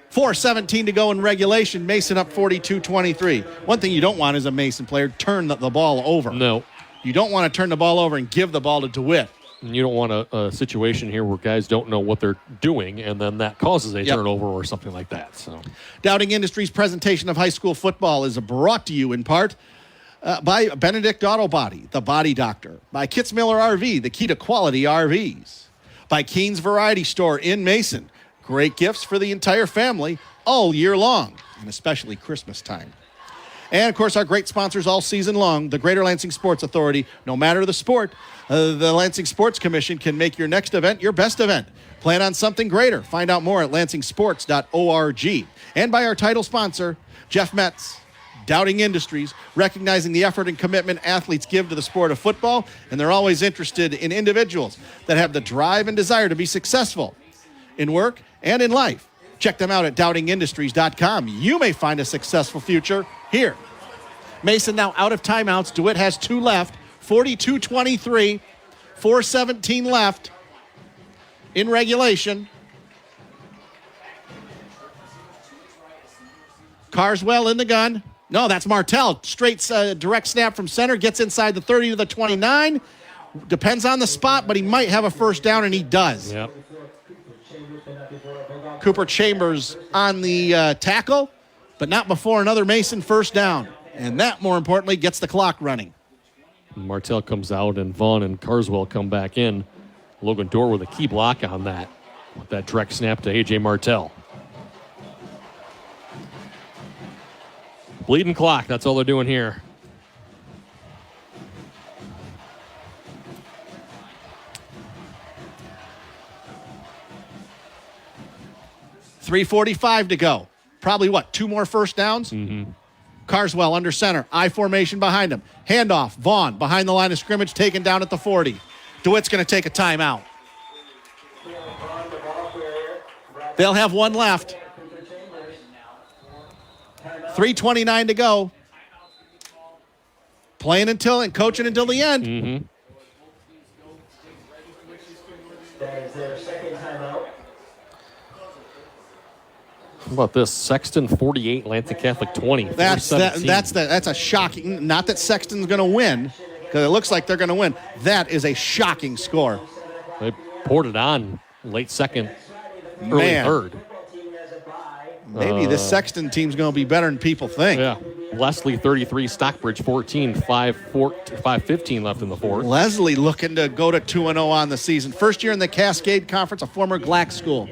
4:17 to go in regulation. Mason up 42-23. One thing you don't want as a Mason player, turn the ball over. No. You don't want to turn the ball over and give the ball to DeWitt. And you don't want a situation here where guys don't know what they're doing, and then that causes a turnover or something like that. So, Dowding Industries' presentation of high school football is brought to you in part by Benedict Auto Body, the Body Doctor, by Kitzmiller RV, the key to quality RVs, by Keen's Variety Store in Mason. Great gifts for the entire family all year long, and especially Christmas time. And, of course, our great sponsors all season long, the Greater Lansing Sports Authority. No matter the sport, the Lansing Sports Commission can make your next event your best event. Plan on something greater. Find out more at lansingsports.org. And by our title sponsor, Jeff Metz, Dowding Industries, recognizing the effort and commitment athletes give to the sport of football, and they're always interested in individuals that have the drive and desire to be successful in work and in life. Check them out at dowdingindustries.com. You may find a successful future here. Mason now out of timeouts. DeWitt has 2 left. 42-23. 4:17 left in regulation. Carswell in the gun. No, that's Martell. Straight direct snap from center. Gets inside the 30 to the 29. Depends on the spot, but he might have a first down, and he does. Yep. Cooper Chambers on the tackle, but not before another Mason first down. And that, more importantly, gets the clock running. Martell comes out, and Vaughn and Carswell come back in. Logan Dorr with a key block on that. With that direct snap to A.J. Martell. Bleeding clock, that's all they're doing here. .345 to go. Probably, 2 more first downs? Mm-hmm. Carswell under center. I formation behind him. Handoff. Vaughn behind the line of scrimmage, taken down at the 40. DeWitt's going to take a timeout. They'll have 1 left. 3:29 to go. Playing until and coaching until the end. Mm-hmm. That is their second timeout. How about this? Sexton 48, Lansing Catholic 20. That's a shocking. Not that Sexton's going to win, because it looks like they're going to win. That is a shocking score. They poured it on late second, early third. Maybe this Sexton team's going to be better than people think. Yeah. Leslie 33, Stockbridge 14, 5:15 left in the fourth. Leslie looking to go to 2-0 on the season. First year in the Cascade Conference, a former GLAC school.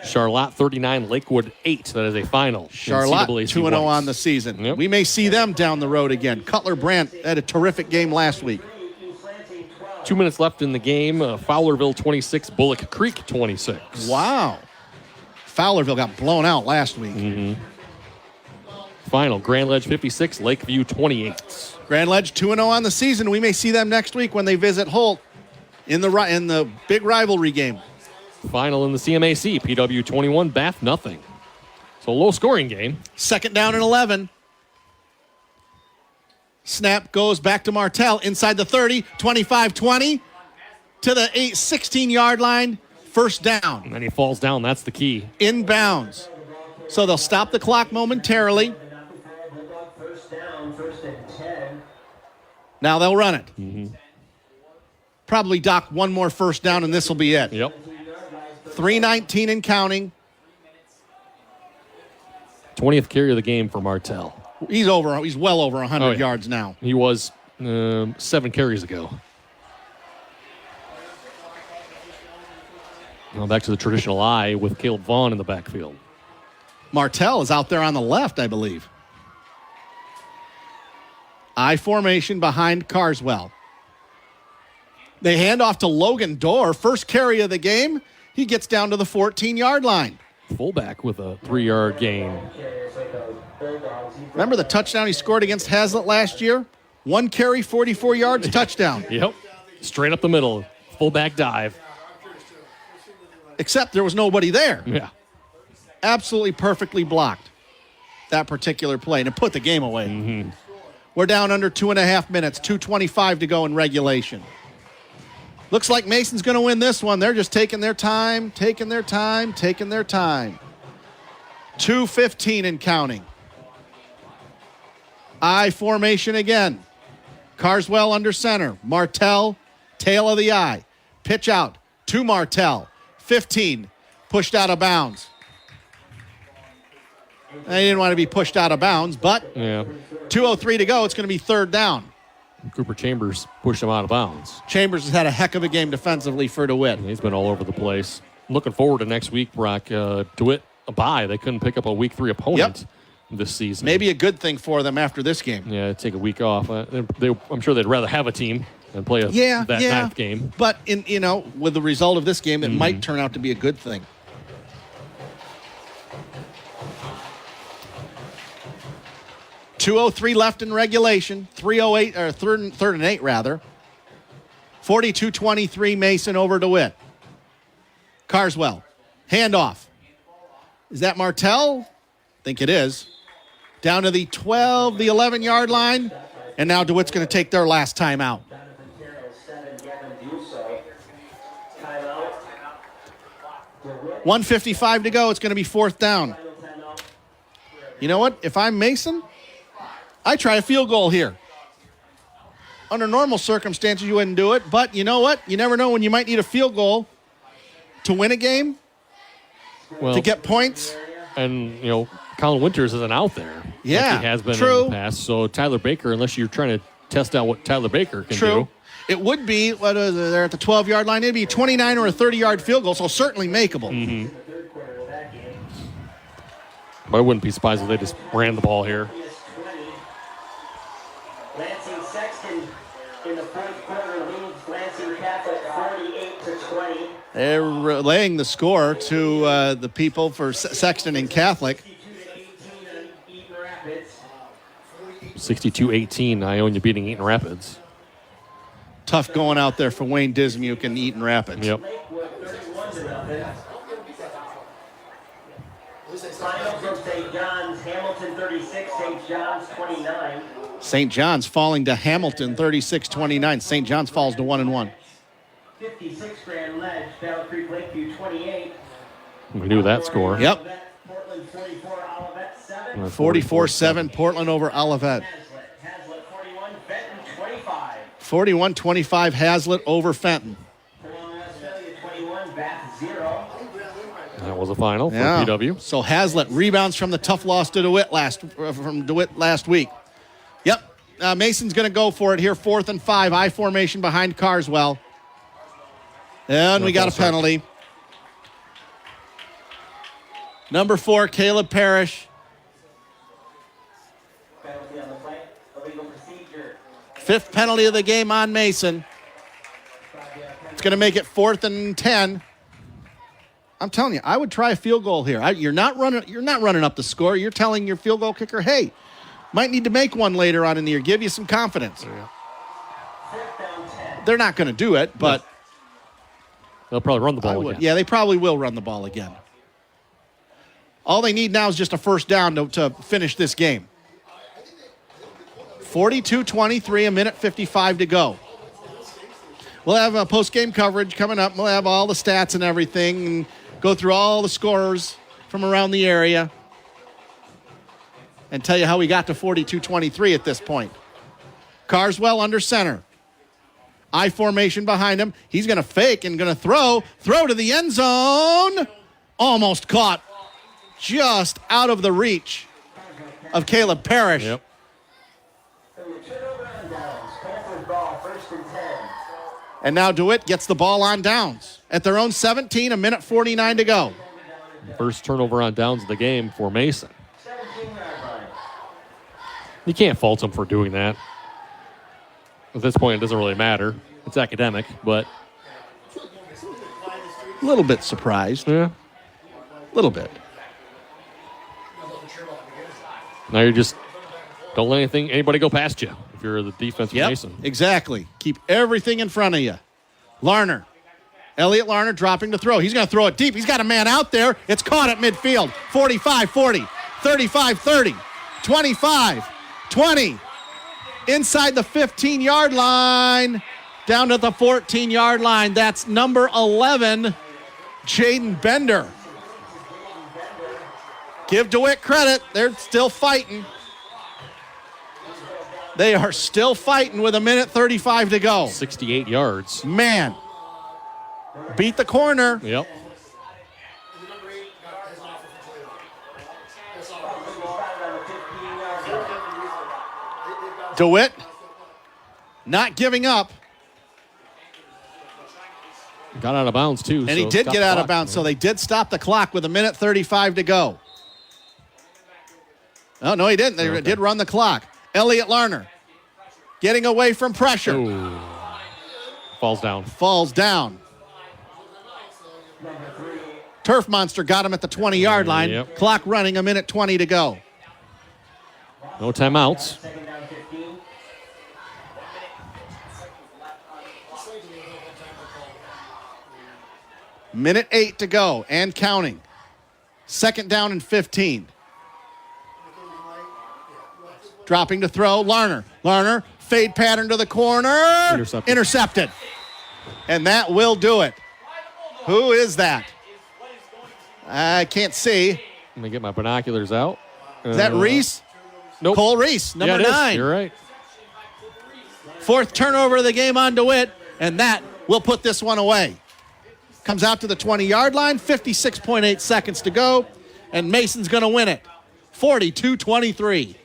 Charlotte 39, Lakewood 8. That is a final. Charlotte 2-0 on the season. Yep. We may see them down the road again. Cutler Brandt had a terrific game last week. 2 minutes left in the game. Fowlerville 26, Bullock Creek 26. Wow. Fowlerville got blown out last week. Mm-hmm. Final, Grand Ledge 56, Lakeview 28. Grand Ledge 2-0 on the season. We may see them next week when they visit Holt in the big rivalry game. Final in the CMAC, PW 21, Bath nothing. So a low-scoring game. Second down and 11. Snap goes back to Martell inside the 30, 25-20 to the 16-yard line. First down. And then he falls down. That's the key. Inbounds. So they'll stop the clock momentarily. Now they'll run it. Mm-hmm. Probably dock one more first down, and this will be it. Yep. 3:19 and counting. 20th carry of the game for Martell. He's well over 100 yards now. He was 7 carries ago. Now back to the traditional I with Caleb Vaughn in the backfield. Martell is out there on the left, I believe. I formation behind Carswell. They hand off to Logan Dorr. First carry of the game. He gets down to the 14-yard line. Fullback with a 3-yard gain. Remember the touchdown he scored against Hazlitt last year? 1 carry, 44 yards, touchdown. Yep. Straight up the middle. Fullback dive. Except there was nobody there. Yeah. Absolutely perfectly blocked that particular play, and it put the game away. Mm-hmm. We're down under 2.5 minutes, 2:25 to go in regulation. Looks like Mason's going to win this one. They're just taking their time. 2:15 and counting. I formation again. Carswell under center. Martell, tail of the I. Pitch out to Martell. 15, pushed out of bounds. They didn't want to be pushed out of bounds, but 2:03 to go. It's going to be third down. Cooper Chambers pushed him out of bounds. Chambers has had a heck of a game defensively for DeWitt. He's been all over the place. Looking forward to next week, Brock. DeWitt, a bye. They couldn't pick up a week 3 opponent this season. Maybe a good thing for them after this game. Yeah, take a week off. I'm sure they'd rather have a team and play that ninth game. But with the result of this game, it might turn out to be a good thing. .203 left in regulation. 3:08 or third and 8 rather. 42-23 Mason over DeWitt. Carswell. Handoff. Is that Martell? I think it is. Down to the 11-yard line. And now DeWitt's going to take their last time out. 1:55 to go. It's going to be fourth down. You know what? If I'm Mason, I try a field goal here. Under normal circumstances, you wouldn't do it. But you know what? You never know when you might need a field goal to win a game, to get points. And, Colin Winters isn't out there. Yeah, like he has been true. in the past. So Tyler Baker, unless you're trying to test out what Tyler Baker can True. do. It would be, they're at the 12-yard line. It'd be a 29 or a 30-yard field goal, so certainly makeable. Mm-hmm. But I wouldn't be surprised if they just ran the ball here. Lansing Sexton in the fourth quarter leads Lansing Catholic 48-20. They're relaying the score to the people for Sexton and Catholic. 62-18, Ionia beating Eaton Rapids. Tough going out there for Wayne Dismuke and Eaton Rapids. Yep. Final from St. John's, Hamilton 36, St. John's 29. St. John's falling to Hamilton 36-29. St. John's falls to 1-1. 56 Grand Ledge, Battle Creek Lakeview 28. We knew that score. Yep. Portland 44, Olivet 7. 44-7, Portland over Olivet. Hazlitt 41, Benton 25. 41-25, Hazlitt over Fenton. Westphalia 21, Bath 0. That was a final for PW. So Hazlitt rebounds from the tough loss to DeWitt last week. Yep. Mason's going to go for it here, 4th and 5. I formation behind Carswell. And we got a penalty. Number 4, Caleb Parrish. Penalty on the play. Illegal procedure. 5th penalty of the game on Mason. It's going to make it 4th and 10. I'm telling you, I would try a field goal here. You're not running up the score. You're telling your field goal kicker, hey, might need to make one later on in the year. Give you some confidence. Yeah. They're not going to do it, but they'll probably run the ball again. Yeah, they probably will run the ball again. All they need now is just a first down to finish this game. 42-23, a minute 55 to go. We'll have a post-game coverage coming up. We'll have all the stats and everything and go through all the scorers from around the area and tell you how we got to 42-23 at this point. Carswell under center. I formation behind him. He's going to fake and going to throw. Throw to the end zone. Almost caught. Just out of the reach of Caleb Parrish. Yep. And now DeWitt gets the ball on downs. At their own 17, a minute 49 to go. First turnover on downs of the game for Mason. You can't fault him for doing that. At this point, it doesn't really matter. It's academic, but... A little bit surprised. Yeah. A little bit. Now you're just... Don't let anybody go past you if you're the defensive Mason. Exactly. Keep everything in front of you. Larner. Elliot Larner dropping to throw. He's going to throw it deep. He's got a man out there. It's caught at midfield. 45-40, 35-30, 25-20. Inside the 15-yard line. Down to the 14-yard line. That's number 11, Jaden Bender. Give DeWitt credit. They're still fighting. They are still fighting with a minute 35 to go. 68 yards. Man. Beat the corner. Yep. DeWitt not giving up. Got out of bounds, too. And he did get out of bounds, so they did stop the clock with a minute 35 to go. Oh, no, he didn't. They did run the clock. Elliot Larner getting away from pressure. Ooh. Falls down. Falls down. Turf Monster got him at the 20-yard line. Yep. Clock running, a minute 20 to go. No timeouts. Minute 8 to go and counting. Second down and 15. Dropping to throw, Larner. Larner, fade pattern to the corner. Intercepted. And that will do it. Who is that? I can't see. Let me get my binoculars out. Is that Reese? Nope. Cole Reese, number 9. You're right. 4th turnover of the game on DeWitt, and that will put this one away. Comes out to the 20-yard line, 56.8 seconds to go, and Mason's going to win it. 42-23.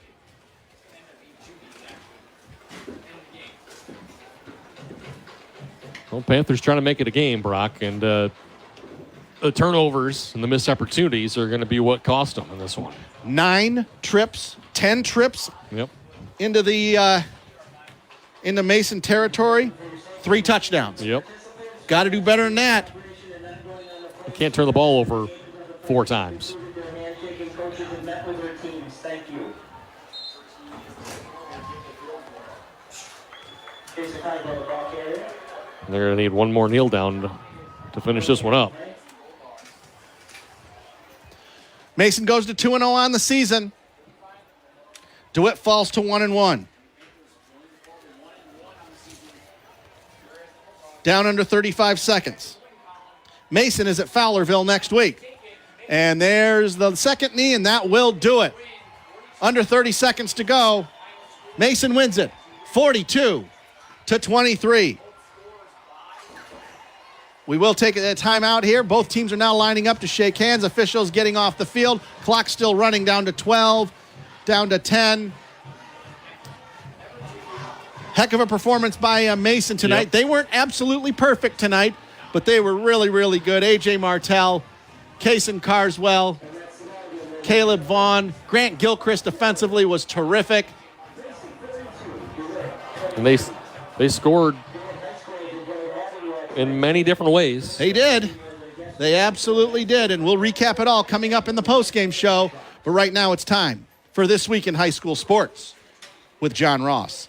Well, Panthers trying to make it a game, Brock, and the turnovers and the missed opportunities are going to be what cost them in this one. 9 trips, 10 trips into the into Mason territory, 3 touchdowns. Yep. Got to do better than that. You can't turn the ball over 4 times. They're going to need one more kneel down to finish this one up. Mason goes to 2-0 on the season. DeWitt falls to 1-1. down under 35 seconds. Mason is at Fowlerville next week. And there's the second knee, and that will do it. Under 30 seconds to go. Mason wins it, 42-23. We will take a timeout here. Both teams are now lining up to shake hands. Officials getting off the field. Clock still running down to 12, down to 10. Heck of a performance by Mason tonight. Yep. They weren't absolutely perfect tonight, but they were really, really good. A.J. Martell, Kaysen Carswell, Caleb Vaughn, Grant Gilchrist defensively was terrific. And they scored in many different ways. They did. They absolutely did. And we'll recap it all coming up in the postgame show. But right now it's time for This Week in High School Sports with John Ross.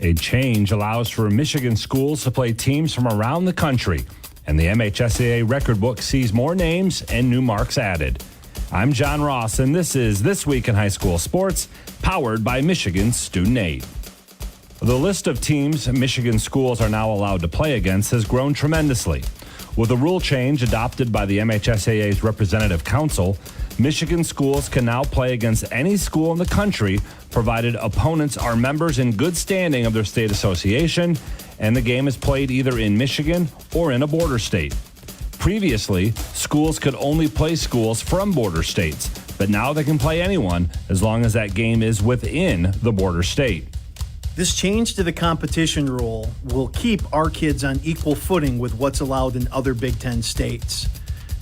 A change allows for Michigan schools to play teams from around the country, and the MHSAA record book sees more names and new marks added. I'm John Ross, and this is This Week in High School Sports, powered by Michigan Student Aid. The list of teams Michigan schools are now allowed to play against has grown tremendously. With a rule change adopted by the MHSAA's Representative Council, Michigan schools can now play against any school in the country, provided opponents are members in good standing of their state association, and the game is played either in Michigan or in a border state. Previously, schools could only play schools from border states, but now they can play anyone as long as that game is within the border state. This change to the competition rule will keep our kids on equal footing with what's allowed in other Big Ten states.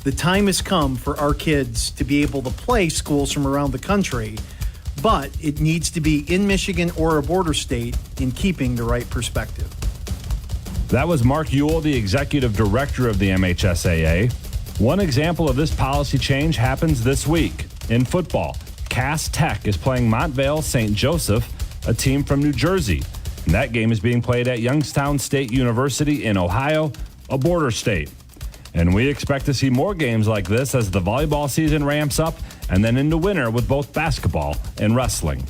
The time has come for our kids to be able to play schools from around the country, but it needs to be in Michigan or a border state in keeping the right perspective. That was Mark Ewell, the executive director of the MHSAA. One example of this policy change happens this week. In football, Cass Tech is playing Montvale St. Joseph, a team from New Jersey. And that game is being played at Youngstown State University in Ohio, a border state. And we expect to see more games like this as the volleyball season ramps up and then into winter with both basketball and wrestling.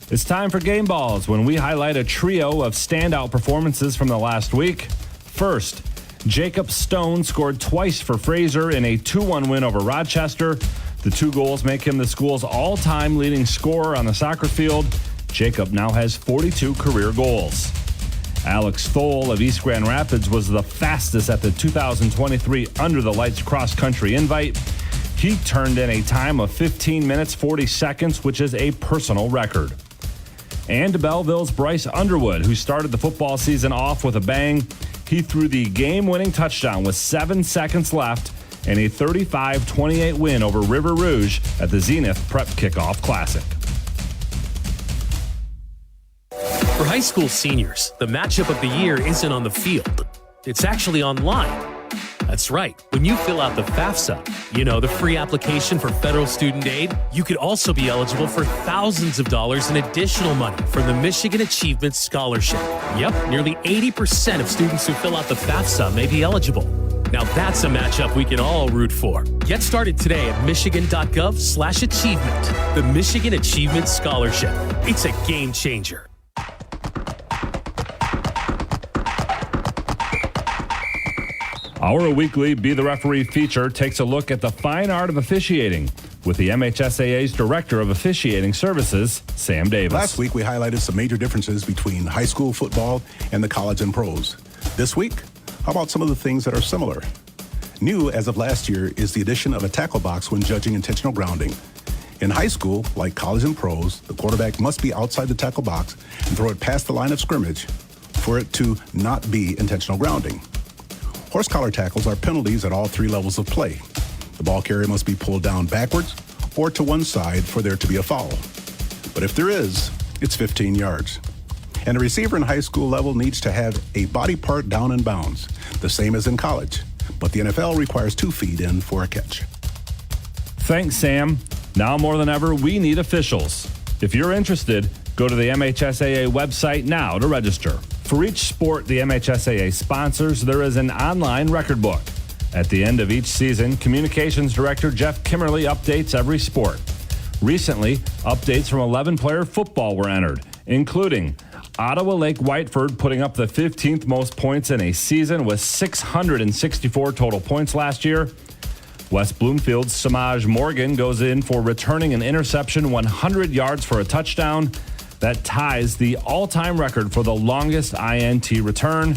It's time for Game Balls, when we highlight a trio of standout performances from the last week. First, Jacob Stone scored twice for Fraser in a 2-1 win over Rochester. The 2 goals make him the school's all-time leading scorer on the soccer field. Jacob now has 42 career goals. Alex Thole of East Grand Rapids was the fastest at the 2023 Under the Lights cross-country invite. He turned in a time of 15 minutes, 40 seconds, which is a personal record. And Belleville's Bryce Underwood, who started the football season off with a bang. He threw the game-winning touchdown with 7 seconds left in a 35-28 win over River Rouge at the Zenith Prep Kickoff Classic. For high school seniors, the matchup of the year isn't on the field. It's actually online. That's right. When you fill out the FAFSA, the free application for federal student aid, you could also be eligible for thousands of dollars in additional money from the Michigan Achievement Scholarship. Yep, nearly 80% of students who fill out the FAFSA may be eligible. Now that's a matchup we can all root for. Get started today at michigan.gov/achievement. The Michigan Achievement Scholarship. It's a game changer. Our weekly Be the Referee feature takes a look at the fine art of officiating with the MHSAA's Director of Officiating Services, Sam Davis. Last week, we highlighted some major differences between high school football and the college and pros. This week, how about some of the things that are similar? New as of last year is the addition of a tackle box when judging intentional grounding. In high school, like college and pros, the quarterback must be outside the tackle box and throw it past the line of scrimmage for it to not be intentional grounding. Horse collar tackles are penalties at all 3 levels of play. The ball carrier must be pulled down backwards or to one side for there to be a foul. But if there is, it's 15 yards. And a receiver in high school level needs to have a body part down in bounds, the same as in college. But the NFL requires 2 feet in for a catch. Thanks, Sam. Now more than ever, we need officials. If you're interested, go to the MHSAA website now to register. For each sport the MHSAA sponsors, there is an online record book. At the end of each season, Communications Director Jeff Kimmerly updates every sport. Recently, updates from 11-player football were entered, including Ottawa Lake Whiteford putting up the 15th most points in a season with 664 total points last year. West Bloomfield's Samaj Morgan goes in for returning an interception 100 yards for a touchdown. That ties the all-time record for the longest INT return.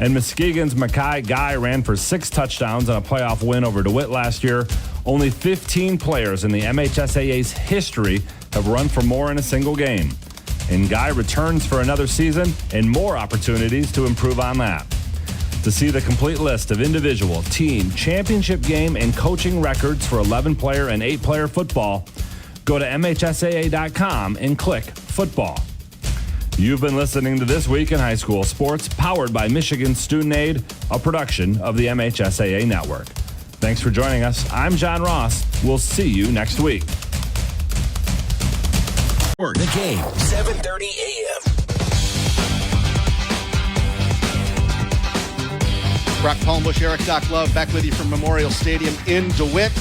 And Muskegon's Mackay Guy ran for 6 touchdowns in a playoff win over DeWitt last year. Only 15 players in the MHSAA's history have run for more in a single game. And Guy returns for another season and more opportunities to improve on that. To see the complete list of individual, team, championship game, and coaching records for 11-player and 8-player football, go to MHSAA.com and click Football. You've been listening to This Week in High School Sports, powered by Michigan Student Aid, a production of the MHSAA Network. Thanks for joining us. I'm John Ross. We'll see you next week. The Game, 7:30 a.m. Brock Palmbush, Eric Doc Love, back with you from Memorial Stadium in DeWitt.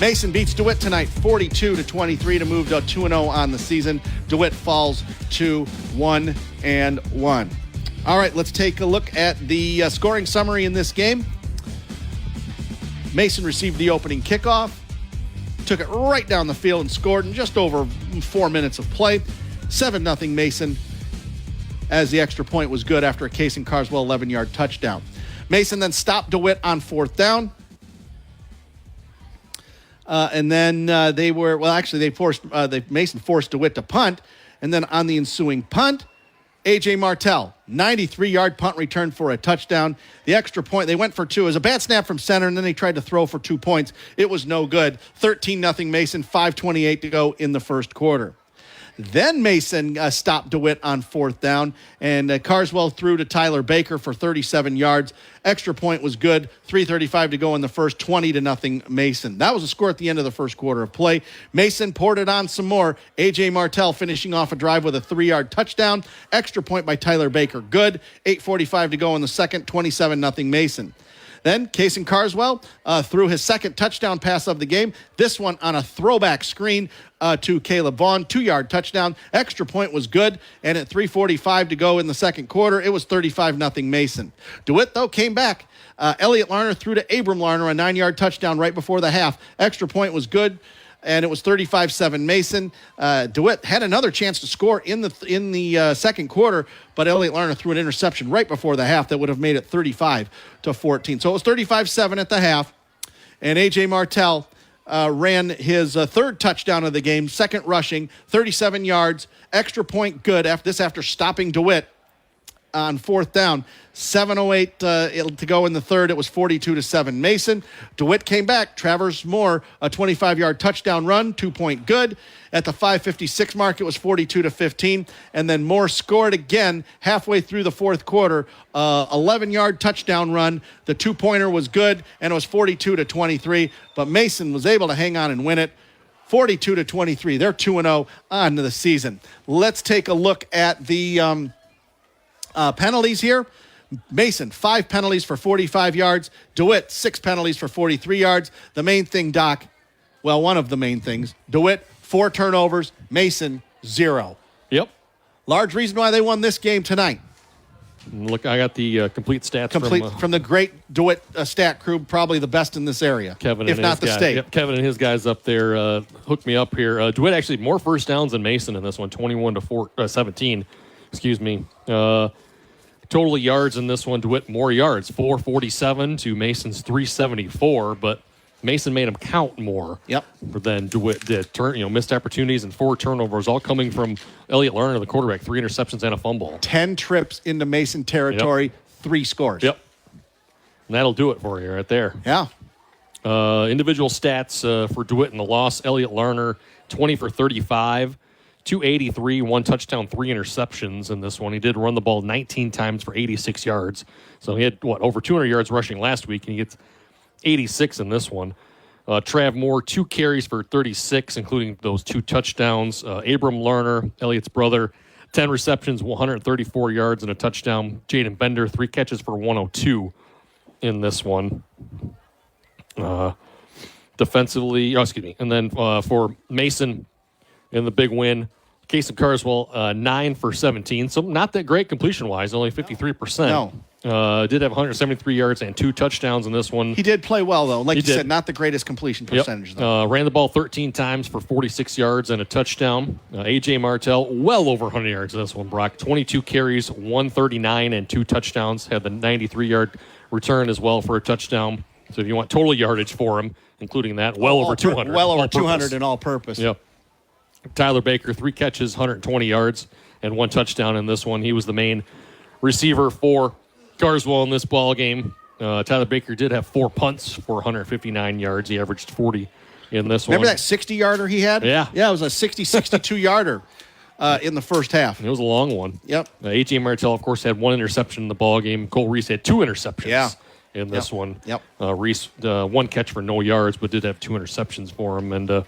Mason beats DeWitt tonight 42-23 to move to 2-0 on the season. DeWitt falls to 1-1. All right, let's take a look at the scoring summary in this game. Mason received the opening kickoff, took it right down the field and scored in just over 4 minutes of play. 7-0 Mason, as the extra point was good after a Casey Carswell 11-yard touchdown. Mason then stopped DeWitt on 4th down. And then Mason forced DeWitt to punt. And then on the ensuing punt, A.J. Martell, 93-yard punt return for a touchdown. The extra point, they went for 2. It was a bad snap from center, and then they tried to throw for 2 points. It was no good. 13-0 Mason, 5:28 to go in the first quarter. Then Mason stopped DeWitt on 4th down, and Carswell threw to Tyler Baker for 37 yards. Extra point was good. 3:35 to go in the first, 20-0 Mason. That was the score at the end of the first quarter of play. Mason poured it on some more. A.J. Martell finishing off a drive with a 3-yard touchdown. Extra point by Tyler Baker, good. 8:45 to go in the second, 27-0 Mason. Then Casey Carswell threw his second touchdown pass of the game. This one on a throwback screen to Caleb Vaughn, 2-yard touchdown. Extra point was good, and at 3:45 to go in the second quarter, it was 35-0 Mason. DeWitt, though, came back. Elliot Larner threw to Abram Larner, a 9-yard touchdown right before the half. Extra point was good, and it was 35-7 Mason. DeWitt had another chance to score in the second quarter, but Elliot Larner threw an interception right before the half that would have made it 35-14. So it was 35-7 at the half, and A.J. Martell ran his third touchdown of the game, second rushing, 37 yards, extra point good after stopping DeWitt on 4th down. 7:08 to go in the third. It was 42-7 Mason. DeWitt came back. Travers Moore, a 25-yard touchdown run, 2-point good. At the 5:56 mark, it was 42-15. And then Moore scored again halfway through the fourth quarter. 11-yard touchdown run. The 2-pointer was good, and it was 42-23. But Mason was able to hang on and win it. 42-23. They're 2-0 on the season. Let's take a look at the penalties here. Mason, 5 penalties for 45 yards. DeWitt, 6 penalties for 43 yards. The main thing, Doc, well, one of the main things, DeWitt, 4 turnovers. Mason, 0. Yep. Large reason why they won this game tonight. Look, I got the complete stats from the great DeWitt stat crew, probably the best in this area, Kevin, if not the state. Yep, Kevin and his guys up there hooked me up here. DeWitt actually more first downs than Mason in this one, 21-17. Excuse me. Total yards in this one, DeWitt more yards, 447 to Mason's 374, but Mason made him count more than DeWitt did. Missed opportunities and 4 turnovers, all coming from Elliot Lerner, the quarterback, 3 interceptions and a fumble. 10 trips into Mason territory, 3 scores. Yep. And that'll do it for you right there. Yeah. Individual stats for DeWitt in the loss, Elliot Lerner, 20 for 35. 283, 1 touchdown, 3 interceptions in this one. He did run the ball 19 times for 86 yards. So he had, over 200 yards rushing last week, and he gets 86 in this one. Trav Moore, 2 carries for 36, including those 2 touchdowns. Abram Lerner, Elliot's brother, 10 receptions, 134 yards, and a touchdown. Jaden Bender, 3 catches for 102 in this one. defensively. And then for Mason in the big win, Casey Carswell, 9 for 17. So not that great completion-wise, only 53%. No. Did have 173 yards and 2 touchdowns in this one. He did play well, though. Like you did. said, not the greatest completion percentage, though. Ran the ball 13 times for 46 yards and a touchdown. A.J. Martell, well over 100 yards in this one, Brock. 22 carries, 139, and 2 touchdowns. Had the 93-yard return as well for a touchdown. So if you want total yardage for him, including that, over 200. Well over 200 in all-purpose. Yep. Tyler Baker, 3 catches, 120 yards, and 1 touchdown in this one. He was the main receiver for Carswell in this ball game. Tyler Baker did have 4 punts for 159 yards. He averaged 40 in this one. Remember that 60-yarder he had? Yeah. Yeah, it was a 62-yarder in the first half. It was a long one. Yep. A.J. Martell, of course, had 1 interception in the ball game. Cole Reese had 2 interceptions in this one. Yep. Reese, 1 catch for no yards, but did have 2 interceptions for him. And,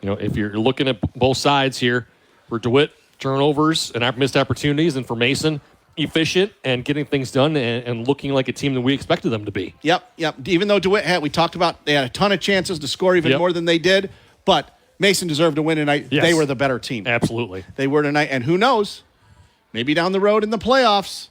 if you're looking at both sides here, for DeWitt, turnovers and missed opportunities, and for Mason, efficient and getting things done and looking like a team that we expected them to be. Yep. Even though DeWitt we talked about, they had a ton of chances to score even more than they did, but Mason deserved to win tonight. Yes. They were the better team. Absolutely. They were tonight, and who knows, maybe down the road in the playoffs,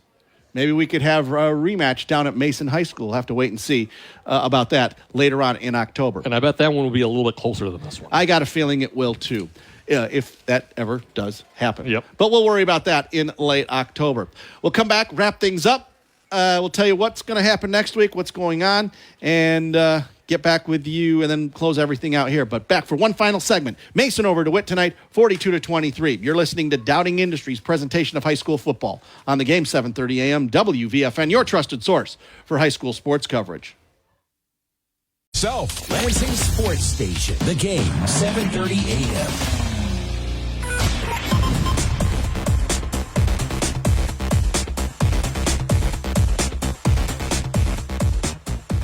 maybe we could have a rematch down at Mason High School. We'll have to wait and see about that later on in October. And I bet that one will be a little bit closer than this one. I got a feeling it will too. If that ever does happen. Yep. But we'll worry about that in late October. We'll come back, wrap things up. We'll tell you what's going to happen next week, what's going on, and get back with you and then close everything out here. But back for one final segment. Mason over DeWitt tonight, 42-23. You're listening to Dowding Industries' presentation of high school football on the game 7:30 a.m. WVFN, your trusted source for high school sports coverage. South Lansing Sports Station. The game 7:30 a.m.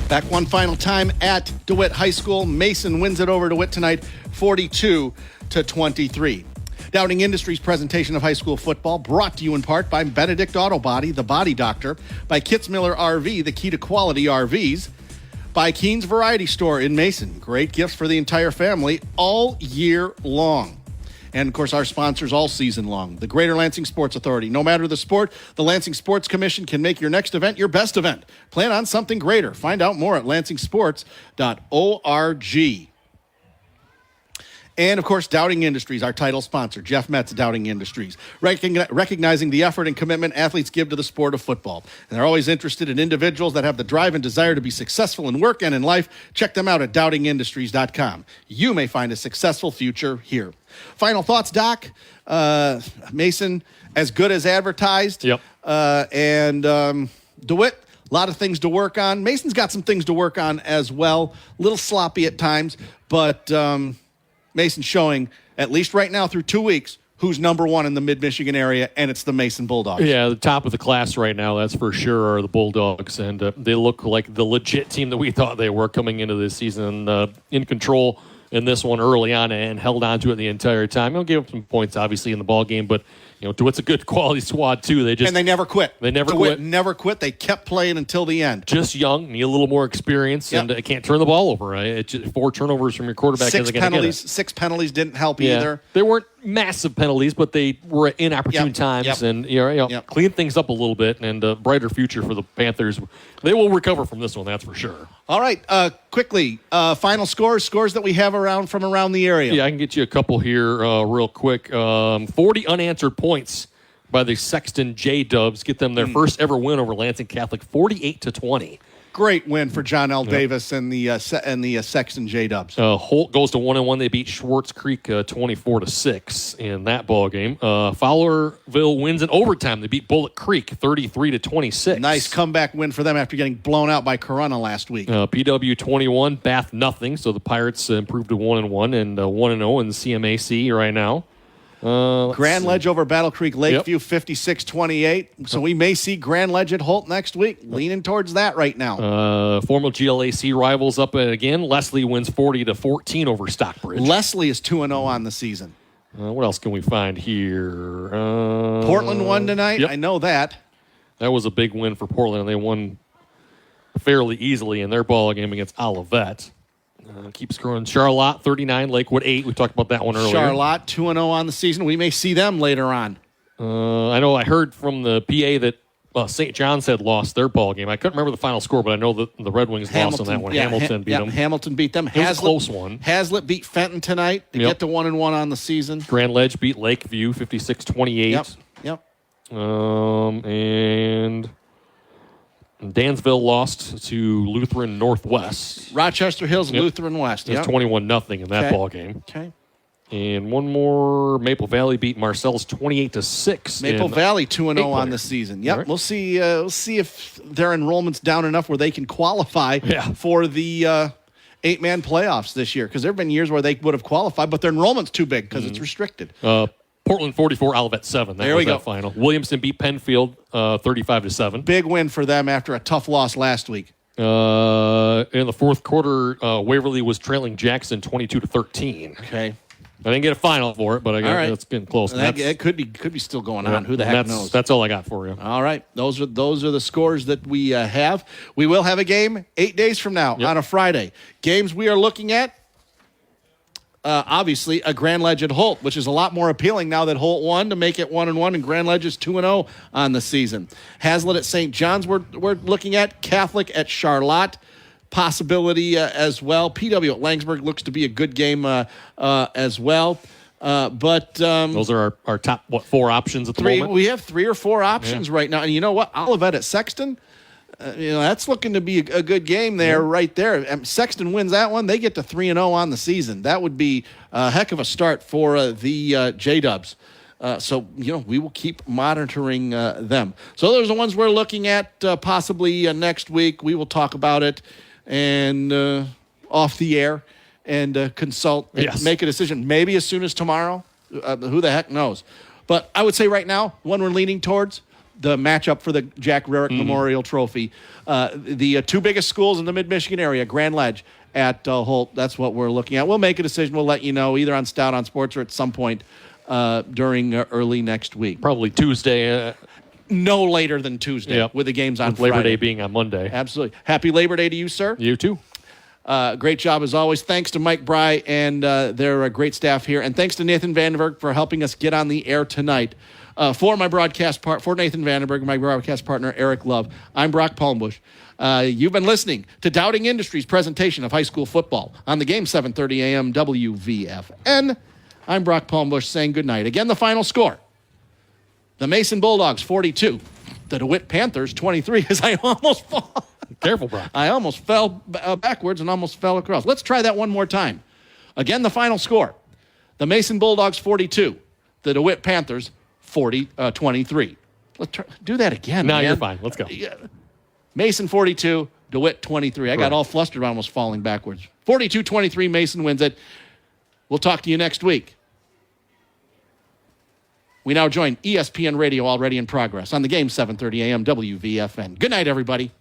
Back one final time at DeWitt High School. Mason wins it over DeWitt tonight, 42-23. Dowding Industries' presentation of high school football brought to you in part by Benedict Auto Body, the Body Doctor, by Kitzmiller RV, the key to quality RVs, by Keen's Variety Store in Mason. Great gifts for the entire family all year long. And, of course, our sponsors all season long. The Greater Lansing Sports Authority. No matter the sport, the Lansing Sports Commission can make your next event your best event. Plan on something greater. Find out more at lansingsports.org. And, of course, Dowding Industries, our title sponsor, Jeff Metz, Dowding Industries, recognizing the effort and commitment athletes give to the sport of football. And they're always interested in individuals that have the drive and desire to be successful in work and in life. Check them out at dowdingindustries.com. You may find a successful future here. Final thoughts, Doc. Mason, as good as advertised. Yep. And DeWitt, a lot of things to work on. Mason's got some things to work on as well. A little sloppy at times, but Mason's showing, at least right now through 2 weeks, who's number one in the mid-Michigan area, and it's the Mason Bulldogs. Yeah, the top of the class right now, that's for sure, are the Bulldogs, and they look like the legit team that we thought they were coming into this season, in control in this one early on and held on to it the entire time. They'll give up some points, obviously, in the ball game, but DeWitt's a good quality squad, too. And they never quit. DeWitt never quit. They kept playing until the end. Just young, need a little more experience, and can't turn the ball over. 4 turnovers from your quarterback isn't going to get it. 6 penalties didn't help either. They weren't massive penalties, but they were inopportune times, and clean things up a little bit, and a brighter future for the Panthers. They will recover from this one, that's for sure. All right, quickly, final scores that we have from around the area. Yeah, I can get you a couple here real quick. 40 unanswered points by the Sexton J-Dubs. Get them their first ever win over Lansing Catholic, 48-20. Great win for John L. Davis and the Sexton J-Dubs. Holt goes to 1-1. They beat Schwartz Creek 24-6 in that ball game. Fowlerville wins in overtime. They beat Bullitt Creek 33-26. Nice comeback win for them after getting blown out by Corunna last week. PW 21, Bath nothing. So the Pirates improved to 1-1 and 1-0 in the CMAC right now. Grand Ledge over Battle Creek Lakeview, 56-28. So we may see Grand Ledge at Holt next week. Leaning towards that right now. Former GLAC rivals up again. Leslie wins 40-14 over Stockbridge. Leslie is 2-0 on the season. What else can we find here? Portland won tonight. Yep. I know that. That was a big win for Portland. They won fairly easily in their ball game against Olivet. Keep scrolling. Charlotte 39, Lakewood 8. We talked about that one earlier. Charlotte 2-0 on the season. We may see them later on. I know I heard from the PA that St. John's had lost their ball game. I couldn't remember the final score, but I know that the Red Wings lost on that one. Yeah, Hamilton beat them. Hamilton beat them. It was a close one. Hazlitt beat Fenton tonight to get to 1-1 on the season. Grand Ledge beat Lakeview 56-28. Yep. And Dansville lost to Lutheran Northwest. Rochester Hills, Lutheran West. It was 21-0 in that ball game. Okay. And one more, Maple Valley beat Marcel's 28-6. Maple Valley 2-0 on the season. Yep, right. We'll see if their enrollment's down enough where they can qualify for the 8-man playoffs this year. Because there have been years where they would have qualified, but their enrollment's too big because it's restricted. Portland 44, Olivet 7. That was that final. Williamston beat Penfield 35-7. Big win for them after a tough loss last week. In the fourth quarter, Waverly was trailing Jackson 22-13. Okay. I didn't get a final for it, but I got it's getting close. It could be still going on. Who the heck knows? That's all I got for you. All right, those are the scores that we have. We will have a game 8 days from now on a Friday. Games we are looking at. Obviously, a Grand Ledge at Holt, which is a lot more appealing now that Holt won to make it 1-1, and Grand Ledge is 2-0 on the season. Hazlitt at St. John's we're looking at. Catholic at Charlotte. Possibility as well. PW at Langsburg looks to be a good game as well. But those are our top, 4 options at the moment? We have 3 or 4 options right now. And you know what? Olivet at Sexton, that's looking to be a good game there, right there. Sexton wins that one. They get to 3-0 on the season. That would be a heck of a start for the J-Dubs. So, we will keep monitoring them. So those are the ones we're looking at possibly next week. We will talk about it and off the air and consult and make a decision. Maybe as soon as tomorrow. Who the heck knows? But I would say right now, one we're leaning towards, the matchup for the Jack Rarick Memorial Trophy. The 2 biggest schools in the mid-Michigan area, Grand Ledge at Holt. That's what we're looking at. We'll make a decision. We'll let you know either on Stout on Sports or at some point during early next week. Probably Tuesday. No later than Tuesday with the games on Friday. Labor Day being on Monday. Absolutely. Happy Labor Day to you, sir. You too. Great job as always. Thanks to Mike Bry and their great staff here. And thanks to Nathan Vandenberg for helping us get on the air tonight. For Nathan Vandenberg, my broadcast partner, Eric Love, I'm Brock Palmbush. You've been listening to Dowding Industries' presentation of high school football on the game 7:30 a.m. WVFN. I'm Brock Palmbush saying goodnight. Again, the final score. The Mason Bulldogs 42, the DeWitt Panthers 23, as I almost fall. Careful, Brock. I almost fell backwards and almost fell across. Let's try that one more time. Again, the final score. The Mason Bulldogs 42, the DeWitt Panthers 23. Let's do that again. No, man. You're fine. Let's go. Mason 42, DeWitt 23. I got all flustered, almost falling backwards. 42-23, Mason wins it. We'll talk to you next week. We now join ESPN Radio already in progress on the game 7:30 a.m. WVFN. Good night, everybody.